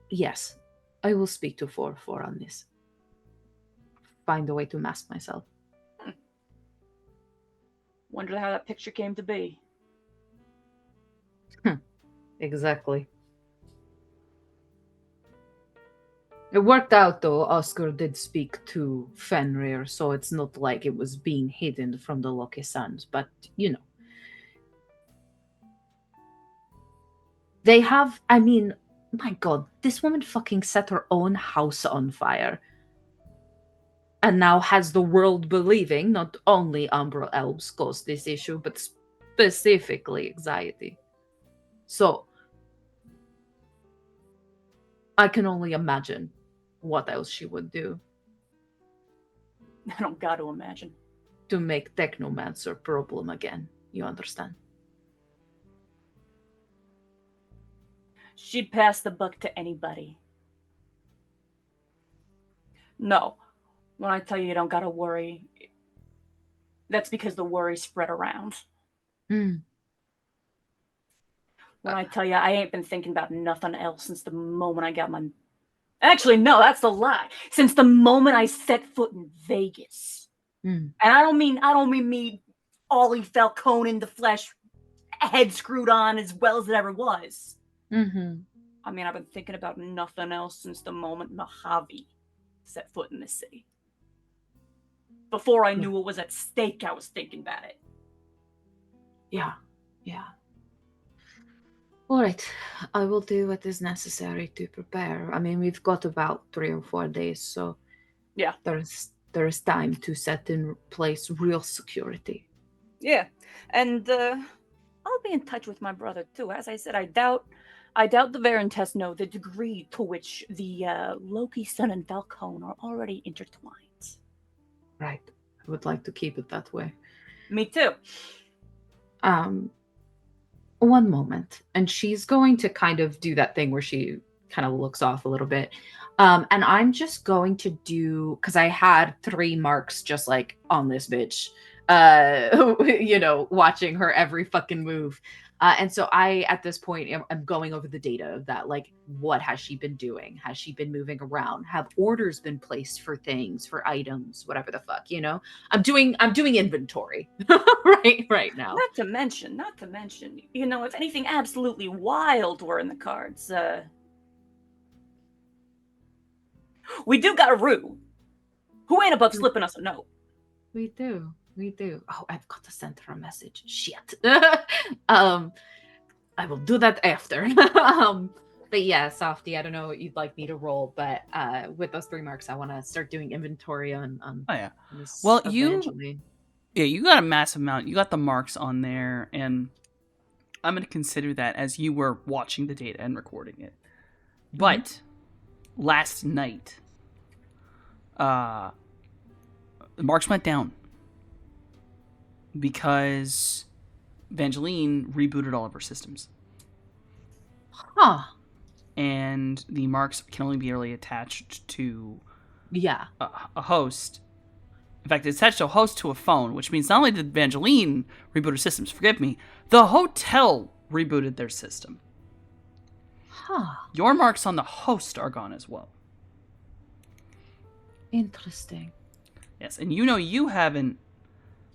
Speaker 7: yes, I will speak to 4-4 on this. Find a way to mask myself.
Speaker 5: Wonder how that picture came to be.
Speaker 7: Exactly. It worked out though. Oscar did speak to Fenrir, so it's not like it was being hidden from the Lucky Suns, but they have, I mean, my god, this woman fucking set her own house on fire. And now has the world believing not only Umbral Elves caused this issue, but specifically anxiety. So, I can only imagine what else she would do
Speaker 5: I don't got to imagine.
Speaker 7: to make Technomancer a problem again. You understand?
Speaker 5: She'd pass the buck to anybody. No. When I tell you don't gotta worry, that's because the worry spread around.
Speaker 7: Mm.
Speaker 5: When I tell you I ain't been thinking about nothing else since the moment I got my... Actually, no, that's the lie. Since the moment I set foot in Vegas.
Speaker 7: Mm.
Speaker 5: And I don't mean me, Ollie Falcone in the flesh, head screwed on as well as it ever was.
Speaker 7: Mm-hmm.
Speaker 5: I mean, I've been thinking about nothing else since the moment Mojave set foot in this city. Before I knew what was at stake, I was thinking about it.
Speaker 7: Yeah. All right. I will do what is necessary to prepare. I mean, we've got about 3 or 4 days, so
Speaker 5: Yeah.
Speaker 7: there is time to set in place real security.
Speaker 5: Yeah, and I'll be in touch with my brother too. As I said, I doubt the Verentes know the degree to which the Loki Sun and Falcone are already intertwined.
Speaker 7: Right. I would like to keep it that way.
Speaker 5: Me too.
Speaker 7: One moment. And she's going to kind of do that thing where she kind of looks off a little bit. And I'm just going to do, because I had 3 marks just like on this bitch, watching her every fucking move. And so I, at this point, I'm going over the data of that. Like, what has she been doing? Has she been moving around? Have orders been placed for things, for items, whatever the fuck, I'm doing inventory right now.
Speaker 5: Not to mention, if anything absolutely wild were in the cards, we do got a Rue, who ain't above slipping us a note.
Speaker 7: We do. Oh, I've got to send her a message. Shit. I will do that after. But yeah, Softy, I don't know what you'd like me to roll, but with those 3 marks, I want to start doing inventory on
Speaker 1: Oh yeah.
Speaker 7: this
Speaker 1: Well,
Speaker 7: Evangeline.
Speaker 1: you got a massive amount. You got the marks on there, and I'm going to consider that as you were watching the data and recording it. But last night, the marks went down because Evangeline rebooted all of her systems.
Speaker 7: Huh.
Speaker 1: And the marks can only be really attached to
Speaker 7: Yeah.
Speaker 1: a host. In fact, it's attached to a host to a phone, which means not only did Evangeline reboot her systems, forgive me, the hotel rebooted their system.
Speaker 7: Huh.
Speaker 1: Your marks on the host are gone as well.
Speaker 7: Interesting.
Speaker 1: Yes, and you haven't...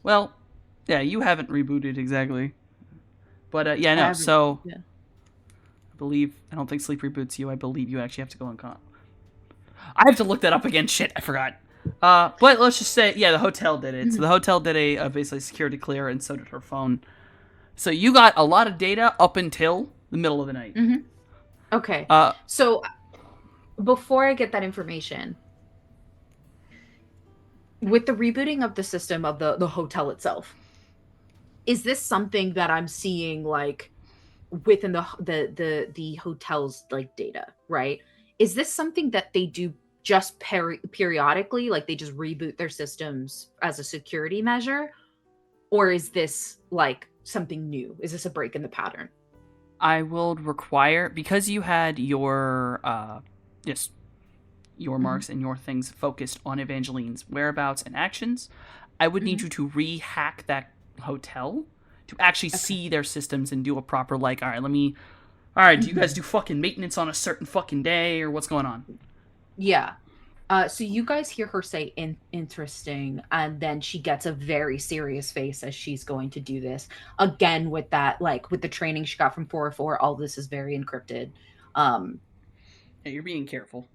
Speaker 1: Well, yeah, you haven't rebooted exactly. But, I don't think sleep reboots you. I believe you actually have to go on con. I have to look that up again. Shit, I forgot. But let's just say, yeah, the hotel did it. So the hotel did a basically security clear, and so did her phone. So you got a lot of data up until the middle of the night.
Speaker 4: Okay.
Speaker 1: Uh,
Speaker 4: So before I get that information, with the rebooting of the system of the hotel itself, is this something that I'm seeing like within the hotel's like data, right? Is this something that they do just periodically, like they just reboot their systems as a security measure, or is this like something new? Is this a break in the pattern?
Speaker 1: I will require, because you had your marks and your things focused on Evangeline's whereabouts and actions, I would need you to re-hack that hotel to actually see their systems and do a proper, like, all right, do you guys do fucking maintenance on a certain fucking day, or what's going on?
Speaker 4: Yeah. So you guys hear her say interesting, and then she gets a very serious face as she's going to do this. Again, with that, like with the training she got from 404, all this is very encrypted.
Speaker 1: Yeah, you're being careful.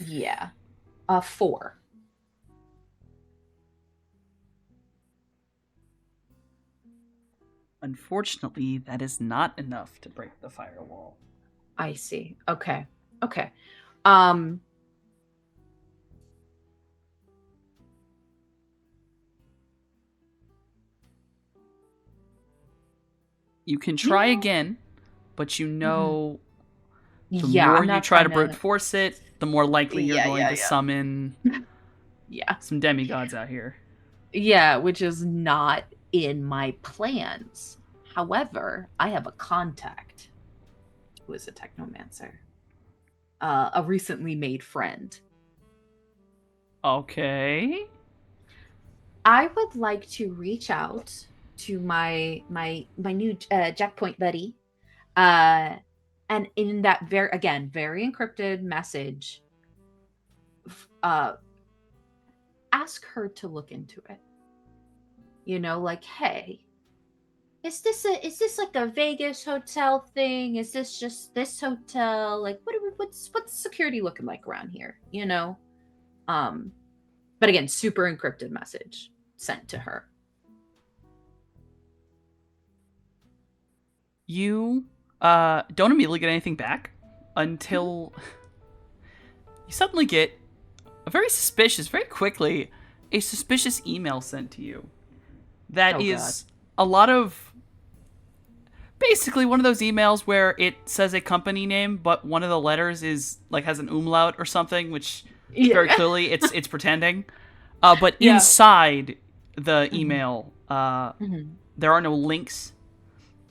Speaker 4: Yeah. 4.
Speaker 1: Unfortunately, that is not enough to break the firewall.
Speaker 4: I see. Okay.
Speaker 1: You can try again, but you know the
Speaker 4: Yeah,
Speaker 1: more
Speaker 4: I'm
Speaker 1: you
Speaker 4: not
Speaker 1: try to
Speaker 4: trying
Speaker 1: brute force it, the more likely you're going to summon
Speaker 4: Yeah.
Speaker 1: some demigods out here.
Speaker 4: Yeah, which is not in my plans. However, I have a contact who is a technomancer. A recently made friend.
Speaker 1: Okay.
Speaker 4: I would like to reach out to my new Jackpoint buddy, and in that very encrypted message, ask her to look into it. You know, like, hey, is this like a Vegas hotel thing? Is this just this hotel? Like, what's security looking like around here? You know, but again, super encrypted message sent to her.
Speaker 1: You don't immediately get anything back until you suddenly get very quickly, a suspicious email sent to you. That is a lot of, basically one of those emails where it says a company name, but one of the letters is like has an umlaut or something, which very clearly it's pretending. But inside the email, there are no links.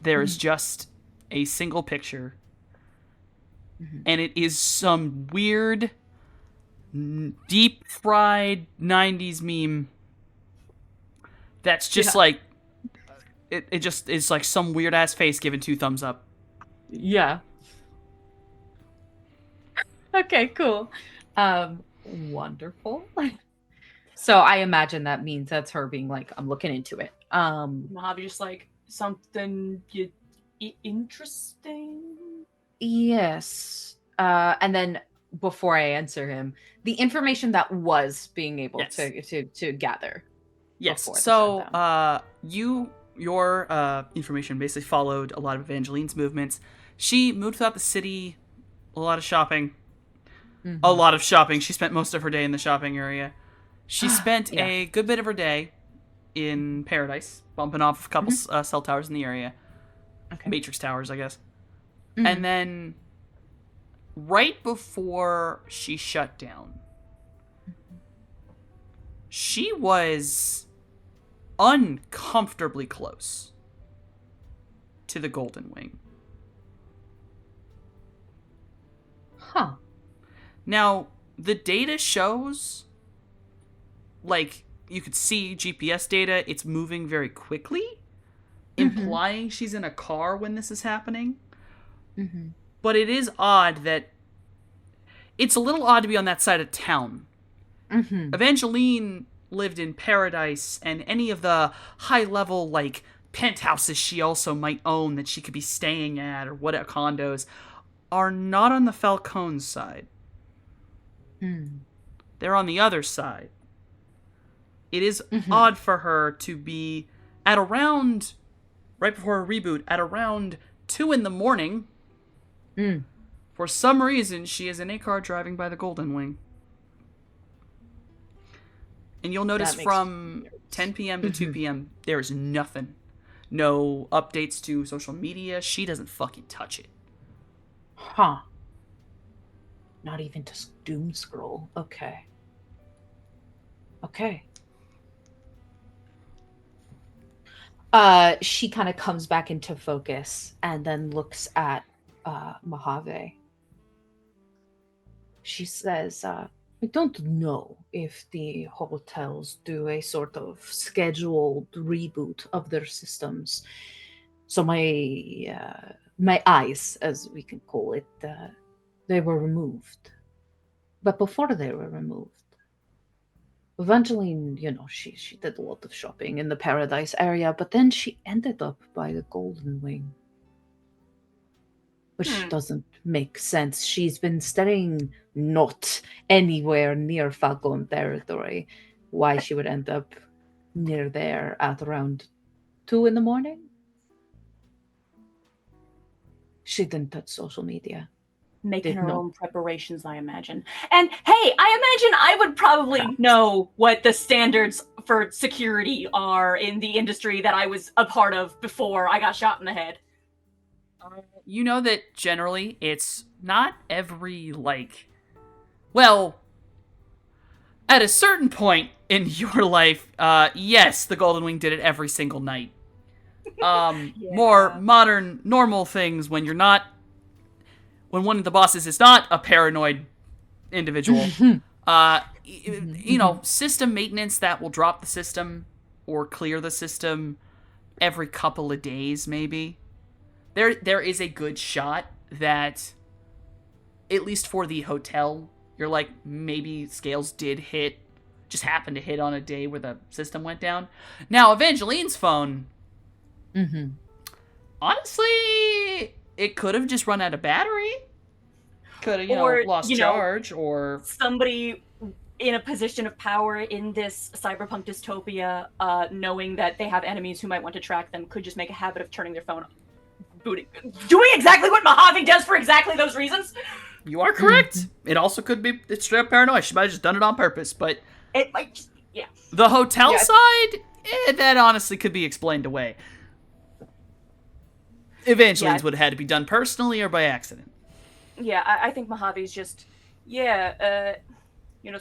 Speaker 1: There is just a single picture, and it is some weird, deep fried 90s meme that's just like it just is like some weird ass face giving 2 thumbs up.
Speaker 4: Yeah. Okay, cool. Wonderful. So I imagine that means that's her being like, I'm looking into it.
Speaker 5: Mojave just like something interesting.
Speaker 4: Yes. And then before I answer him, the information that was being able to gather.
Speaker 1: Yes.
Speaker 4: before the
Speaker 1: So
Speaker 4: shutdown.
Speaker 1: your information basically followed a lot of Evangeline's movements. She moved throughout the city, a lot of shopping. A lot of shopping. She spent most of her day in the shopping area. She spent a good bit of her day in Paradise, bumping off a couple cell towers in the area.
Speaker 4: Okay.
Speaker 1: Matrix towers, I guess. And then right before she shut down, she was uncomfortably close to the Golden Wing.
Speaker 4: Huh.
Speaker 1: Now, the data shows, like, you could see GPS data, it's moving very quickly, implying she's in a car when this is happening. But it is odd that it's a little odd to be on that side of town. Evangeline lived in Paradise, and any of the high-level, like, penthouses she also might own that she could be staying at, or what condos, are not on the Falcone side. They're on the other side. It is odd for her to be at around, right before a reboot, at around 2 a.m. For some reason, she is in a car driving by the Golden Wing. And you'll notice from 10 p.m. to 2 p.m., there's nothing. No updates to social media. She doesn't fucking touch it.
Speaker 7: Huh. Not even to doom scroll. Okay. Okay. She kind of comes back into focus and then looks at Mojave. She says, I don't know if the hotels do a sort of scheduled reboot of their systems. So my eyes, as we can call it, they were removed. But before they were removed, Evangeline, she did a lot of shopping in the Paradise area, but then she ended up by the Golden Wing. Which doesn't make sense. She's been staying not anywhere near Falcon territory. Why she would end up near there at around 2 a.m? She didn't touch social media.
Speaker 5: Making her own preparations, I imagine. And hey, I imagine I would probably know what the standards for security are in the industry that I was a part of before I got shot in the head.
Speaker 1: You know that generally it's not every, well, at a certain point in your life, yes, the Golden Wing did it every single night. More modern, normal things when one of the bosses is not a paranoid individual. System maintenance that will drop the system or clear the system every couple of days, maybe. There is a good shot that, at least for the hotel, you're like, maybe scales just happened to hit on a day where the system went down. Now, Evangeline's phone, honestly, it could have just run out of battery. Could have, lost charge, or
Speaker 5: somebody in a position of power in this cyberpunk dystopia, knowing that they have enemies who might want to track them, could just make a habit of turning their phone on. Doing exactly what Mojave does for exactly those reasons.
Speaker 1: You are correct. It also could be straight up paranoia. She might have just done it on purpose, but
Speaker 5: it might just,
Speaker 1: the hotel side, that honestly could be explained away. Evangeline's would have had to be done personally or by accident.
Speaker 5: Yeah, I think Mojave's just,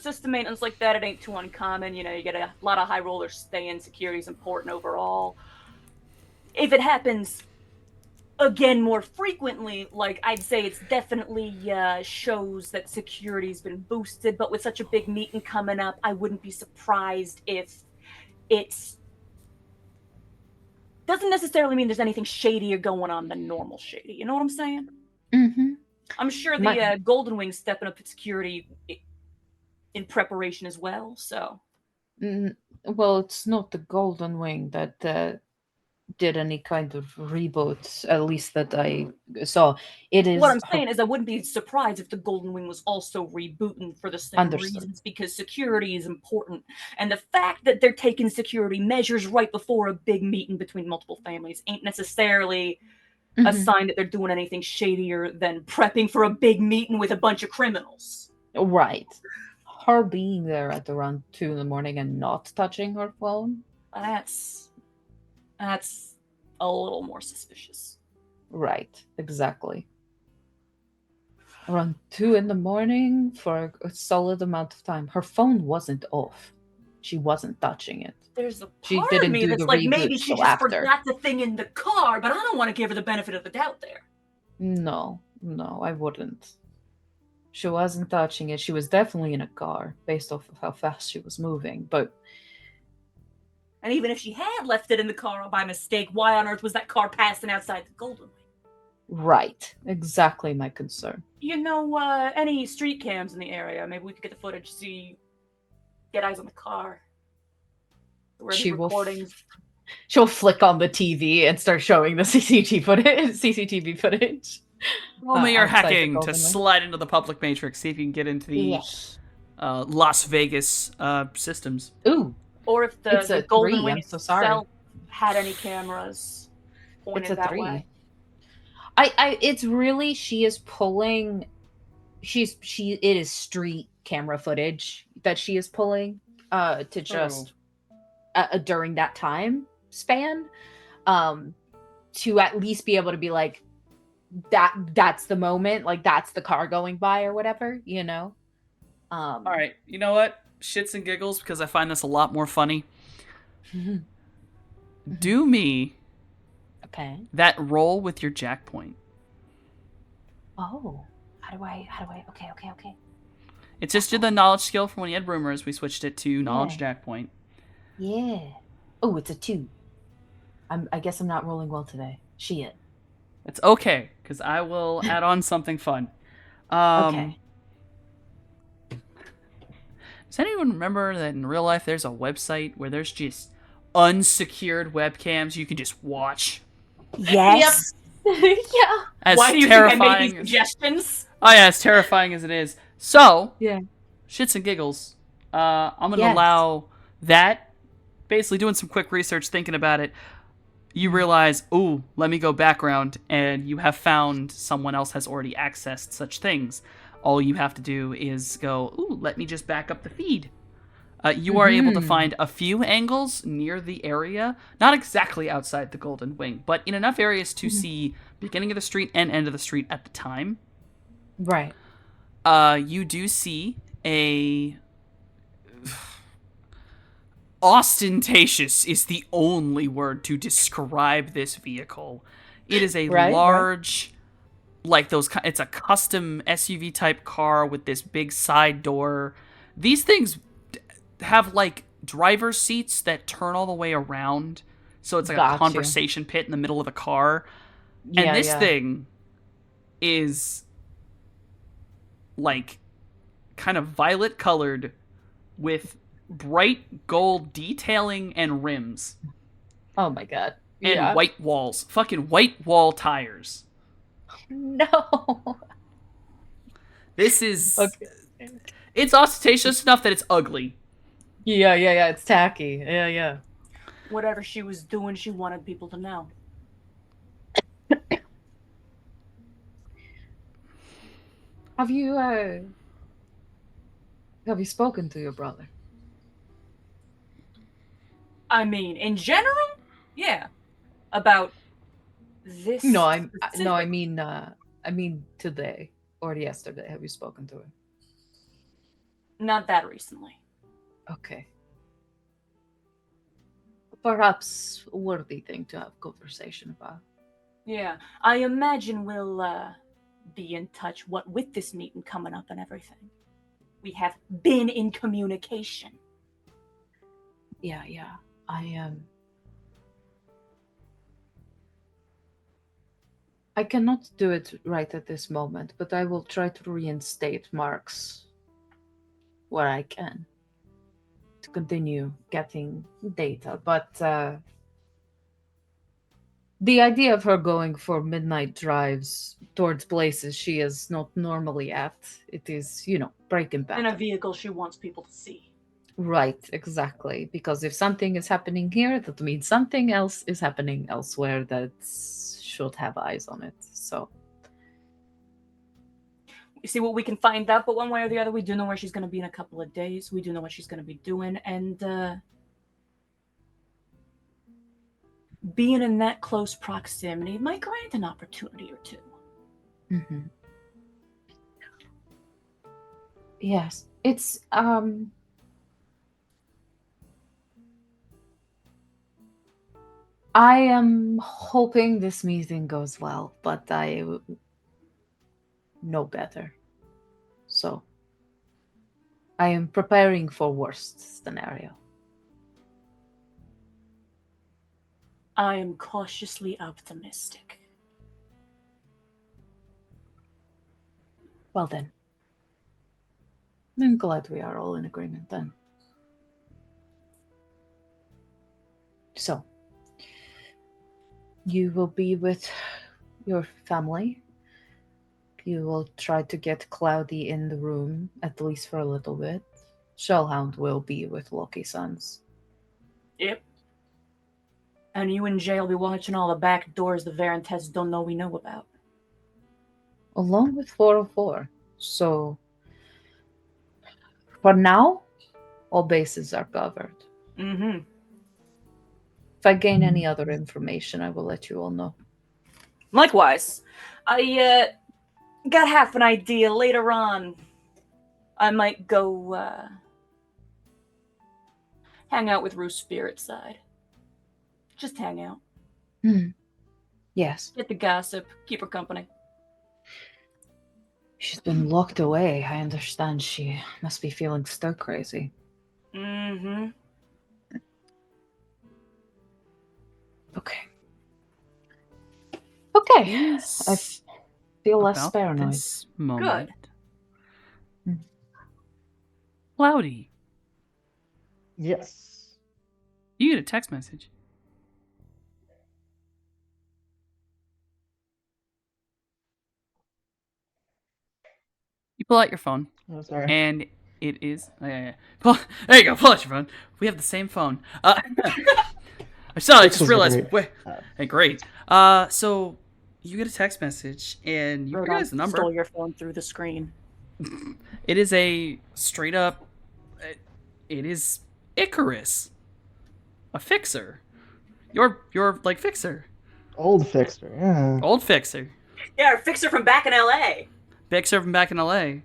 Speaker 5: system maintenance like that, it ain't too uncommon. You get a lot of high rollers staying. Security is important overall. If it happens again more frequently, I'd say it's definitely shows that security's been boosted, but with such a big meeting coming up, I wouldn't be surprised if it's doesn't necessarily mean there's anything shadier going on than normal shady. You know what I'm saying? I'm sure the Golden Wing's stepping up its security in preparation as well, so.
Speaker 7: Well, it's not the Golden Wing that did any kind of reboot, at least that I saw. It is.
Speaker 5: What I'm saying is I wouldn't be surprised if the Golden Wing was also rebooting for the same reasons, because security is important. And the fact that they're taking security measures right before a big meeting between multiple families ain't necessarily a sign that they're doing anything shadier than prepping for a big meeting with a bunch of criminals.
Speaker 7: Right. Her being there at around 2 a.m. and not touching her phone?
Speaker 5: That's a little more suspicious.
Speaker 7: Right, exactly. Around 2 a.m. for a solid amount of time. Her phone wasn't off. She wasn't touching it.
Speaker 5: There's a part of me that's like, maybe she just forgot the thing in the car, but I don't want to give her the benefit of the doubt there.
Speaker 7: No, I wouldn't. She wasn't touching it. She was definitely in a car, based off of how fast she was moving, but...
Speaker 5: And even if she had left it in the car by mistake, why on earth was that car passing outside the Golden Wing?
Speaker 7: Right. Exactly my concern.
Speaker 5: Any street cams in the area? Maybe we could get the footage, get eyes on the car.
Speaker 7: She will
Speaker 4: She'll flick on the TV and start showing the CCTV footage.
Speaker 1: Roll me your
Speaker 4: outside the
Speaker 1: hacking to
Speaker 4: Golden Ring.
Speaker 1: slide into the public matrix. See if you can get into the
Speaker 4: Yes.
Speaker 1: Las Vegas systems.
Speaker 4: Ooh,
Speaker 5: Or if
Speaker 4: It's
Speaker 5: the
Speaker 4: a
Speaker 5: Golden
Speaker 4: 3,
Speaker 5: Ring
Speaker 4: I'm so sorry.
Speaker 5: itself had any cameras pointed
Speaker 4: it's a
Speaker 5: that
Speaker 4: 3.
Speaker 5: way.
Speaker 4: It's really she is pulling. It is street camera footage that she is pulling to just during that time span to at least be able to be like that's the moment, like that's the car going by or whatever, you know.
Speaker 1: All right, you know what? Shits and giggles, because I find this a lot more funny. Do me
Speaker 4: Okay.
Speaker 1: that roll with your jack point.
Speaker 4: Oh, how do I okay.
Speaker 1: It's just the knowledge skill from when you had rumors. We switched it to knowledge
Speaker 4: Yeah.
Speaker 1: jack point.
Speaker 4: Yeah. Oh, it's a 2. I guess I'm not rolling well today. Shit.
Speaker 1: It's okay, because I will add on something fun.
Speaker 4: Okay.
Speaker 1: Does anyone remember that in real life there's a website where there's just unsecured webcams you can just watch?
Speaker 5: Yes.
Speaker 4: yeah.
Speaker 1: As
Speaker 5: Why do you think I made
Speaker 1: terrifying
Speaker 5: these suggestions?
Speaker 1: Oh yeah, as terrifying as it is. So,
Speaker 4: Yeah.
Speaker 1: shits and giggles. I'm gonna
Speaker 4: Yes.
Speaker 1: allow that. Basically, doing some quick research, thinking about it, you realize, ooh, let me go background, and you have found someone else has already accessed such things. All you have to do is go, ooh, let me just back up the feed. You are able to find a few angles near the area, not exactly outside the Golden Wing, but in enough areas to see beginning of the street and end of the street at the time.
Speaker 4: Right.
Speaker 1: You do see a ostentatious is the only word to describe this vehicle. It is a
Speaker 4: Right,
Speaker 1: large, like those. It's a custom SUV type car with this big side door. These things have like driver's seats that turn all the way around, so it's like a
Speaker 4: Gotcha.
Speaker 1: conversation pit in the middle of the car. And this thing is like kind of violet colored with bright gold detailing and rims
Speaker 4: Oh my god.
Speaker 1: and white walls. Fucking white wall tires.
Speaker 4: No.
Speaker 1: This is
Speaker 4: Okay.
Speaker 1: it's ostentatious enough that it's ugly.
Speaker 4: Yeah. It's tacky. Yeah.
Speaker 5: Whatever she was doing, she wanted people to know.
Speaker 4: Have you spoken to your brother?
Speaker 5: I mean, in general, yeah. About this.
Speaker 4: No, I
Speaker 5: specific-
Speaker 4: mean today or yesterday. Have you spoken to him?
Speaker 5: Not that recently.
Speaker 4: Okay. Perhaps a worthy thing to have conversation about.
Speaker 5: Yeah, I imagine we'll be in touch. What with this meeting coming up and everything, we have been in communication.
Speaker 4: Yeah. I cannot do it right at this moment, but I will try to reinstate marks where I can to continue getting data. But the idea of her going for midnight drives towards places she is not normally at, it is, breaking
Speaker 5: In a
Speaker 4: back.
Speaker 5: vehicle she wants people to see.
Speaker 4: Right, exactly. Because if something is happening here, that means something else is happening elsewhere that should have eyes on it. So,
Speaker 5: You see what we can find out, but one way or the other, we do know where she's going to be in a couple of days. We do know what she's going to be doing, and being in that close proximity might grant an opportunity or two.
Speaker 4: yes, it's I am hoping this meeting goes well, but I know better. So, I am preparing for worst scenario.
Speaker 5: I am cautiously optimistic.
Speaker 4: Well then. I'm glad we are all in agreement then. So,
Speaker 7: You will be with your family. You will try to get Cloudy in the room, at least for a little bit. Shellhound will be with Lucky Sons.
Speaker 5: Yep. And you and Jay will be watching all the back doors the Varentes don't know we know about.
Speaker 7: Along with 404. So, for now, all bases are covered.
Speaker 5: Mm-hmm.
Speaker 7: If I gain any other information, I will let you all know.
Speaker 5: Likewise, I got half an idea. Later on, I might go hang out with Ruth Spirit side. Just hang out.
Speaker 7: Yes.
Speaker 5: Get the gossip. Keep her company.
Speaker 7: She's been locked away. I understand she must be feeling stir crazy.
Speaker 5: Mm-hmm.
Speaker 7: Okay. Okay.
Speaker 1: Is
Speaker 7: I feel less
Speaker 1: about
Speaker 7: paranoid.
Speaker 1: this moment. Cloudy,
Speaker 6: Yes.
Speaker 1: you get a text message. You pull out your phone,
Speaker 6: Oh, sorry.
Speaker 1: and it is. There you go. Pull out your phone. We have the same phone. I saw. I
Speaker 6: This
Speaker 1: just
Speaker 6: was
Speaker 1: realized.
Speaker 6: great.
Speaker 1: Wait, hey, great. So you get a text message, and you recognize the number.
Speaker 5: Stole your phone through the screen.
Speaker 1: It is a straight up. It is Icarus, a fixer. Your like fixer,
Speaker 6: Old fixer, yeah.
Speaker 1: old fixer,
Speaker 5: Yeah, our fixer from back in LA.
Speaker 1: fixer from back in LA.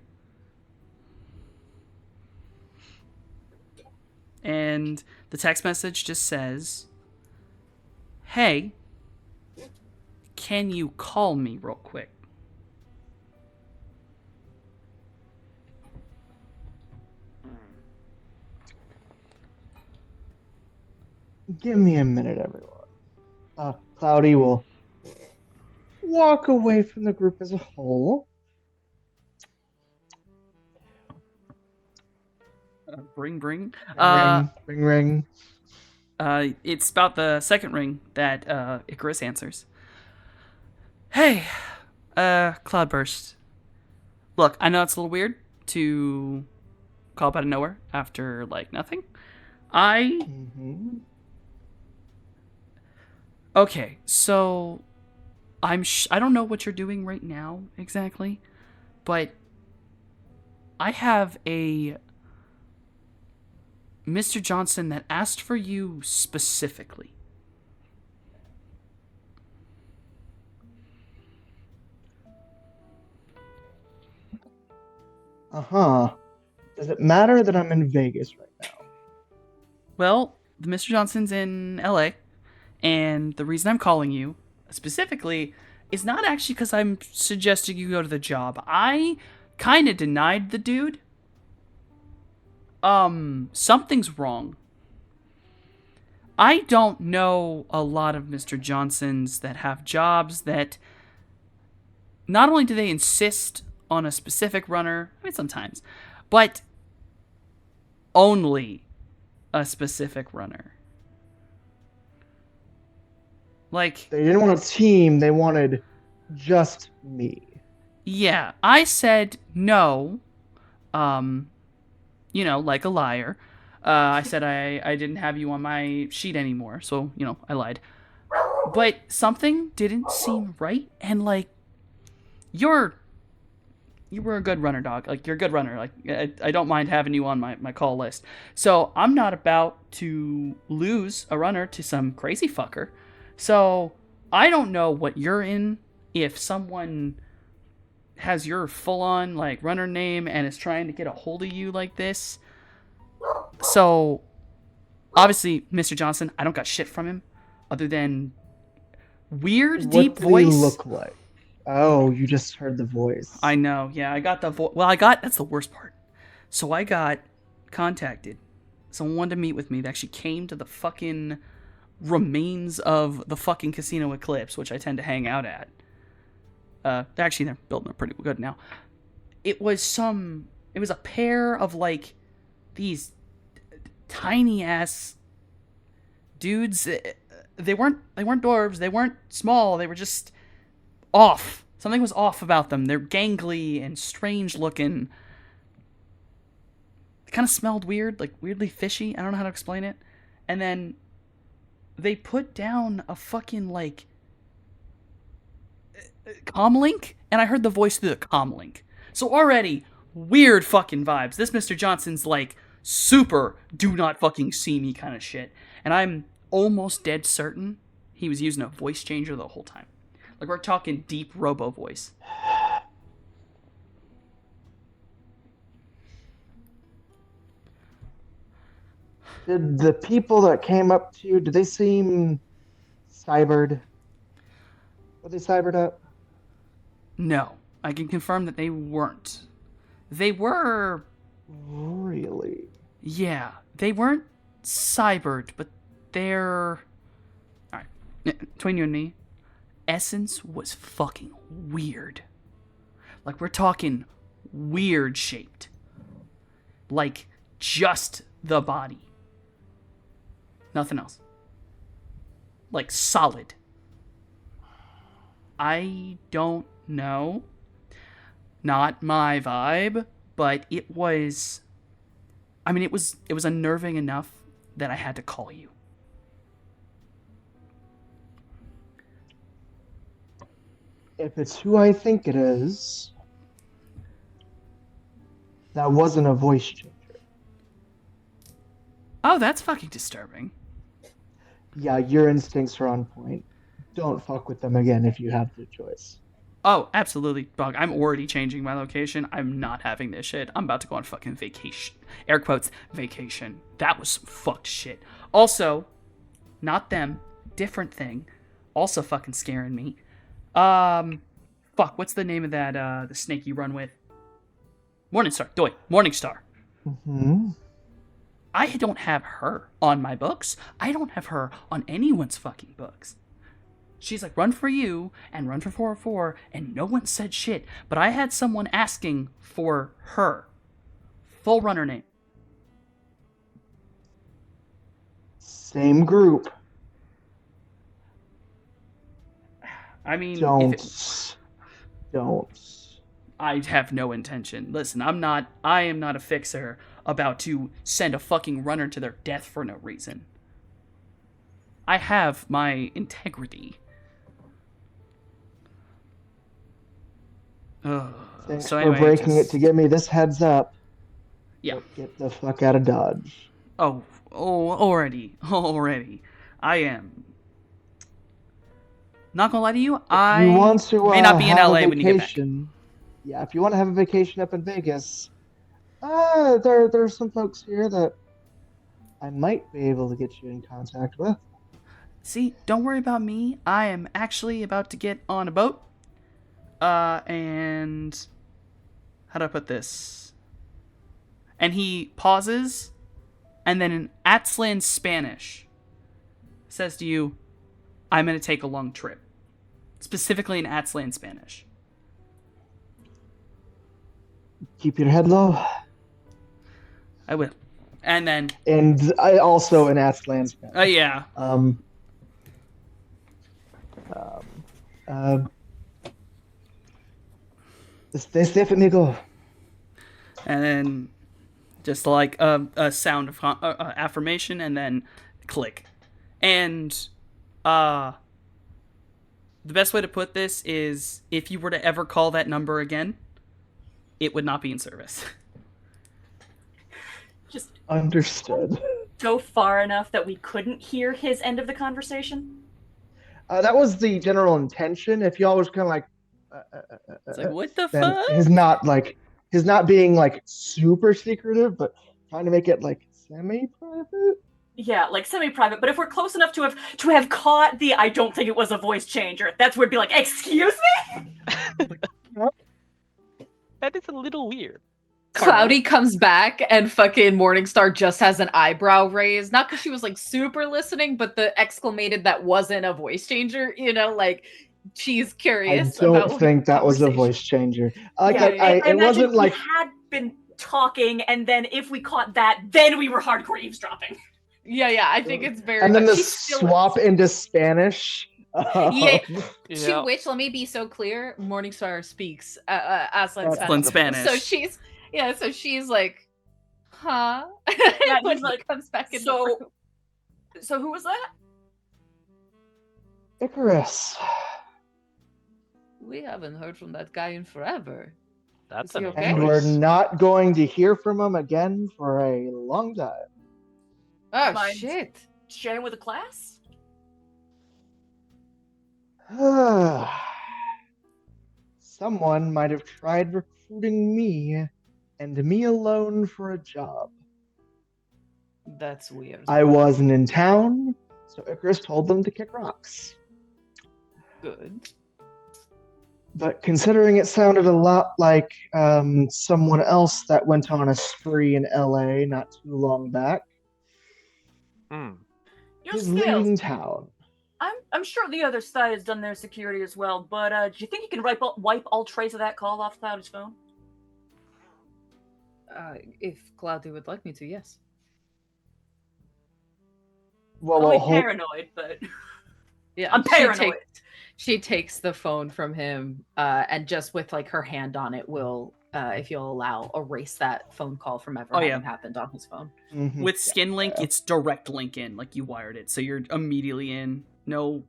Speaker 1: And the text message just says, "Hey, can you call me real quick?"
Speaker 6: Give me a minute, everyone. Cloudy will walk away from the group as a whole.
Speaker 1: Ring.
Speaker 6: Ring, ring.
Speaker 1: It's about the second ring that Icarus answers. Hey, Cloudburst. Look, I know it's a little weird to call up out of nowhere after like nothing.
Speaker 6: Mm-hmm.
Speaker 1: Okay, so I don't know what you're doing right now exactly, but I have a Mr. Johnson that asked for you specifically.
Speaker 6: Uh-huh. Does it matter that I'm in Vegas right now?
Speaker 1: Well, the Mr. Johnson's in LA, and the reason I'm calling you specifically is not actually because I'm suggesting you go to the job. I kind of denied the dude. Something's wrong. I don't know a lot of Mr. Johnsons that have jobs that not only do they insist on a specific runner, I mean sometimes, but only a specific runner. Like,
Speaker 6: They didn't want a team, they wanted just me.
Speaker 1: yeah, I said no, like a liar. I said I didn't have you on my sheet anymore, so, I lied. But something didn't seem right, and, like, you were a good runner, dog. Like, you're a good runner. Like, I don't mind having you on my call list. So, I'm not about to lose a runner to some crazy fucker. So, I don't know what you're in. If someone has your full-on, like, runner name and is trying to get a hold of you like this. So, obviously, Mr. Johnson, I don't got shit from him other than weird, deep
Speaker 6: What did
Speaker 1: voice.
Speaker 6: he look like? Oh, you just heard the voice.
Speaker 1: I know, yeah, I got the voice. Well, that's the worst part. So I got contacted. Someone wanted to meet with me. They actually came to the fucking remains of the fucking Casino Eclipse, which I tend to hang out at. They're building it pretty good now. It was a pair of, like, these tiny ass dudes. they weren't dwarves. They weren't small. They were just off. Something was off about them. They're gangly and strange looking. They kind of smelled weird, like weirdly fishy. I don't know how to explain it. And then they put down a fucking like comlink, and I heard the voice through the comlink. So already weird fucking vibes. This Mr. Johnson's like super do not fucking see me kind of shit. And I'm almost dead certain he was using a voice changer the whole time. Like we're talking deep robo voice.
Speaker 6: Did the people that came up to you, did they seem cybered? Were they cybered up?
Speaker 1: No, I can confirm that they weren't. They were...
Speaker 6: Really?
Speaker 1: Yeah, they weren't cybered, but they're... Alright, between you and me, Essence was fucking weird. Like, we're talking weird shaped. Like, just the body. Nothing else. Like, solid. I don't know. Not my vibe, but it was... I mean, it was unnerving enough that I had to call you.
Speaker 6: If it's who I think it is, that wasn't a voice changer.
Speaker 1: Oh, that's fucking disturbing.
Speaker 6: Yeah, your instincts are on point. Don't fuck with them again if you have the choice.
Speaker 1: Oh, absolutely, Bug. I'm already changing my location. I'm not having this shit. I'm about to go on fucking vacation. Air quotes, vacation. That was some fucked shit. Also, not them. Different thing. Also fucking scaring me. Fuck, what's the name of that, the snake you run with? Morningstar. Doi. Morningstar.
Speaker 6: Mm-hmm.
Speaker 1: I don't have her on my books. I don't have her on anyone's fucking books. She's like, run for you and run for 404, and no one said shit. But I had someone asking for her. Full runner name.
Speaker 6: Same group.
Speaker 1: I mean,
Speaker 6: Don't.
Speaker 1: I have no intention. Listen, I am not a fixer about to send a fucking runner to their death for no reason. I have my integrity.
Speaker 6: Thanks
Speaker 1: So
Speaker 6: for
Speaker 1: anyway,
Speaker 6: breaking it to give me this heads up.
Speaker 1: Yeah.
Speaker 6: Get the fuck out of Dodge.
Speaker 1: Already. I am. Not gonna lie to you,
Speaker 6: You
Speaker 1: I
Speaker 6: want to,
Speaker 1: may not be in
Speaker 6: have a
Speaker 1: LA when you get back.
Speaker 6: vacation. Yeah, if you want to have a vacation up in Vegas, there's some folks here that I might be able to get you in contact with.
Speaker 1: See, don't worry about me. I am actually about to get on a boat. And how do I put this? And he pauses, and then in Atzlan Spanish says to you, I'm going to take a long trip. Specifically in Atzlan Spanish.
Speaker 6: Keep your head low.
Speaker 1: I will. And then...
Speaker 6: And I also in Aztlan Spanish.
Speaker 1: yeah.
Speaker 6: Stay safe, amigo.
Speaker 1: And then just like a sound of affirmation, and then click. And the best way to put this is, if you were to ever call that number again, it would not be in service.
Speaker 5: Just
Speaker 6: Understood.
Speaker 5: go far enough that we couldn't hear his end of the conversation.
Speaker 6: That was the general intention. If y'all was kind of like,
Speaker 1: It's like, what the
Speaker 6: then
Speaker 1: fuck?
Speaker 6: he's not being like super secretive, but trying to make it like semi-private.
Speaker 5: Yeah, like semi-private. But if we're close enough to have caught the I don't think it was a voice changer, that's where it'd be like, excuse me?
Speaker 2: That is a little weird.
Speaker 4: Cloudy comes back and fucking Morningstar just has an eyebrow raised. Not because she was like super listening, but the exclamated that wasn't a voice changer, like she's
Speaker 6: I
Speaker 4: curious.
Speaker 6: don't think that was a voice changer. Like
Speaker 5: Yeah, I
Speaker 6: it
Speaker 5: imagine
Speaker 6: wasn't like
Speaker 5: we had been talking, and then if we caught that, then we were hardcore eavesdropping.
Speaker 4: Yeah, I think it's very
Speaker 6: And then
Speaker 4: much.
Speaker 6: the
Speaker 4: She still
Speaker 6: swap
Speaker 4: is.
Speaker 6: into Spanish.
Speaker 4: Yeah. To
Speaker 2: Yeah.
Speaker 4: which, let me be so clear, Morningstar speaks Aslan
Speaker 6: That's
Speaker 1: Aslan
Speaker 4: Spanish.
Speaker 1: Spanish.
Speaker 4: So she's like, huh?
Speaker 5: Yeah,
Speaker 4: when
Speaker 5: he's
Speaker 4: he
Speaker 5: like,
Speaker 4: comes back in the
Speaker 5: so,
Speaker 4: room.
Speaker 5: so who was that?
Speaker 6: Icarus.
Speaker 7: We haven't heard from that guy in forever.
Speaker 2: That's
Speaker 7: Is he
Speaker 2: a
Speaker 7: okay?
Speaker 6: And we're
Speaker 2: choice.
Speaker 6: not going to hear from him again for a long time.
Speaker 7: Oh
Speaker 5: Mind-
Speaker 7: shit!
Speaker 5: Sharing with the class?
Speaker 6: Someone might have tried recruiting me and me alone for a job.
Speaker 7: That's weird.
Speaker 6: I wasn't in town, so Icarus told them to kick rocks.
Speaker 7: Good.
Speaker 6: But considering it sounded a lot like someone else that went on a spree in LA not too long back,
Speaker 2: Hmm.
Speaker 5: Your
Speaker 6: he's
Speaker 5: scales.
Speaker 6: leaving town.
Speaker 5: I'm sure the other side has done their security as well, but do you think you can wipe all trace of that call off Cloudy's phone?
Speaker 7: If Cloudy would like me to, yes.
Speaker 6: Well,
Speaker 5: Call me
Speaker 6: hold-
Speaker 5: paranoid, but
Speaker 7: Yeah,
Speaker 5: I'm paranoid.
Speaker 4: She takes the phone from him, and just with like her hand on it, will, if you'll allow, erase that phone call from ever
Speaker 1: Oh, yeah.
Speaker 4: having happened on his phone.
Speaker 6: Mhm.
Speaker 1: With Skin Link,
Speaker 6: Yeah.
Speaker 1: it's direct link in, like you wired it, so you're immediately in. No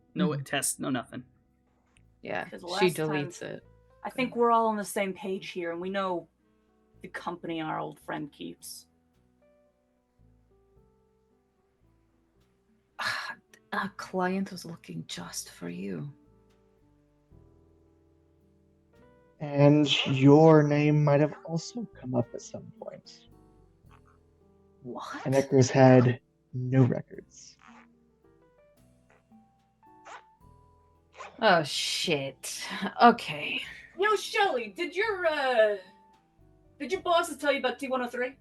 Speaker 1: test, no nothing.
Speaker 4: Yeah,
Speaker 5: Because
Speaker 4: she
Speaker 5: last time-
Speaker 4: deletes it.
Speaker 5: I think we're all on the same page here, and we know the company our old friend keeps.
Speaker 7: A client was looking just for you.
Speaker 6: And your name might have also come up at some point.
Speaker 7: What?
Speaker 6: And Icarus had no records.
Speaker 4: Oh shit. Okay.
Speaker 5: Yo, Shelly, did your bosses tell you about T103?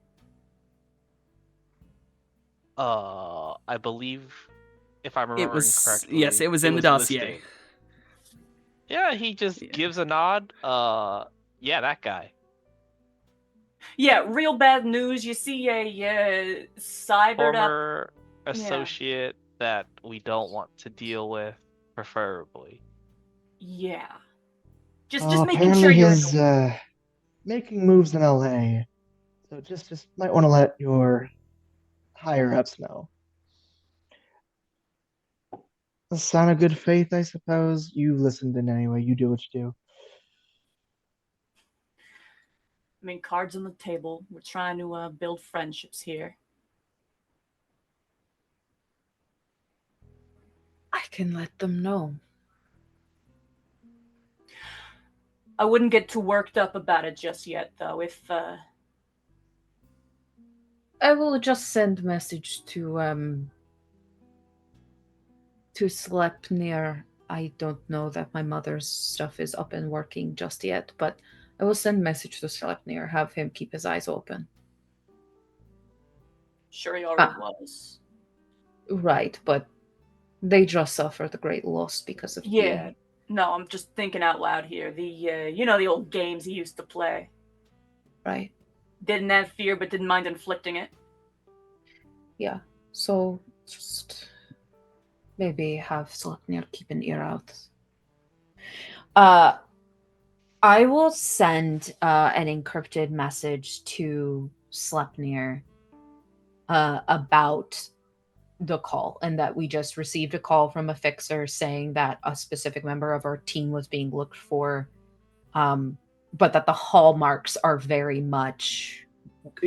Speaker 2: I believe, if I'm remembering
Speaker 1: It was
Speaker 2: correctly,
Speaker 1: yes, it was in the dossier.
Speaker 2: listed. Yeah, he just
Speaker 1: Yeah.
Speaker 2: gives a nod. Yeah, that guy.
Speaker 5: Yeah, real bad news. You see a cybered up.
Speaker 2: Former associate that we don't want to deal with, preferably.
Speaker 5: Yeah. Just
Speaker 6: Well,
Speaker 5: making
Speaker 6: apparently
Speaker 5: sure you're.
Speaker 6: he's making moves in LA. So just might want to let your higher ups know. A sign of good faith, I suppose. You listened in anyway. You do what you do.
Speaker 5: I mean, cards on the table. We're trying to build friendships here.
Speaker 7: I can let them know.
Speaker 5: I wouldn't get too worked up about it just yet, though. If
Speaker 7: I will just send message to Sleipnir. I don't know that my mother's stuff is up and working just yet, but I will send message to Sleipnir, have him keep his eyes open.
Speaker 5: sure he already
Speaker 7: Ah.
Speaker 5: was.
Speaker 7: Right, but they just suffered a great loss because of
Speaker 5: Yeah.
Speaker 7: the...
Speaker 5: No, I'm just thinking out loud here. The you know, the old games he used to play.
Speaker 7: Right.
Speaker 5: Didn't have fear, but didn't mind inflicting it.
Speaker 7: Yeah. So just maybe have Sleipnir keep an ear out.
Speaker 4: I will send an encrypted message to Sleipnir about the call, and that we just received a call from a fixer saying that a specific member of our team was being looked for, but that the hallmarks are very much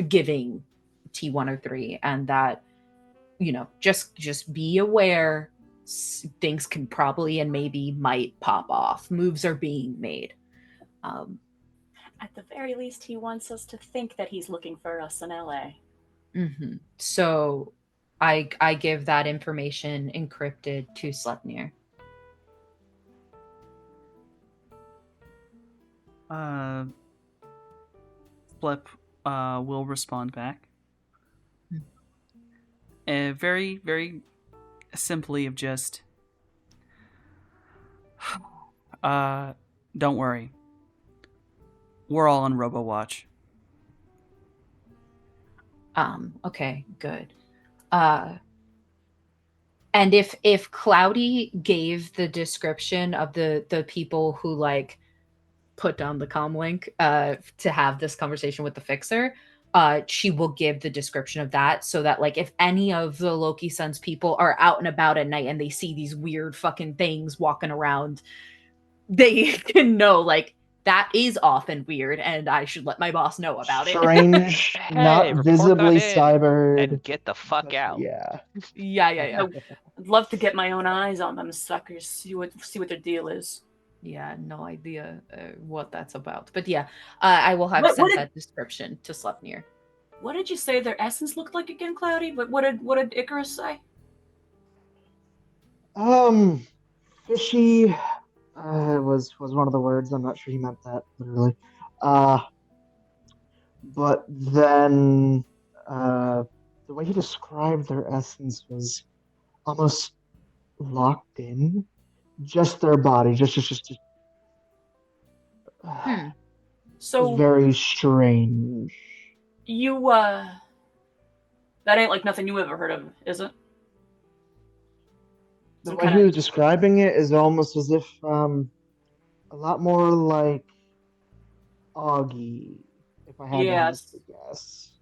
Speaker 4: giving T103, and that, you know, just be aware, things can probably and maybe might pop off. Moves are being made.
Speaker 5: At the very least, he wants us to think that he's looking for us in LA.
Speaker 4: Mm-hmm. So I give that information encrypted to Sleipnir.
Speaker 1: Flip will respond back. Very, very simply of just don't worry. We're all on RoboWatch.
Speaker 4: Okay, good. And if Cloudy gave the description of the people who like put down the comm link to have this conversation with the fixer, she will give the description of that so that like if any of the Loki Sun's people are out and about at night and they see these weird fucking things walking around, they can know like that is off and weird and I should let my boss know about it.
Speaker 6: Strange,
Speaker 2: Hey,
Speaker 6: not
Speaker 2: report
Speaker 6: visibly
Speaker 2: that in
Speaker 6: cybered.
Speaker 2: and get the fuck out.
Speaker 6: Yeah.
Speaker 4: Yeah.
Speaker 5: I'd love to get my own eyes on them suckers, see what their deal is.
Speaker 4: Yeah, no idea what that's about. But yeah, I will have
Speaker 5: What
Speaker 4: sent
Speaker 5: did-
Speaker 4: that description to Sleipnir.
Speaker 5: What did you say their essence looked like again, Cloudy? What did Icarus say?
Speaker 6: Fishy was one of the words. I'm not sure he meant that literally. But then the way he described their essence was almost locked in, just their body, just. It
Speaker 5: So
Speaker 6: was very strange.
Speaker 5: you that ain't like nothing you ever heard of, is it?
Speaker 6: The
Speaker 5: Some
Speaker 6: way he
Speaker 5: kinda-
Speaker 6: was describing it is almost as if a lot more like Augie, if I had to
Speaker 5: Yes.
Speaker 6: hazard a guess.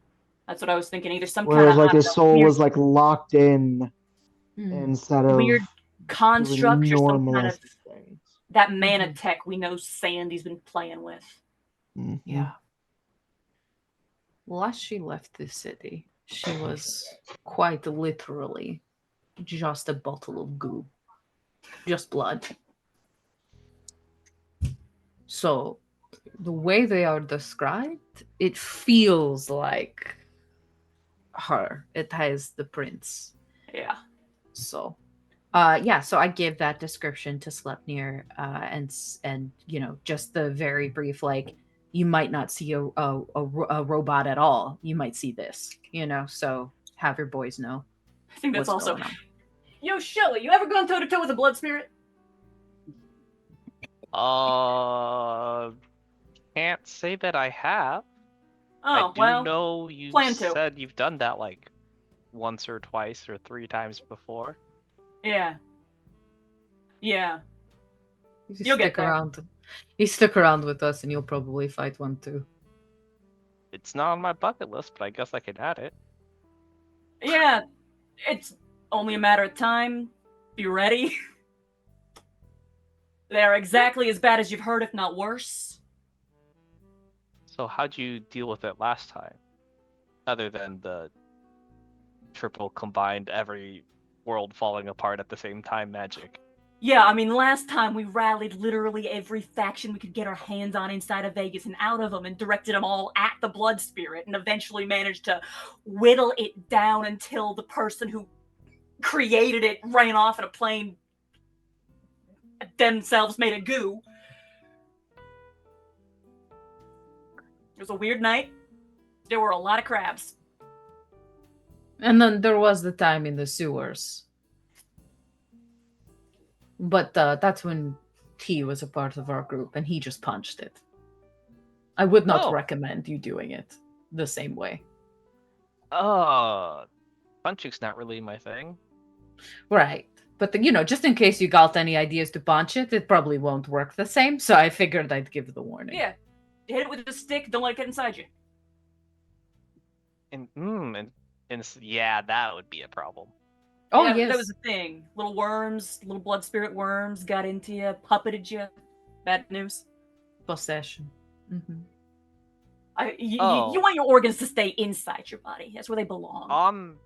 Speaker 5: That's what I was thinking. Either some
Speaker 6: Whereas
Speaker 5: kind
Speaker 6: like
Speaker 5: of
Speaker 6: his soul was like locked in
Speaker 4: Hmm.
Speaker 6: instead of
Speaker 5: weird
Speaker 6: doing
Speaker 5: construct or some kind of
Speaker 6: normalistic things.
Speaker 5: that mana tech we know Sandy's been playing with.
Speaker 6: Mhm.
Speaker 4: Yeah. Last she left the city, she was quite literally just a bottle of goo. Just blood. So, the way they are described, it feels like her. It has the prince.
Speaker 5: Yeah.
Speaker 4: So, so I give that description to Sleipnir, and you know, just the very brief, like, you might not see a robot at all. You might see this, you know. So have your boys know.
Speaker 5: I think that's
Speaker 4: what's
Speaker 5: also.
Speaker 4: going on.
Speaker 5: Yo, Shelly, you ever gone toe to toe with a blood spirit?
Speaker 2: Can't say that I have.
Speaker 5: Oh,
Speaker 2: I do
Speaker 5: well.
Speaker 2: know you
Speaker 5: plan to.
Speaker 2: said you've done that like once or twice or 3 times before.
Speaker 5: Yeah. Yeah.
Speaker 4: You
Speaker 5: You'll get
Speaker 4: stick
Speaker 5: there.
Speaker 4: around. You stick around with us, and you'll probably fight one too.
Speaker 2: It's not on my bucket list, but I guess I could add it.
Speaker 5: Yeah. It's only a matter of time. Be ready. They're exactly as bad as you've heard, if not worse.
Speaker 2: So how'd you deal with it last time? Other than the triple combined every world falling apart at the same time magic.
Speaker 5: Yeah, I mean, last time we rallied literally every faction we could get our hands on inside of Vegas and out of them and directed them all at the Blood Spirit and eventually managed to whittle it down until the person who created it ran off in a plane themselves made a goo. It was a weird night. There were a lot of crabs.
Speaker 4: And then there was the time in the sewers. But that's when he was a part of our group, and he just punched it. I would not
Speaker 2: Oh.
Speaker 4: recommend you doing it the same way.
Speaker 2: Punching's not really my thing.
Speaker 4: Right. But, just in case you got any ideas to punch it, it probably won't work the same, so I figured I'd give the warning.
Speaker 5: Yeah. Hit it with a stick, don't let it get inside you.
Speaker 2: Yeah, that would be a problem.
Speaker 4: Oh,
Speaker 5: yeah,
Speaker 4: yes.
Speaker 5: that was the thing. Little worms, little blood spirit worms got into you, puppeted you. Bad news.
Speaker 4: Possession. Mm-hmm.
Speaker 5: You
Speaker 2: Oh.
Speaker 5: want your organs to stay inside your body. That's where they belong.
Speaker 2: On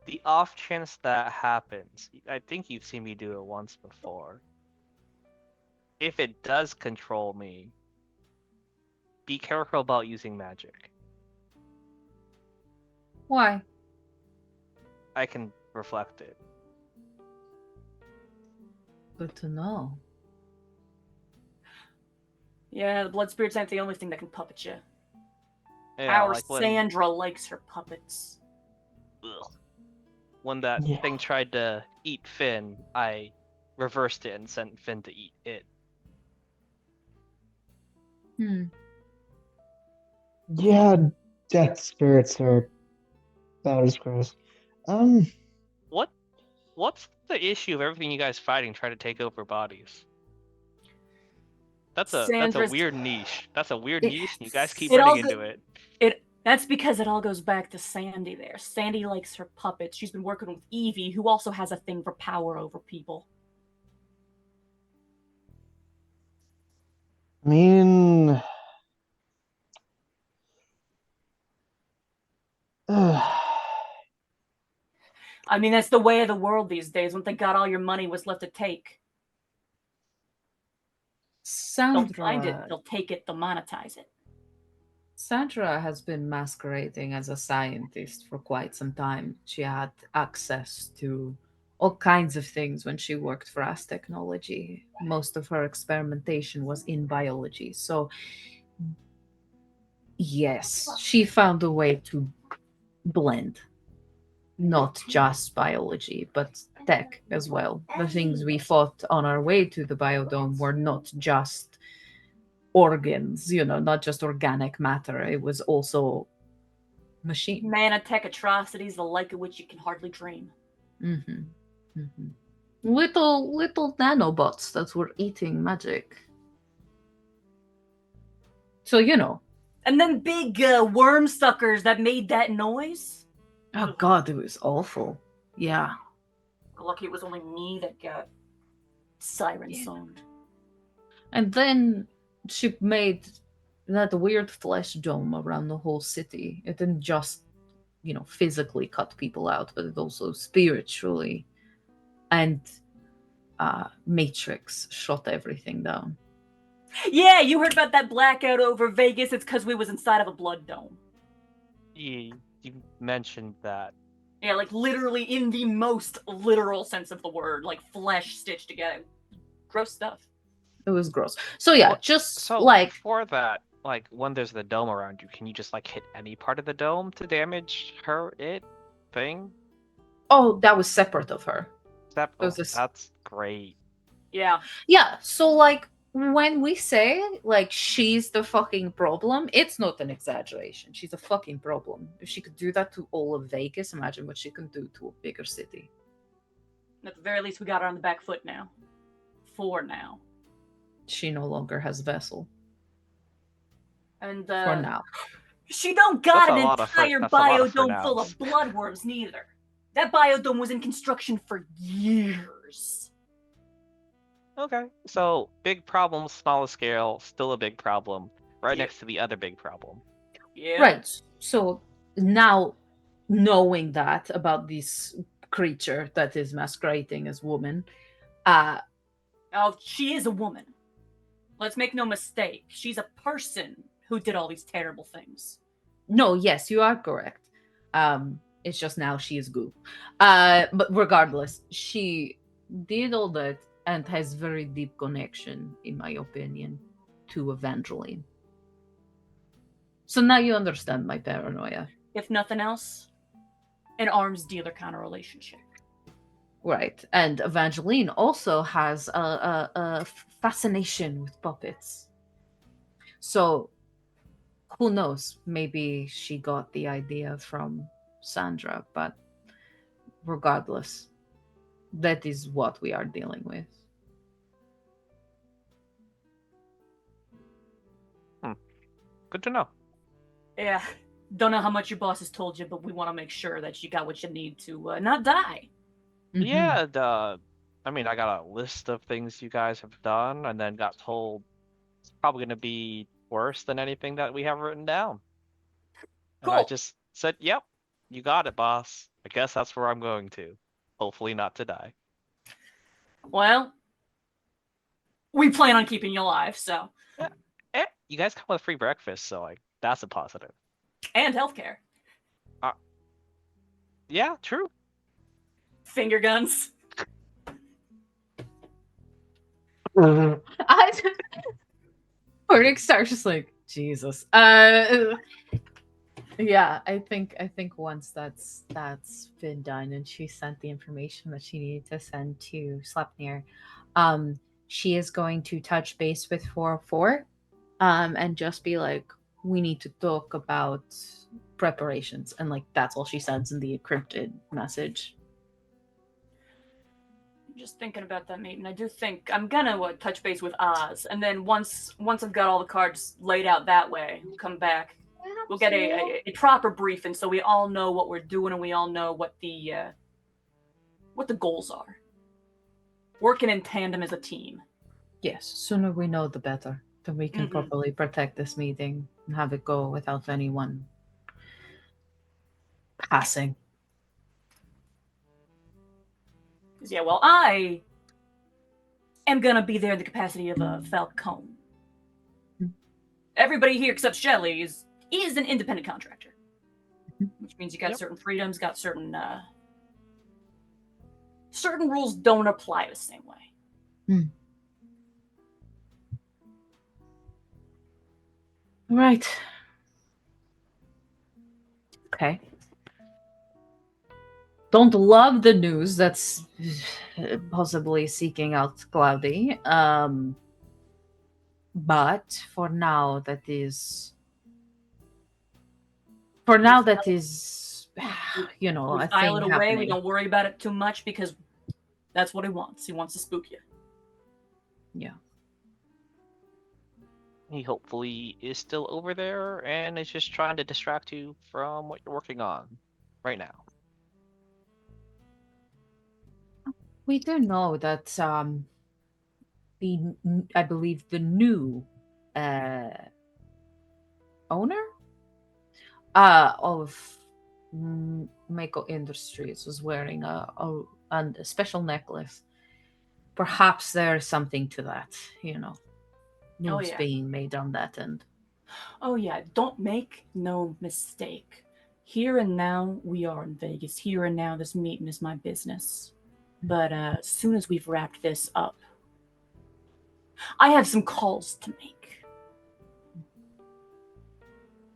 Speaker 2: the off chance that happens, I think you've seen me do it once before. If it does control me, be careful about using magic.
Speaker 4: Why?
Speaker 2: I can reflect it.
Speaker 4: Good to know.
Speaker 5: Yeah, the blood spirits ain't the only thing that can puppet you.
Speaker 2: Yeah,
Speaker 5: Our
Speaker 2: like when,
Speaker 5: Sandra likes her puppets.
Speaker 2: when that
Speaker 6: Yeah.
Speaker 2: thing tried to eat Finn, I reversed it and sent Finn to eat it.
Speaker 6: Yeah, death spirits are about as gross.
Speaker 2: What what's the issue of everything you guys fighting trying to take over bodies? That's a
Speaker 5: Sandra's-
Speaker 2: weird niche. That's a weird
Speaker 5: It-
Speaker 2: niche, and you guys keep
Speaker 5: it all
Speaker 2: running
Speaker 5: go-
Speaker 2: into it.
Speaker 5: That's because it all goes back to Sandy there. Sandy likes her puppets. She's been working with Evie, who also has a thing for power over people.
Speaker 6: I mean,
Speaker 5: I mean, that's the way of the world these days. When they got all your money was left to take. They'll find it,
Speaker 7: Sandra,
Speaker 5: they'll take it, they'll monetize it.
Speaker 7: Sandra has been masquerading as a scientist for quite some time. She had access to all kinds of things when she worked for As Technology. Most of her experimentation was in biology. So, yes, she found a way to blend not just biology, but tech as well. The things we fought on our way to the biodome were not just organs, not just organic matter. It was also machine.
Speaker 5: Nanotech atrocities, the like of which you can hardly dream.
Speaker 7: Little nanobots that were eating magic. So
Speaker 5: And then big worm suckers that made that noise.
Speaker 7: oh god, it was awful. Yeah.
Speaker 5: Lucky it was only me that got siren songed.
Speaker 7: And then she made that weird flesh dome around the whole city. It didn't just, physically cut people out, but it also spiritually and Matrix shot everything down.
Speaker 5: Yeah, you heard about that blackout over Vegas? It's because we was inside of a blood dome.
Speaker 2: You mentioned that.
Speaker 5: Yeah, like literally in the most literal sense of the word, like flesh stitched together. Gross stuff.
Speaker 7: It was gross. So yeah,
Speaker 2: Well,
Speaker 7: just
Speaker 2: So
Speaker 7: like
Speaker 2: for that, like when there's the dome around you, can you just like hit any part of the dome to damage thing?
Speaker 7: oh, that was separate of her.
Speaker 2: That's great.
Speaker 5: Yeah.
Speaker 7: Yeah, so like when we say like she's the fucking problem, it's not an exaggeration. She's a fucking problem. If she could do that to all of Vegas, imagine what she can do to a bigger city.
Speaker 5: At the very least, we got her on the back foot now. For now.
Speaker 7: She no longer has Vessel.
Speaker 5: And
Speaker 7: For now.
Speaker 5: She don't got
Speaker 2: That's
Speaker 5: an
Speaker 2: a lot of for-
Speaker 5: entire
Speaker 2: that's a lot of for
Speaker 5: biodome full
Speaker 2: nows.
Speaker 5: of bloodworms, neither. That biodome was in construction for years.
Speaker 2: Okay. So big problem, smaller scale, still a big problem. Right
Speaker 5: Yeah.
Speaker 2: next to the other big problem.
Speaker 5: Yeah.
Speaker 7: Right. So now knowing that about this creature that is masquerading as woman,
Speaker 5: Oh, she is a woman. Let's make no mistake. She's a person who did all these terrible things.
Speaker 7: no, yes, you are correct. It's just now she is goo. But regardless, she did all that and has very deep connection, in my opinion, to Evangeline. So now you understand my paranoia.
Speaker 5: If nothing else, an arms dealer kind of relationship.
Speaker 7: Right. And Evangeline also has a fascination with puppets. So who knows? Maybe she got the idea from Sandra, but regardless, that is what we are dealing with.
Speaker 2: Good to know.
Speaker 5: Yeah. Don't know how much your boss has told you, but we want to make sure that you got what you need to not die.
Speaker 7: Mhm.
Speaker 2: Yeah, I mean, I got a list of things you guys have done, and then got told it's probably going to be worse than anything that we have written down. And I
Speaker 5: Cool.
Speaker 2: just said, yep, you got it, boss. I guess that's where I'm going to. Hopefully not to die.
Speaker 5: Well, we plan on keeping you alive, so.
Speaker 2: You guys come with free breakfast, so like that's a positive.
Speaker 5: And healthcare.
Speaker 2: Yeah, true.
Speaker 5: Finger guns.
Speaker 7: Rick starts just like Jesus. Yeah, I think once that's been done and she sent the information that she needed to send to Sleipnir, she is going to touch base with 404, and just be like, we need to talk about preparations, and like that's all she sends in the encrypted message.
Speaker 5: Just thinking about that meeting, I do think I'm gonna touch base with Oz, and then once I've got all the cards laid out that way, come back. We'll get a proper briefing, so we all know what we're doing, and we all know what the goals are. Working in tandem as a team.
Speaker 7: Yes, sooner we know, the better. Then we can
Speaker 5: Mhm.
Speaker 7: properly protect this meeting and have it go without anyone passing.
Speaker 5: 'Cause, yeah, well, I am gonna be there in the capacity of a Falcone.
Speaker 7: Hmm.
Speaker 5: Everybody here except Shelly is an independent contractor,
Speaker 7: Mhm.
Speaker 5: which means you got
Speaker 2: Yep.
Speaker 5: certain freedoms, got certain rules don't apply the same way.
Speaker 7: Right. Okay. Don't love the news that's possibly seeking out Cloudy. But for now that is you know,
Speaker 5: We
Speaker 7: a
Speaker 5: file
Speaker 7: thing
Speaker 5: it away. We
Speaker 7: happening.
Speaker 5: don't worry about it too much because that's what he wants. He wants to spook you.
Speaker 7: Yeah.
Speaker 2: He hopefully is still over there and is just trying to distract you from what you're working on right now.
Speaker 7: We do know that I believe the new owner of Mako Industries was wearing a special necklace. Perhaps there's something to that, you know. News
Speaker 5: yeah.
Speaker 7: being made on that end.
Speaker 5: Oh yeah, don't make no mistake. Here and now, we are in Vegas. Here and now, this meeting is my business. But as soon as we've wrapped this up, I have some calls to make.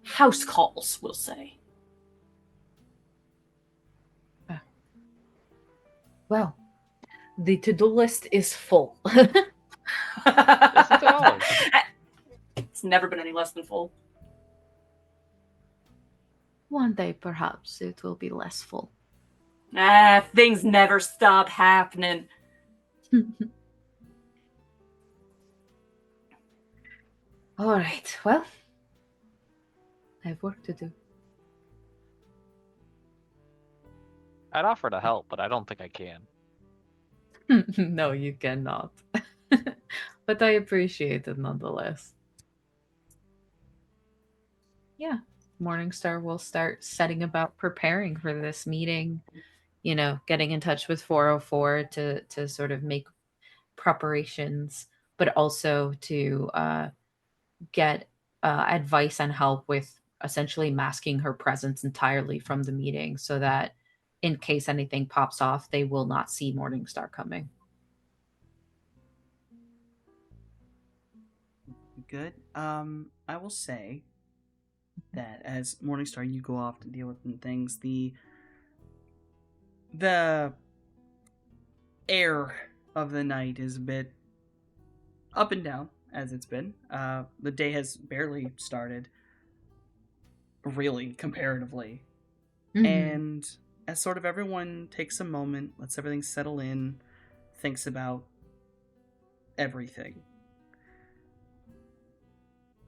Speaker 5: House calls, we'll say.
Speaker 7: Well, the to-do list is full.
Speaker 2: Isn't it always?
Speaker 5: It's never been any less than full.
Speaker 7: One day, perhaps, it will be less full.
Speaker 5: Things never stop happening.
Speaker 7: All right, well, I have work to do.
Speaker 2: I'd offer to help, but I don't think I can.
Speaker 7: No, you cannot. But I appreciate it nonetheless. Yeah, Morningstar will start setting about preparing for this meeting. You know, getting in touch with 404 to sort of make preparations, but also to get advice and help with essentially masking her presence entirely from the meeting, so that in case anything pops off, they will not see Morningstar coming.
Speaker 1: Good. I will say that as Morningstar, you go off to deal with things. The air of the night is a bit up and down, as it's been. The day has barely started, really, comparatively. And as sort of everyone takes a moment, lets everything settle in, thinks about everything,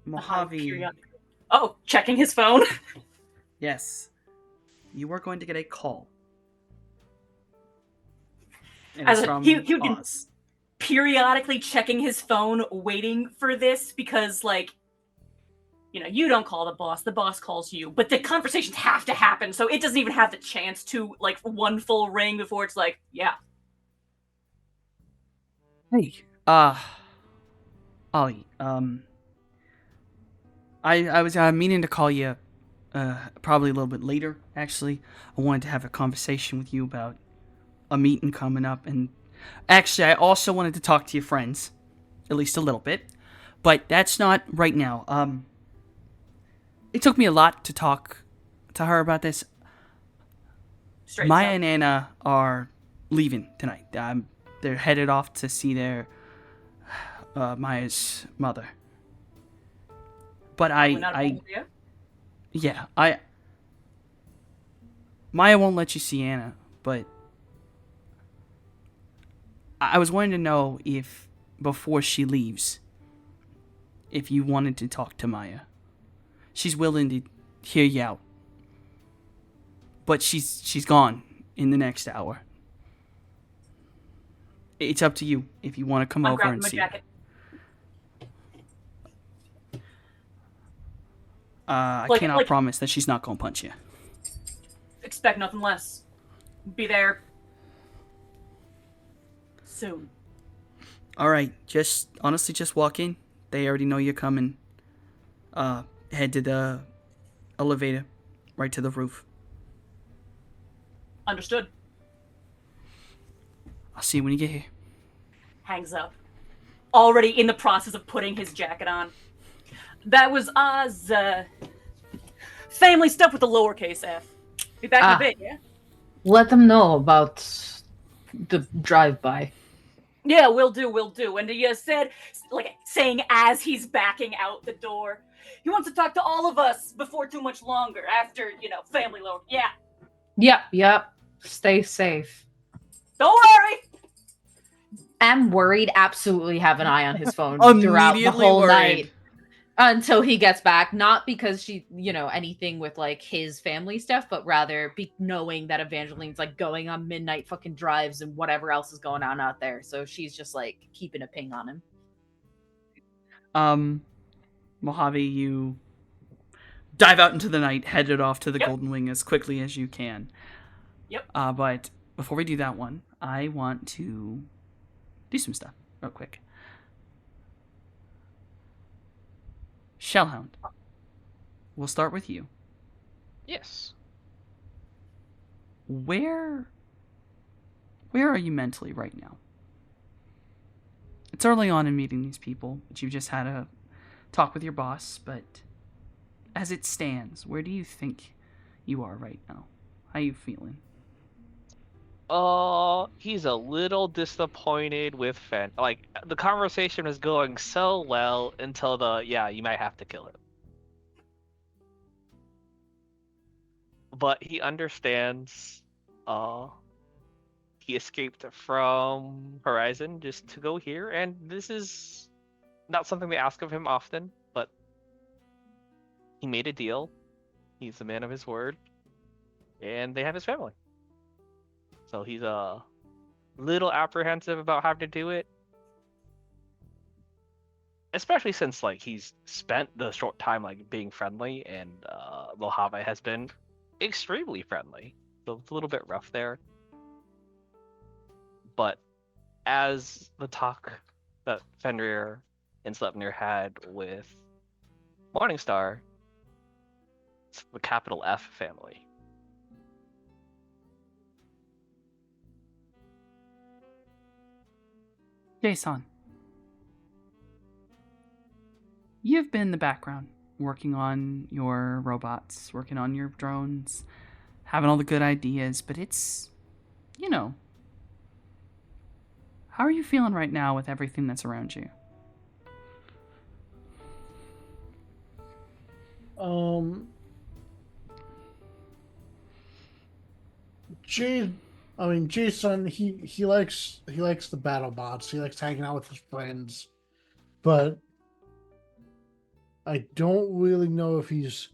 Speaker 1: Mojave,
Speaker 5: Oh, checking his phone.
Speaker 1: yes, you are going to get a call. And
Speaker 5: As
Speaker 1: it's
Speaker 5: a-
Speaker 1: from
Speaker 5: he would be
Speaker 1: Oz.
Speaker 5: periodically checking his phone, waiting for this because, like, you know, you don't call the boss calls you, but the conversations have to happen, so it doesn't even have the chance to, like, one full ring before it's like, yeah.
Speaker 1: Hey, Ollie, I was meaning to call you, probably a little bit later, actually. I wanted to have a conversation with you about a meeting coming up, and actually, I also wanted to talk to your friends, at least a little bit, but that's not right now. It took me a lot to talk to her about this.
Speaker 5: Straight
Speaker 1: Maya
Speaker 5: up.
Speaker 1: and Anna are leaving tonight. They're headed off to see their Maya's mother. But
Speaker 5: Probably not a bad idea.
Speaker 1: Maya won't let you see Anna, but I was wanting to know if, before she leaves, if you wanted to talk to Maya. She's willing to hear you out. But she's gone in the next hour. It's up to you if you want to come
Speaker 5: I'm
Speaker 1: over
Speaker 5: grabbing
Speaker 1: and
Speaker 5: my
Speaker 1: see
Speaker 5: jacket.
Speaker 1: her. I
Speaker 5: Like-
Speaker 1: cannot
Speaker 5: like-
Speaker 1: promise that she's not going to punch you.
Speaker 5: Expect nothing less. Be there soon.
Speaker 1: All right, just walk in. They already know you're coming. Head to the elevator, right to the roof.
Speaker 5: Understood.
Speaker 1: I'll see you when you get here.
Speaker 5: Hangs up. Already in the process of putting his jacket on. That was Oz. Family stuff with the lowercase f. Be back in a bit, yeah?
Speaker 7: Let them know about the drive-by.
Speaker 5: Yeah, will do. And he said, like, saying as he's backing out the door, he wants to talk to all of us before too much longer, after, family lower. Yeah,
Speaker 7: Yep. Stay safe.
Speaker 5: don't worry.
Speaker 4: Am worried, absolutely have an eye on his phone throughout the
Speaker 1: Immediately
Speaker 4: whole
Speaker 1: worried.
Speaker 4: night until he gets back. Not because she, anything with like his family stuff, but rather knowing that Evangeline's like going on midnight fucking drives and whatever else is going on out there. So she's just like keeping a ping on him.
Speaker 1: Mojave, you dive out into the night, headed off to the
Speaker 5: Yep.
Speaker 1: Golden Wing as quickly as you can.
Speaker 5: Yep.
Speaker 1: But before we do that one, I want to do some stuff real quick. Shellhound, we'll start with you.
Speaker 2: Yes.
Speaker 1: Where are you mentally right now? It's early on in meeting these people, but you've just had a talk with your boss, but as it stands, where do you think you are right now? How you feeling?
Speaker 2: He's a little disappointed with Fen. Like, the conversation was going so well until you might have to kill him. But he understands, he escaped from Horizon just to go here, and this is not something they ask of him often, but he made a deal. He's a man of his word, and they have his family. So he's a little apprehensive about having to do it. Especially since he's spent the short time being friendly, and Mojave has been extremely friendly. So it's a little bit rough there. But as the talk that Fenrir and Sleipnir had with Morningstar, it's the capital F family.
Speaker 1: Jason, you've been in the background, working on your robots, working on your drones, having all the good ideas, but it's, how are you feeling right now with everything that's around you?
Speaker 3: Jason, he likes the battle bots. He likes hanging out with his friends, but I don't really know if he's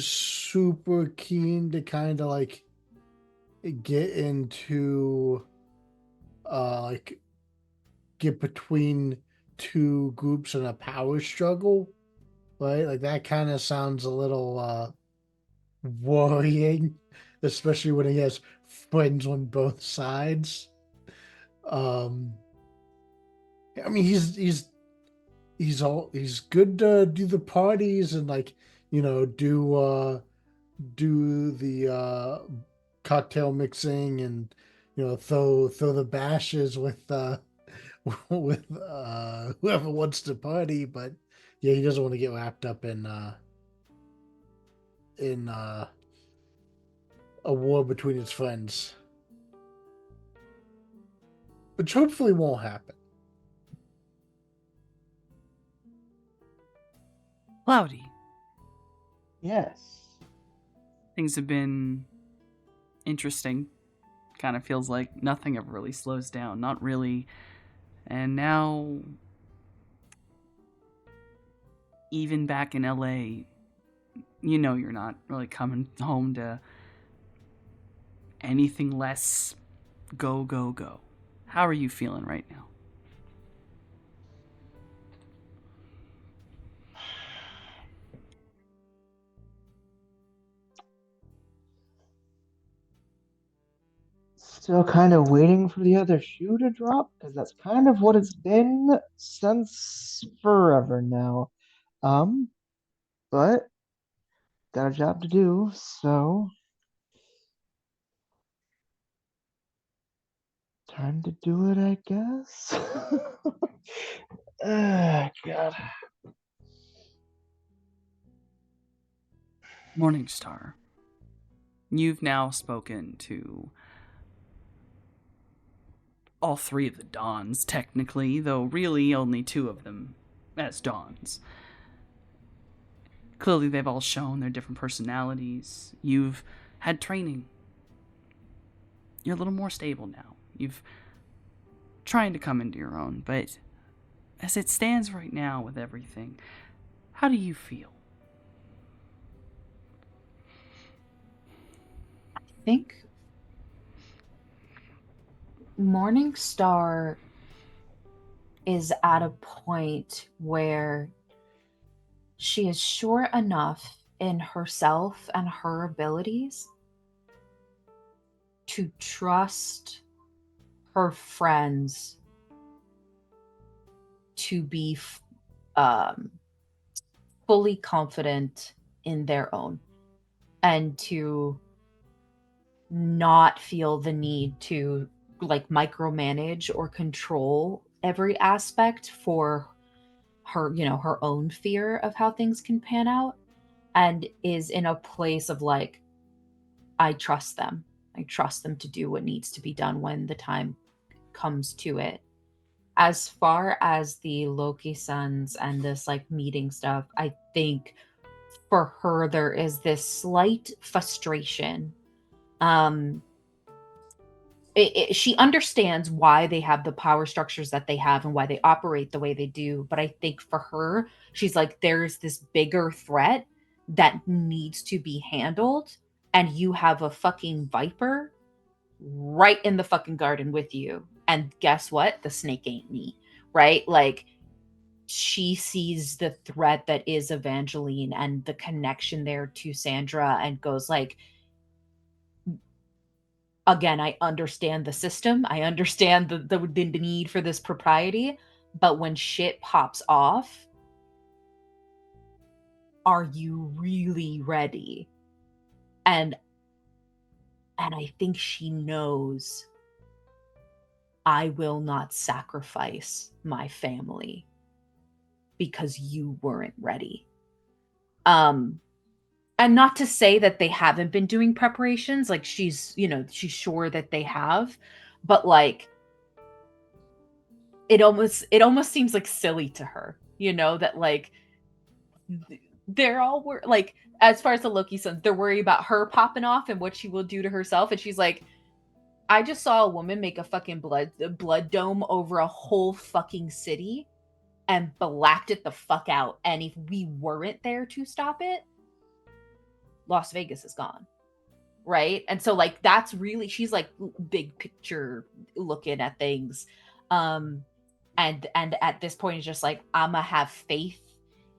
Speaker 3: super keen to kind of get into get between two groups in a power struggle, right? Like that kind of sounds a little worrying, especially when he has friends on both sides. He's good to do the parties and do the cocktail mixing and throw the bashes with with whoever wants to party, but yeah, he doesn't want to get wrapped up in a war between his friends, which hopefully won't happen.
Speaker 1: Cloudy,
Speaker 6: Yes.
Speaker 1: things have been interesting, kind of feels like nothing ever really slows down. Not really. And now, even back in LA, you know you're not really coming home to anything less go, go, go. How are you feeling right now?
Speaker 6: Still kind of waiting for the other shoe to drop, because that's kind of what it's been since forever now. Um, but got a job to do, so time to do it, I guess. God.
Speaker 1: Morningstar, you've now spoken to all three of the Dons, technically, though really only two of them as Dons. Clearly, they've all shown their different personalities. You've had training. You're a little more stable now. You've trying to come into your own, but as it stands right now with everything, how do you feel?
Speaker 4: I think Morningstar is at a point where she is sure enough in herself and her abilities to trust her friends to be fully confident in their own and to not feel the need to like micromanage or control every aspect for her, you know, her own fear of how things can pan out, and is in a place of like, I trust them. I trust them to do what needs to be done when the time comes to it. As far as the Loki sons and this like meeting stuff, I think for her there is this slight frustration. She understands why they have the power structures that they have and why they operate the way they do, but I think for her, she's like, there's this bigger threat that needs to be handled, and you have a fucking viper right in the fucking garden with you, and guess what, the snake ain't me, right? Like, she sees the threat that is Evangeline and the connection there to Sandra, and goes like, again, I understand the system. I understand the need for this propriety, but when shit pops off, are you really ready? And I think she knows I will not sacrifice my family because you weren't ready. And not to say that they haven't been doing preparations, like she's, you know, she's sure that they have, but like it almost seems like silly to her, you know, that like they're all like, as far as the Loki sons, they're worried about her popping off and what she will do to herself, and she's like, I just saw a woman make a fucking blood dome over a whole fucking city and blacked it the fuck out, and if we weren't there to stop it, Las Vegas is gone, right? And so like that's really, she's like big picture looking at things, and at this point it's just like, I'ma have faith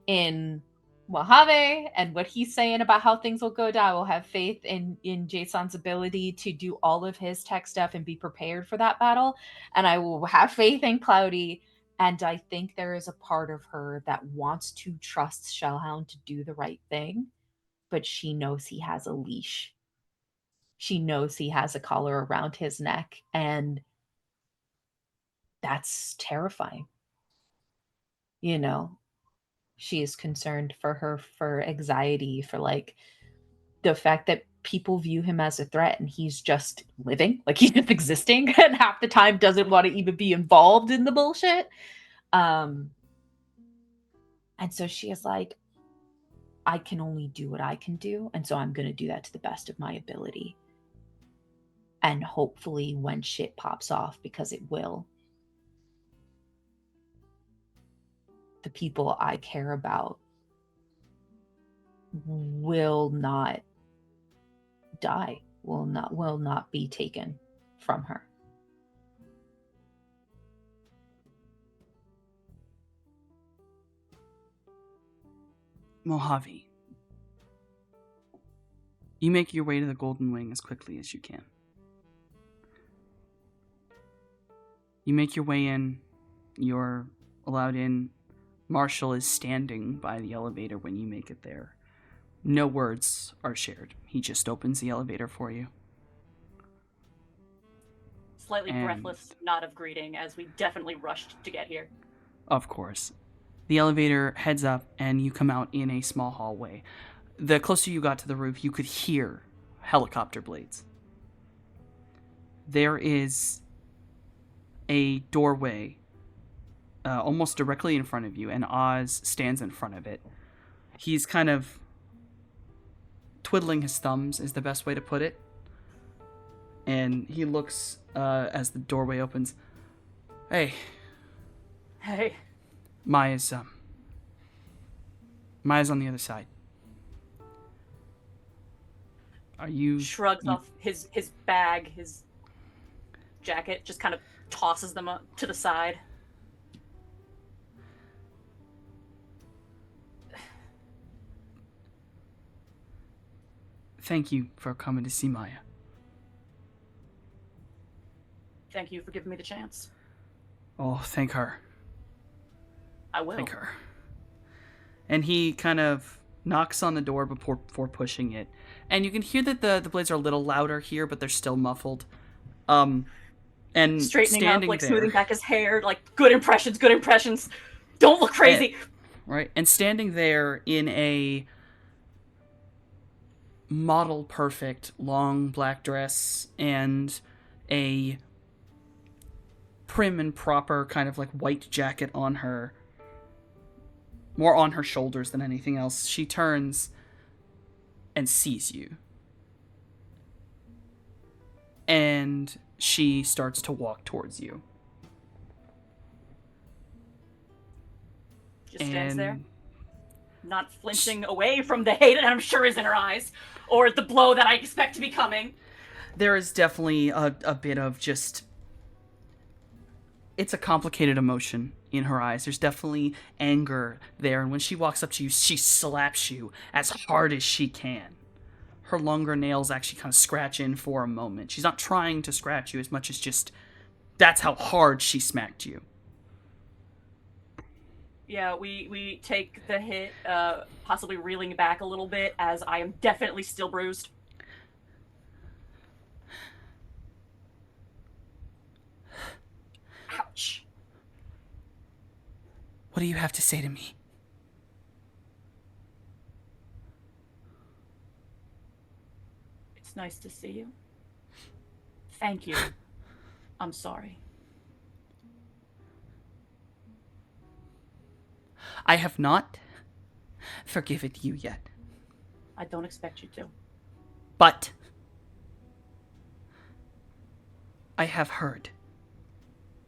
Speaker 4: in Mojave and what he's saying about how things will go down. I will have faith in Jason's ability to do all of his tech stuff and be prepared for that battle, and I will have faith in Cloudy. And I think there is a part of her that wants to trust Shellhound to do the right thing, but she knows he has a leash. She knows he has a collar around his neck, and that's terrifying. You know, she is concerned for anxiety, for like the fact that people view him as a threat and he's just living, like he's just existing, and half the time doesn't want to even be involved in the bullshit. And so she is like, I can only do what I can do, and so I'm going to do that to the best of my ability. And hopefully when shit pops off, because it will, the people I care about will not die, will not be taken from her.
Speaker 1: Mojave, you make your way to the Golden Wing as quickly as you can. You make your way in, you're allowed in. Marshall is standing by the elevator when you make it there. No words are shared. He just opens the elevator for you.
Speaker 5: Slightly
Speaker 1: And-
Speaker 5: breathless nod of greeting as we definitely rushed to get here.
Speaker 1: Of course. The elevator heads up and you come out in a small hallway. The closer you got to the roof, you could hear helicopter blades. There is a doorway almost directly in front of you, and Oz stands in front of it. He's kind of twiddling his thumbs is the best way to put it. And he looks as the doorway opens. Hey,
Speaker 5: Hey,
Speaker 1: Maya's on the other side. Are you
Speaker 5: shrugs
Speaker 1: you-
Speaker 5: off his bag, his jacket, just kind of tosses them up to the side.
Speaker 1: Thank you for coming to see Maya.
Speaker 5: Thank you for giving me the chance.
Speaker 1: Oh, thank her.
Speaker 5: I will.
Speaker 1: Thank her. And he kind of knocks on the door before pushing it. And you can hear that the blades are a little louder here, but they're still muffled. And
Speaker 5: Straightening up,
Speaker 1: standing
Speaker 5: like
Speaker 1: there,
Speaker 5: smoothing back his hair, like good impressions, good impressions. Don't look crazy.
Speaker 1: right? And standing there in a model perfect long black dress and a prim and proper kind of like white jacket on her, more on her shoulders than anything else, she turns and sees you. And she starts to walk towards you.
Speaker 5: Just stands there,
Speaker 1: And
Speaker 5: not flinching away from the hate that I'm sure is in her eyes, or the blow that I expect to be coming.
Speaker 1: there is definitely a bit of just... It's a complicated emotion in her eyes. There's definitely anger there. And when she walks up to you, she slaps you as hard as she can. Her longer nails actually kind of scratch in for a moment. She's not trying to scratch you as much as just... That's how hard she smacked you.
Speaker 5: Yeah, we take the hit, possibly reeling back a little bit, as I am definitely still bruised. Ouch.
Speaker 1: What do you have to say to me?
Speaker 5: It's nice to see you. Thank you. I'm sorry.
Speaker 1: I have not forgiven you yet.
Speaker 5: I don't expect you to.
Speaker 1: But I have heard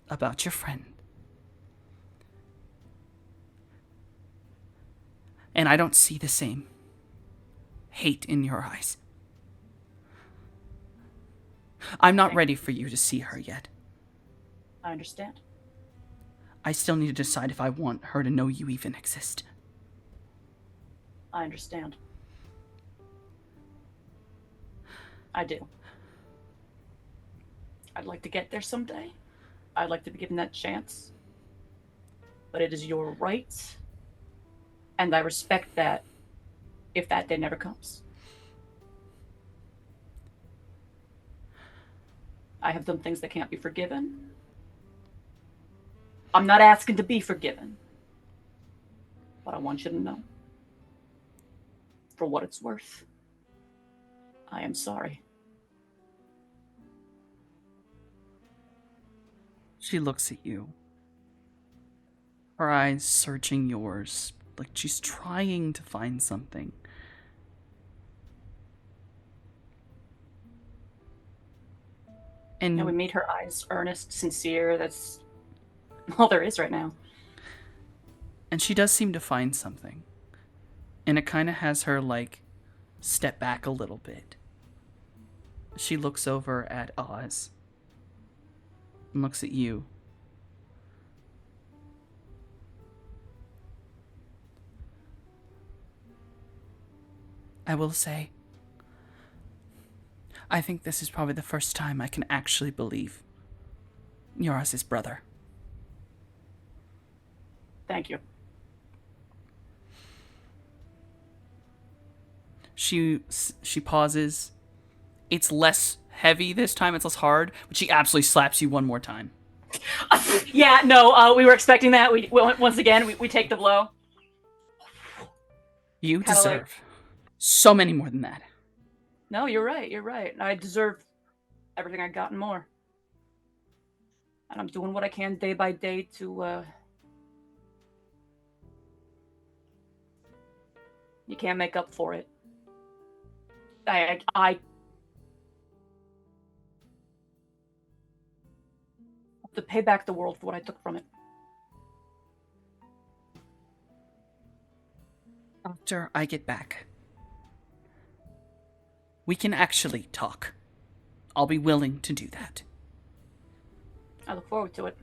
Speaker 1: about your friend. And I don't see the same hate in your eyes. I'm not ready for you to see her yet.
Speaker 5: I understand.
Speaker 1: I still need to decide if I want her to know you even exist.
Speaker 5: I understand. I do. I'd like to get there someday. I'd like to be given that chance. But it is your right. And I respect that if that day never comes. I have done things that can't be forgiven. I'm not asking to be forgiven. But I want you to know. For what it's worth, I am sorry.
Speaker 1: She looks at you. Her eyes searching yours, like she's trying to find something. And
Speaker 5: And we meet her eyes earnest, sincere. That's all there is right now.
Speaker 1: And she does seem to find something. And it kind of has her, like, step back a little bit. She looks over at Oz. And looks at you. I will say, I think this is probably the first time I can actually believe you're Oz's brother.
Speaker 5: Thank you.
Speaker 1: She pauses. It's less heavy this time. It's less hard, but she absolutely slaps you one more time.
Speaker 5: Yeah, no, we were expecting that. We once again we take the blow.
Speaker 1: You
Speaker 5: Kinda
Speaker 1: deserve so many more than that.
Speaker 5: No, you're right. You're right. I deserve everything I got and more. And I'm doing what I can day by day to. You can't make up for it. I have to pay back the world for what I took from it.
Speaker 1: After I get back, we can actually talk. I'll be willing to do that.
Speaker 5: I look forward to it.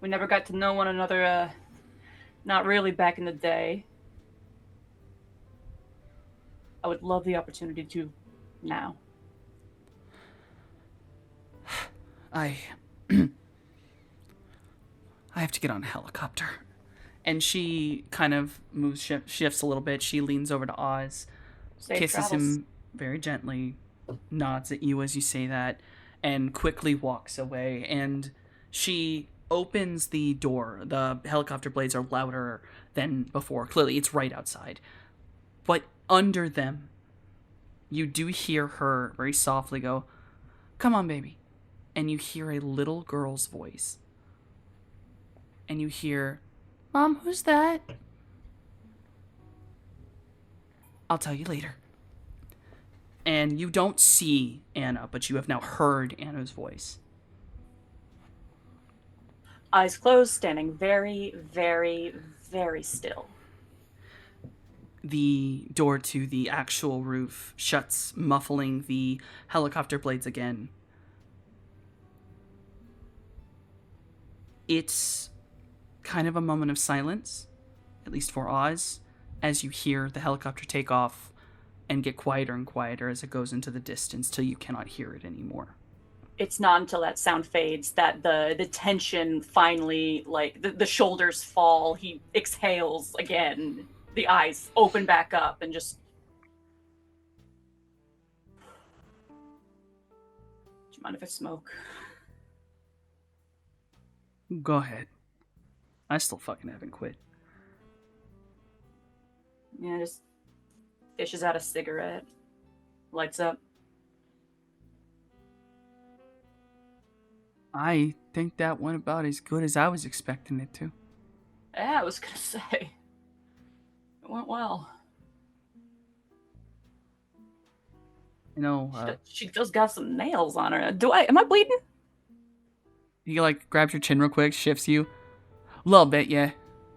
Speaker 5: We never got to know one another, not really back in the day. I would love the opportunity to now.
Speaker 1: I have to get on a helicopter. And she kind of moves, shifts a little bit. She leans over to Oz,
Speaker 5: Safe
Speaker 1: kisses
Speaker 5: travels.
Speaker 1: him very gently, nods at you as you say that, and quickly walks away. And she opens the door. The helicopter blades are louder than before. Clearly, it's right outside. But under them, you do hear her very softly go, "Come on, baby." And you hear a little girl's voice. And you hear, "Mom, who's that?" "I'll tell you later." And you don't see Anna, but you have now heard Anna's voice.
Speaker 5: Eyes closed, standing very, very, very still.
Speaker 1: The door to the actual roof shuts, muffling the helicopter blades again. It's kind of a moment of silence, at least for Oz, as you hear the helicopter take off and get quieter and quieter as it goes into the distance till you cannot hear it anymore.
Speaker 5: It's not until that sound fades that the tension finally, like, the shoulders fall. He exhales again. The eyes open back up and just... Do you mind if I smoke?
Speaker 1: Go ahead. I still fucking haven't quit.
Speaker 5: Yeah, just fishes out a cigarette. Lights up.
Speaker 1: I think that went about as good as I was expecting it to.
Speaker 5: Yeah, I was gonna say. It went well.
Speaker 1: You know,
Speaker 5: She just got some nails on her. Am I bleeding?
Speaker 1: he like grabs your chin real quick, shifts you. A little bit, yeah.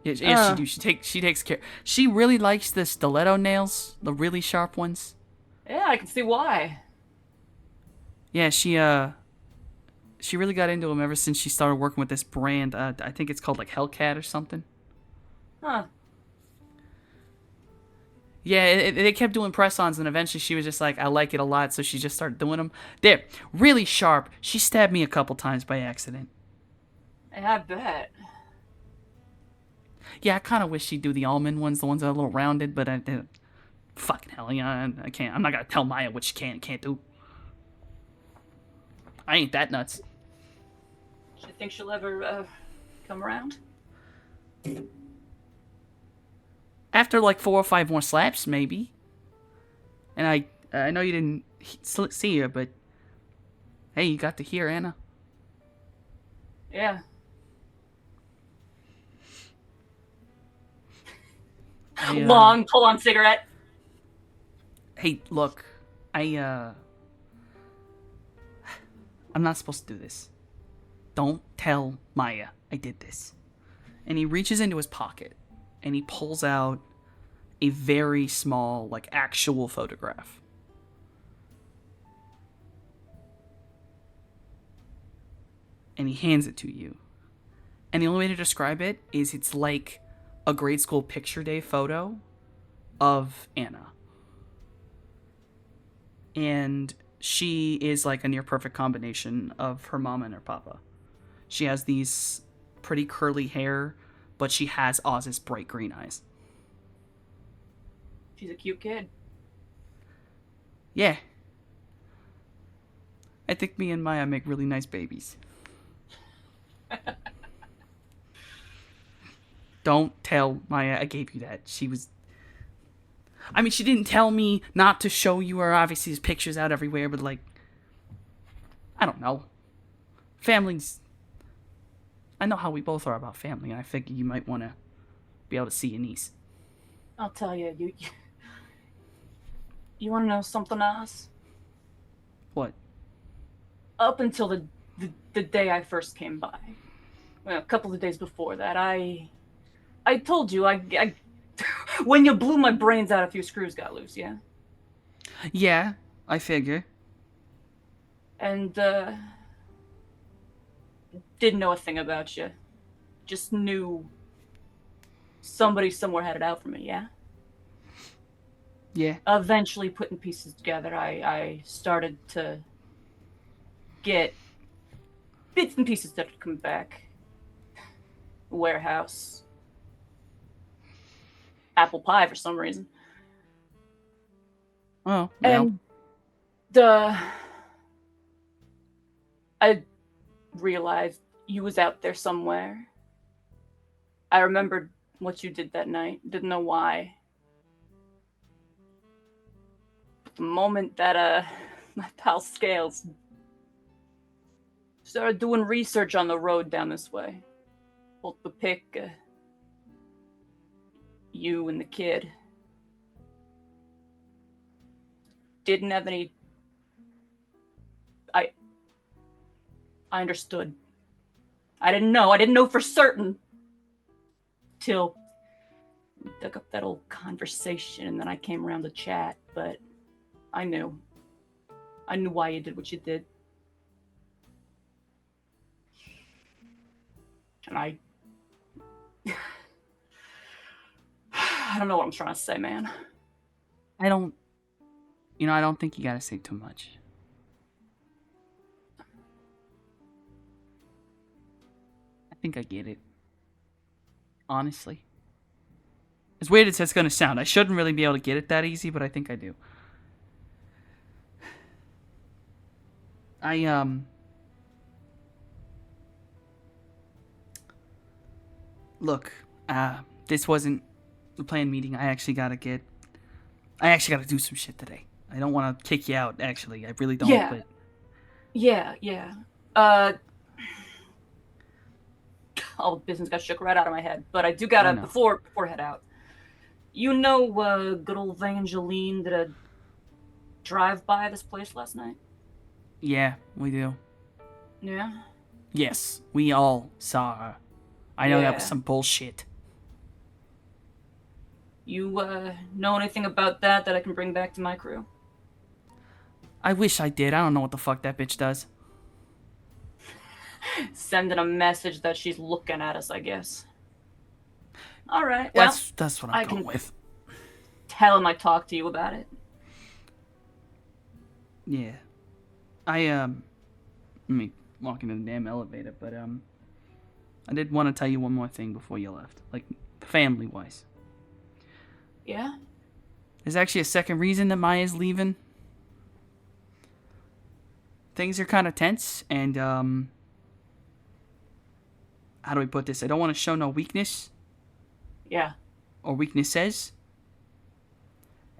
Speaker 1: Yeah, she do. She takes care. She really likes the stiletto nails, the really sharp ones.
Speaker 5: Yeah, I can see why.
Speaker 1: Yeah, she really got into them ever since she started working with this brand. I think it's called like Hellcat or something.
Speaker 5: Huh.
Speaker 1: Yeah, they kept doing press-ons, and eventually she was just like, I like it a lot, so she just started doing them. They're really sharp. She stabbed me a couple times by accident.
Speaker 5: Yeah, I bet.
Speaker 1: Yeah, I kind of wish she'd do the almond ones, the ones that are a little rounded, but fucking hell, yeah, I can't. I'm not gonna tell Maya what she can and can't do. I ain't that nuts.
Speaker 5: Do you think she'll ever come around?
Speaker 1: After like 4 or 5 more slaps, maybe. And I know you didn't see her, but hey, you got to hear Anna.
Speaker 5: Yeah. Long pull-on cigarette.
Speaker 1: Hey, look, I I'm not supposed to do this. Don't tell Maya I did this. And he reaches into his pocket and he pulls out a very small, like, actual photograph. And he hands it to you. And the only way to describe it is it's like a grade school picture day photo of Anna. And she is like a near perfect combination of her mama and her papa. She has these pretty curly hair, but she has Oz's bright green eyes.
Speaker 5: She's a cute kid.
Speaker 1: Yeah. I think me and Maya make really nice babies. Don't tell Maya I gave you that. She didn't tell me not to show you her. Obviously, there's pictures out everywhere, but, like, I don't know. Families. I know how we both are about family, and I figure you might want to be able to see your niece.
Speaker 5: I'll tell you, you want to know something else?
Speaker 1: What?
Speaker 5: Up until the day I first came by, well, a couple of days before that, I told you I when you blew my brains out, a few screws got loose, yeah?
Speaker 1: Yeah, I figure.
Speaker 5: And, didn't know a thing about you. Just knew somebody somewhere had it out for me, yeah?
Speaker 1: Yeah.
Speaker 5: Eventually, putting pieces together, I started to get bits and pieces that had come back. Warehouse. Apple pie for some reason.
Speaker 1: Oh, well.
Speaker 5: And I realized you was out there somewhere. I remembered what you did that night. Didn't know why. But the moment that my pal Scales started doing research on the road down this way, pulled the pic, you and the kid didn't have any. I understood. I didn't know for certain till we dug up that old conversation, and then I came around to chat, but I knew why you did what you did. And I don't know what I'm trying to say, man.
Speaker 1: I don't think you gotta say too much. I think I get it. Honestly. As weird as that's gonna sound, I shouldn't really be able to get it that easy, but I think I do. Look, this wasn't the planned meeting. I actually gotta do some shit today. I don't want to kick you out, actually. I really don't,
Speaker 5: Yeah.
Speaker 1: but...
Speaker 5: Yeah. All the business got shook right out of my head, but I do gotta,
Speaker 1: I know.
Speaker 5: before I head out. You know, good old Evangeline did a drive-by this place last night?
Speaker 1: Yeah, we do.
Speaker 5: Yeah?
Speaker 1: Yes, we all saw her. I know that was
Speaker 5: Yeah.
Speaker 1: some bullshit.
Speaker 5: You, know anything about that I can bring back to my crew?
Speaker 1: I wish I did. I don't know what the fuck that bitch does.
Speaker 5: Sending a message that she's looking at us, I guess. Alright, well,
Speaker 1: That's what
Speaker 5: I
Speaker 1: I'm going
Speaker 5: can-
Speaker 1: with.
Speaker 5: tell him I talked to you about it.
Speaker 1: Yeah. Let me walk into the damn elevator, but, I did want to tell you one more thing before you left. Like, family-wise.
Speaker 5: Yeah?
Speaker 1: There's actually a second reason that Maya's leaving. Things are kind of tense, and, how do we put this? I don't want to show no weakness,
Speaker 5: Yeah.
Speaker 1: or weaknesses.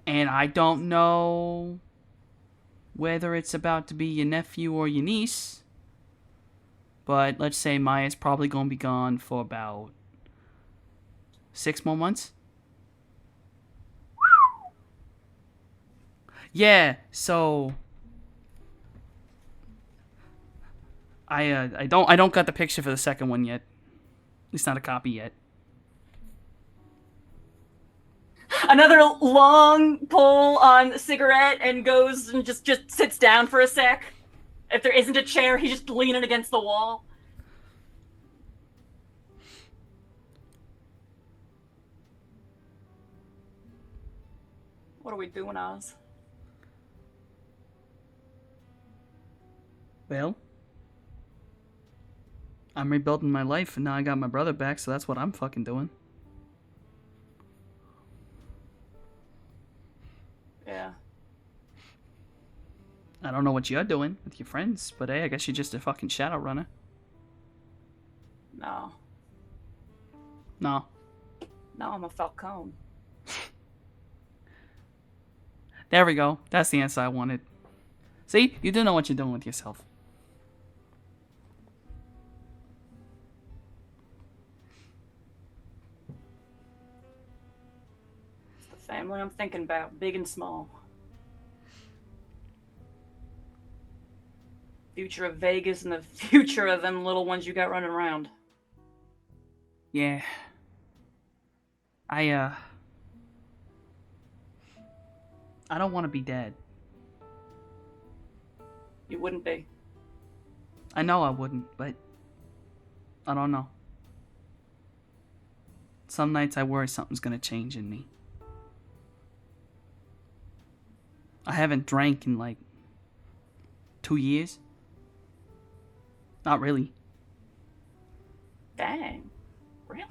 Speaker 1: And I don't know whether it's about to be your nephew or your niece. But let's say Maya's probably going to be gone for about 6 more months. Yeah, so I don't got the picture for the second one yet. At least not a copy yet.
Speaker 5: Another long pull on the cigarette and goes and just sits down for a sec. If there isn't a chair, he's just leaning against the wall. What are we doing, Oz?
Speaker 1: Well, I'm rebuilding my life, and now I got my brother back, so that's what I'm fucking doing.
Speaker 5: Yeah.
Speaker 1: I don't know what you're doing with your friends, but hey, I guess you're just a fucking shadow runner.
Speaker 5: No.
Speaker 1: No.
Speaker 5: No, I'm a Falcone.
Speaker 1: There we go. That's the answer I wanted. See? You do know what you're doing with yourself.
Speaker 5: It's the family I'm thinking about, big and small. Future of Vegas and the future of them little ones you got running around.
Speaker 1: Yeah. I don't want to be dead.
Speaker 5: You wouldn't be.
Speaker 1: I know I wouldn't, but I don't know. Some nights I worry something's gonna change in me. I haven't drank in like 2 years. Not really.
Speaker 5: Dang. Really?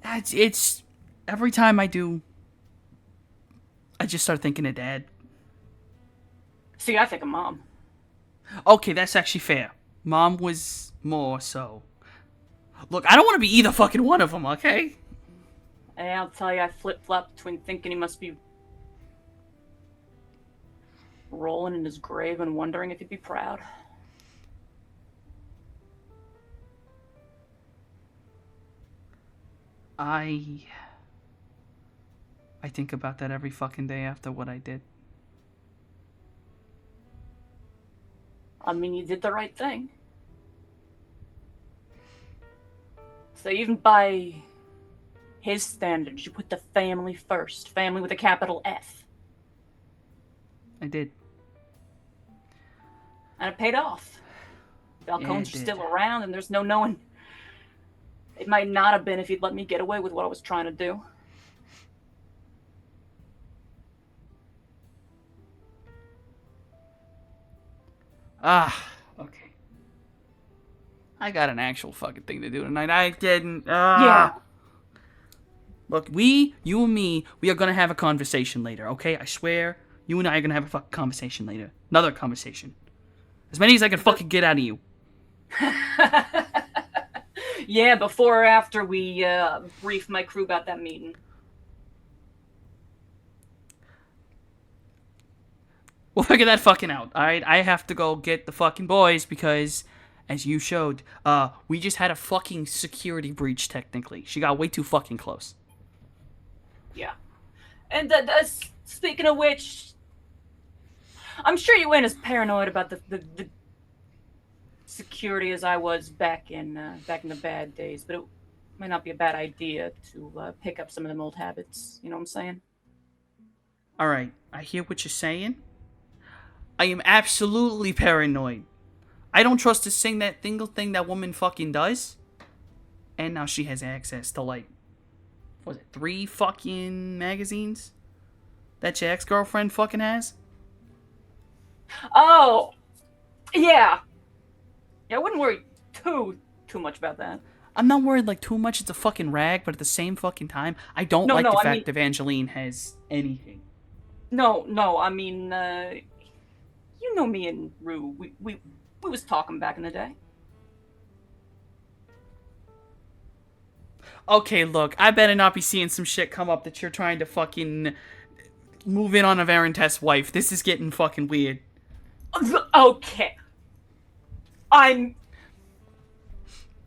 Speaker 1: It's every time I do, I just start thinking of Dad.
Speaker 5: See, I think of Mom.
Speaker 1: Okay, that's actually fair. Mom was more so. Look, I don't want to be either fucking one of them, okay?
Speaker 5: Hey, I'll tell you, I flip-flop between thinking he must be rolling in his grave and wondering if he'd be proud.
Speaker 1: I think about that every fucking day after what I did.
Speaker 5: I mean, you did the right thing. So even by his standards, you put the family first. Family with a capital F.
Speaker 1: I did.
Speaker 5: And it paid off. Falcones
Speaker 1: it
Speaker 5: are
Speaker 1: did.
Speaker 5: still around, and there's no knowing. It might not have been if you'd let me get away with what I was trying to do.
Speaker 1: Okay. I got an actual fucking thing to do tonight. I didn't.
Speaker 5: Yeah.
Speaker 1: Look, you and me, we are gonna have a conversation later, okay? I swear. You and I are gonna have a fucking conversation later. Another conversation. As many as I can fucking get out of you.
Speaker 5: Yeah, before or after we brief my crew about that meeting.
Speaker 1: We'll figure that fucking out, alright? I have to go get the fucking boys because, as you showed, we just had a fucking security breach, technically. She got way too fucking close.
Speaker 5: Yeah. And speaking of which, I'm sure you ain't as paranoid about the security as I was back in the bad days, but it might not be a bad idea to pick up some of them old habits. You know what I'm saying?
Speaker 1: Alright, I hear what you're saying. I am absolutely paranoid. I don't trust a single thing that woman fucking does. And now she has access to, like, what was it, 3 fucking magazines that your ex-girlfriend fucking has?
Speaker 5: Oh, yeah. Yeah, I wouldn't worry too much about that.
Speaker 1: I'm not worried, like, too much. It's a fucking rag, but at the same fucking time, I don't like the fact Evangeline has anything.
Speaker 5: No, I mean, you know me and Rue. We was talking back in the day.
Speaker 1: Okay, look, I better not be seeing some shit come up that you're trying to fucking move in on a Varentess wife. This is getting fucking weird.
Speaker 5: Okay. I'm...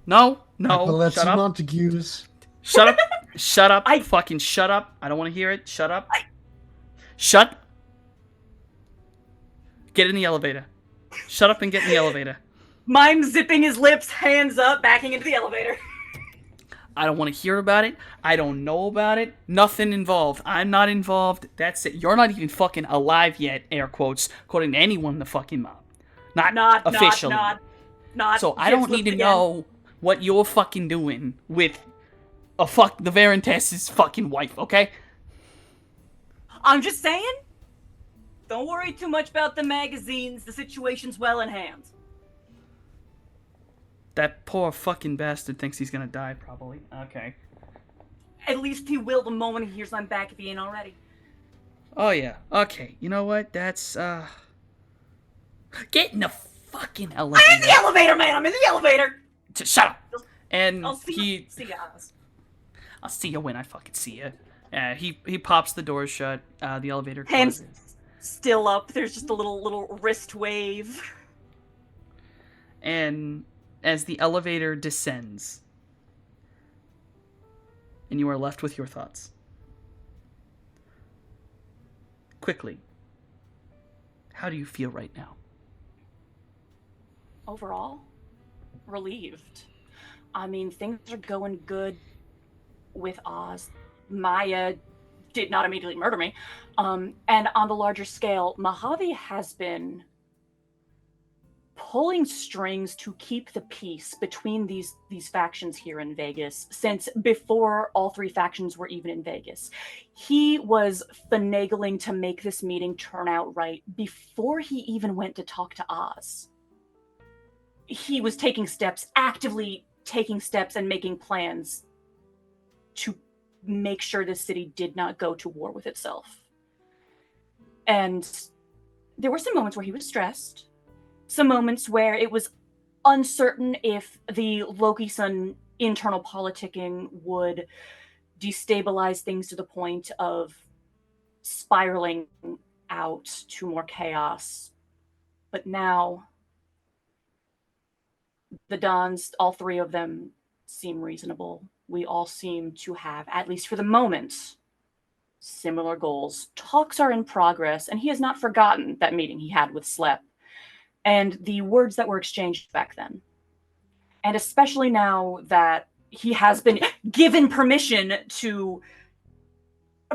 Speaker 1: No,
Speaker 3: Epilepsy
Speaker 1: shut up.
Speaker 3: Montagues.
Speaker 1: Shut up. Shut up.
Speaker 5: I-
Speaker 1: Fucking shut up. I don't want to hear it. Shut up. Shut. Get in the elevator. Shut up and get in the elevator.
Speaker 5: Mime zipping his lips, hands up, backing into the elevator.
Speaker 1: I don't want to hear about it. I don't know about it. Nothing involved. I'm not involved. That's it. You're not even fucking alive yet, air quotes, according to anyone in the fucking mob. Not officially.
Speaker 5: Not.
Speaker 1: So I don't need to know what you're fucking doing with the Verantess's fucking wife, okay?
Speaker 5: I'm just saying. Don't worry too much about the magazines. The situation's well in hand.
Speaker 1: That poor fucking bastard thinks he's gonna die, probably. Okay.
Speaker 5: At least he will the moment he hears I'm back if he ain't already.
Speaker 1: Oh, yeah. Okay. You know what? That's, Get in the fucking elevator.
Speaker 5: I'm in the elevator, man! I'm in the elevator!
Speaker 1: Just shut up! And
Speaker 5: I'll see you guys.
Speaker 1: I'll see you when I fucking see you. He pops the door shut. The elevator
Speaker 5: Hands
Speaker 1: closes.
Speaker 5: still up. There's just a little wrist wave.
Speaker 1: And as the elevator descends, and you are left with your thoughts. Quickly, how do you feel right now?
Speaker 5: Overall, relieved. I mean, things are going good with Oz. Maya did not immediately murder me. And on the larger scale, Mojave has been pulling strings to keep the peace between these factions here in Vegas since before all three factions were even in Vegas. He was finagling to make this meeting turn out right before he even went to talk to Oz. He was actively taking steps and making plans to make sure the city did not go to war with itself. And there were some moments where he was stressed, some moments where it was uncertain if the Loki-san internal politicking would destabilize things to the point of spiraling out to more chaos. But now, the Dons, all three of them, seem reasonable. We all seem to have, at least for the moment, similar goals. Talks are in progress, and he has not forgotten that meeting he had with Slep and the words that were exchanged back then. And especially now that he has been given permission to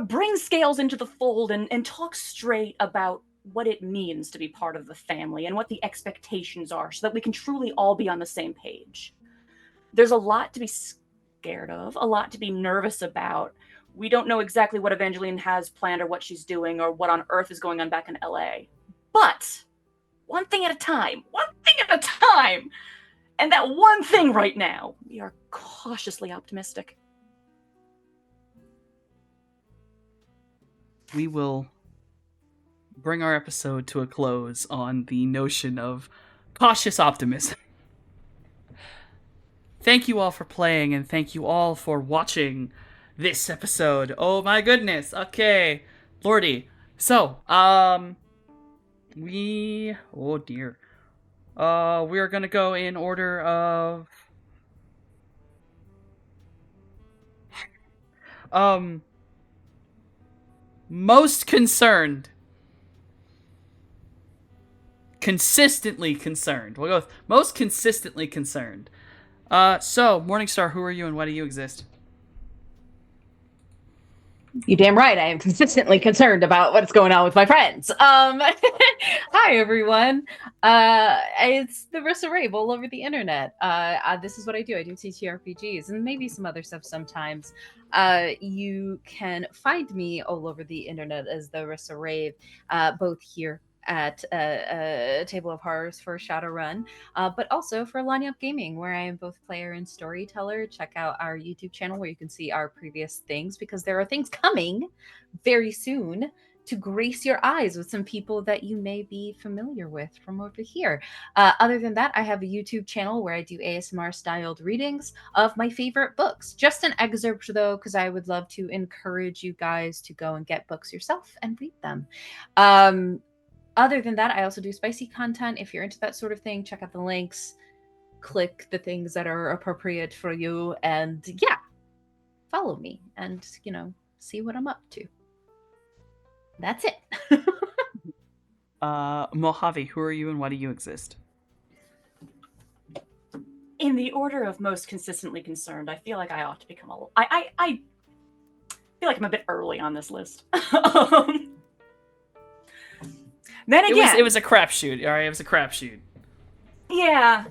Speaker 5: bring Scales into the fold and talk straight about what it means to be part of the family and what the expectations are so that we can truly all be on the same page. There's a lot to be scared of, a lot to be nervous about. We don't know exactly what Evangeline has planned or what she's doing or what on earth is going on back in LA. But one thing at a time. And that one thing right now, we are cautiously optimistic.
Speaker 1: We will bring our episode to a close on the notion of cautious optimism. Thank you all for playing, and thank you all for watching this episode. Oh my goodness. Okay. Lordy. So, oh dear. We are gonna go in order of most concerned. Consistently concerned. We'll go with most consistently concerned. So, Morningstar, who are you and why do you exist?
Speaker 4: You damn right. I am consistently concerned about what's going on with my friends. Hi everyone. It's the Rissa Rave all over the internet. This is what I do. I do TTRPGs and maybe some other stuff sometimes. You can find me all over the internet as the Rissa Rave, both here at Table of Horrors for Shadowrun, but also for Line Up Gaming, where I am both player and storyteller. Check out our YouTube channel where you can see our previous things, because there are things coming very soon to grace your eyes with some people that you may be familiar with from over here. Other than that, I have a YouTube channel where I do ASMR-styled readings of my favorite books. Just an excerpt, though, because I would love to encourage you guys to go and get books yourself and read them. Other than that, I also do spicy content. If you're into that sort of thing, check out the links, click the things that are appropriate for you, and yeah, follow me and, see what I'm up to. That's it.
Speaker 1: Mojave, who are you and why do you exist?
Speaker 5: in the order of most consistently concerned, I feel like I ought to become a. I feel like I'm a bit early on this list. Then again,
Speaker 1: it was a crapshoot. All right, it was a crapshoot.
Speaker 5: Yeah.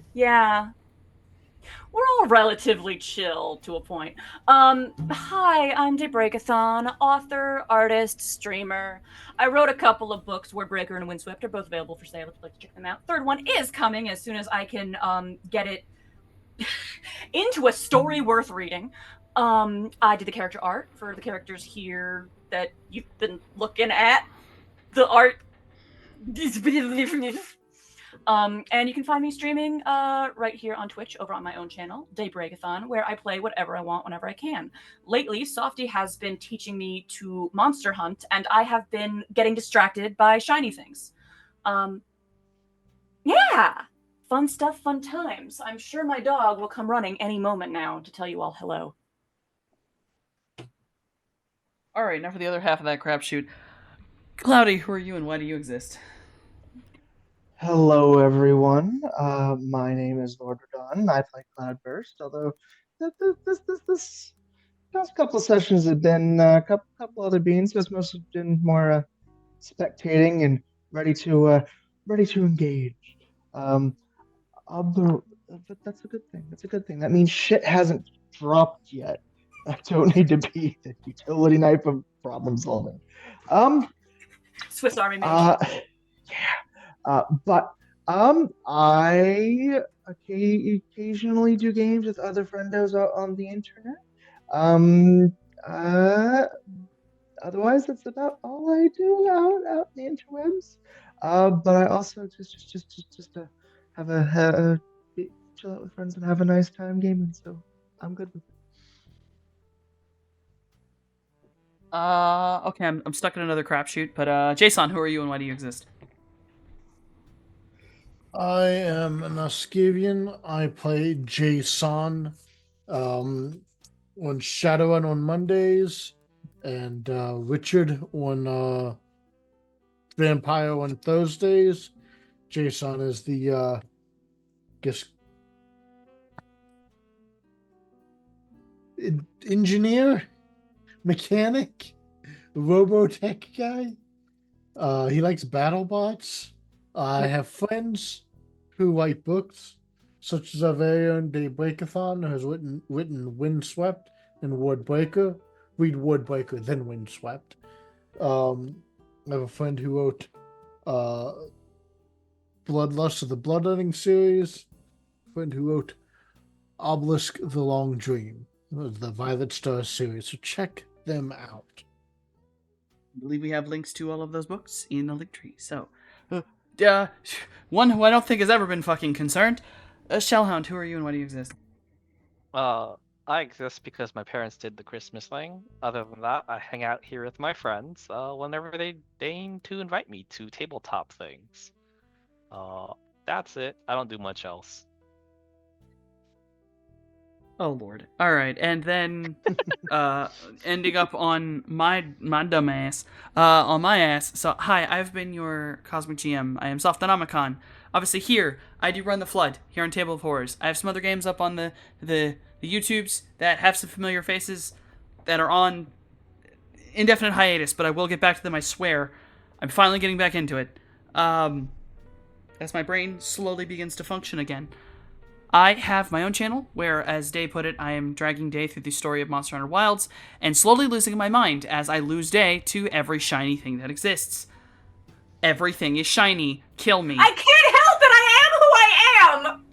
Speaker 5: We're all relatively chill to a point. Hi, I'm Daybreakathon, author, artist, streamer. I wrote a couple of books. Wordbreaker and Windswept are both available for sale if you'd like to check them out. Third one is coming as soon as I can get it into a story worth reading. I did the character art for the characters here that you've been looking at. The art. And you can find me streaming right here on Twitch over on my own channel, Daybreakathon, where I play whatever I want whenever I can. Lately, Softy has been teaching me to monster hunt, and I have been getting distracted by shiny things. Yeah! Fun stuff, fun times. I'm sure my dog will come running any moment now to tell you all hello.
Speaker 1: All right, now for the other half of that crapshoot. Cloudy, who are you and why do you exist?
Speaker 6: Hello, everyone. My name is Lord Radon. I play Cloudburst, although this past couple of sessions have been a couple other beans, so it's mostly been more spectating and ready to engage. But that's a good thing. That's a good thing. That means shit hasn't dropped yet. I don't need to be the utility knife of problem solving.
Speaker 5: Swiss Army man.
Speaker 6: But I occasionally do games with other friendos out on the internet. Otherwise, that's about all I do out in the interwebs. But I also just to have a chill out with friends and have a nice time gaming. So I'm good with it.
Speaker 1: Okay, I'm stuck in another crapshoot, but Jason, who are you and why do you exist?
Speaker 3: I am an Ascavian. I play Jason on Shadowrun on Mondays, and Richard on Vampire on Thursdays. Jason is the engineer, mechanic, Robotech guy. He likes BattleBots. I have friends who write books, such as our very own Daybreakathon, who has written Windswept and Wordbreaker. Read Wordbreaker, then Windswept. I have a friend who wrote Bloodlust of the Bloodletting series. A friend who wrote Obelisk the Long Dream, the Violet Star series. So check them out.
Speaker 1: I believe we have links to all of those books in the link tree. So, one who I don't think has ever been fucking concerned. Shellhound, who are you and why do you exist?
Speaker 2: I exist because my parents did the Christmas thing. Other than that, I hang out here with my friends whenever they deign to invite me to tabletop things. That's it. I don't do much else.
Speaker 1: Oh lord. Alright, and then ending up on my dumb ass. On my ass. So hi, I've been your Cosmic GM. I am Softonomicon. Obviously here, I do run the Flood here on Table of Horrors. I have some other games up on the YouTubes that have some familiar faces that are on indefinite hiatus, but I will get back to them, I swear. I'm finally getting back into it. As my brain slowly begins to function again. I have my own channel, where, as Day put it, I am dragging Day through the story of Monster Hunter Wilds, and slowly losing my mind as I lose Day to every shiny thing that exists. Everything is shiny. Kill me.
Speaker 5: I can't help it! I am who I am!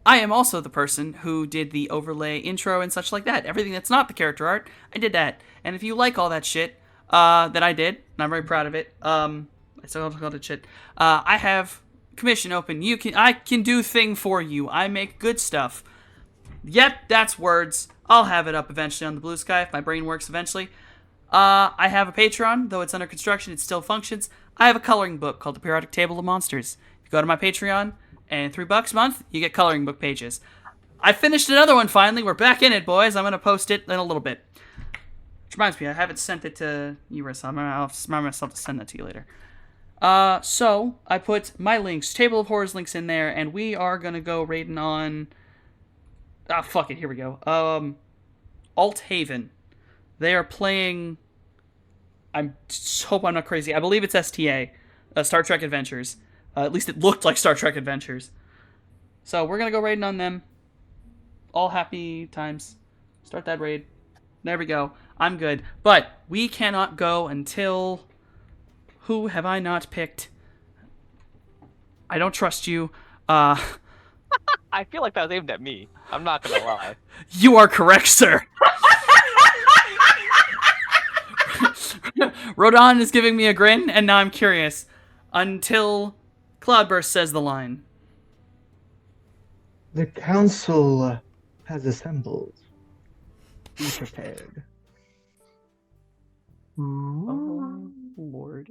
Speaker 1: I am also the person who did the overlay intro and such like that. Everything that's not the character art, I did that. And if you like all that shit that I did, and I'm very proud of it, I still called it shit, I have commission open. I can do thing for you. I make good stuff. Yep, that's words. I'll have it up eventually on the Blue Sky if my brain works eventually. I have a Patreon, though it's under construction, it still functions. I have a coloring book called The Periodic Table of Monsters. If you go to my Patreon, and $3 a month, you get coloring book pages. I finished another one finally. We're back in it, boys. I'm going to post it in a little bit. Which reminds me, I haven't sent it to you, Rissa. I'll remind myself to send that to you later. So, I put my links, Table of Horrors links in there, and we are going to go raiding on fuck it. Here we go. Alt Haven. They are playing. I hope I'm not crazy. I believe it's STA, Star Trek Adventures. At least it looked like Star Trek Adventures. So we're gonna go raiding on them. All happy times. Start that raid. There we go. I'm good. But we cannot go until... Who have I not picked? I don't trust you.
Speaker 2: I feel like that was aimed at me. I'm not gonna lie.
Speaker 1: You are correct, sir. Rodon is giving me a grin, and now I'm curious. Until Cloudburst says the line.
Speaker 6: The council has assembled. Be prepared.
Speaker 1: Oh, Lord.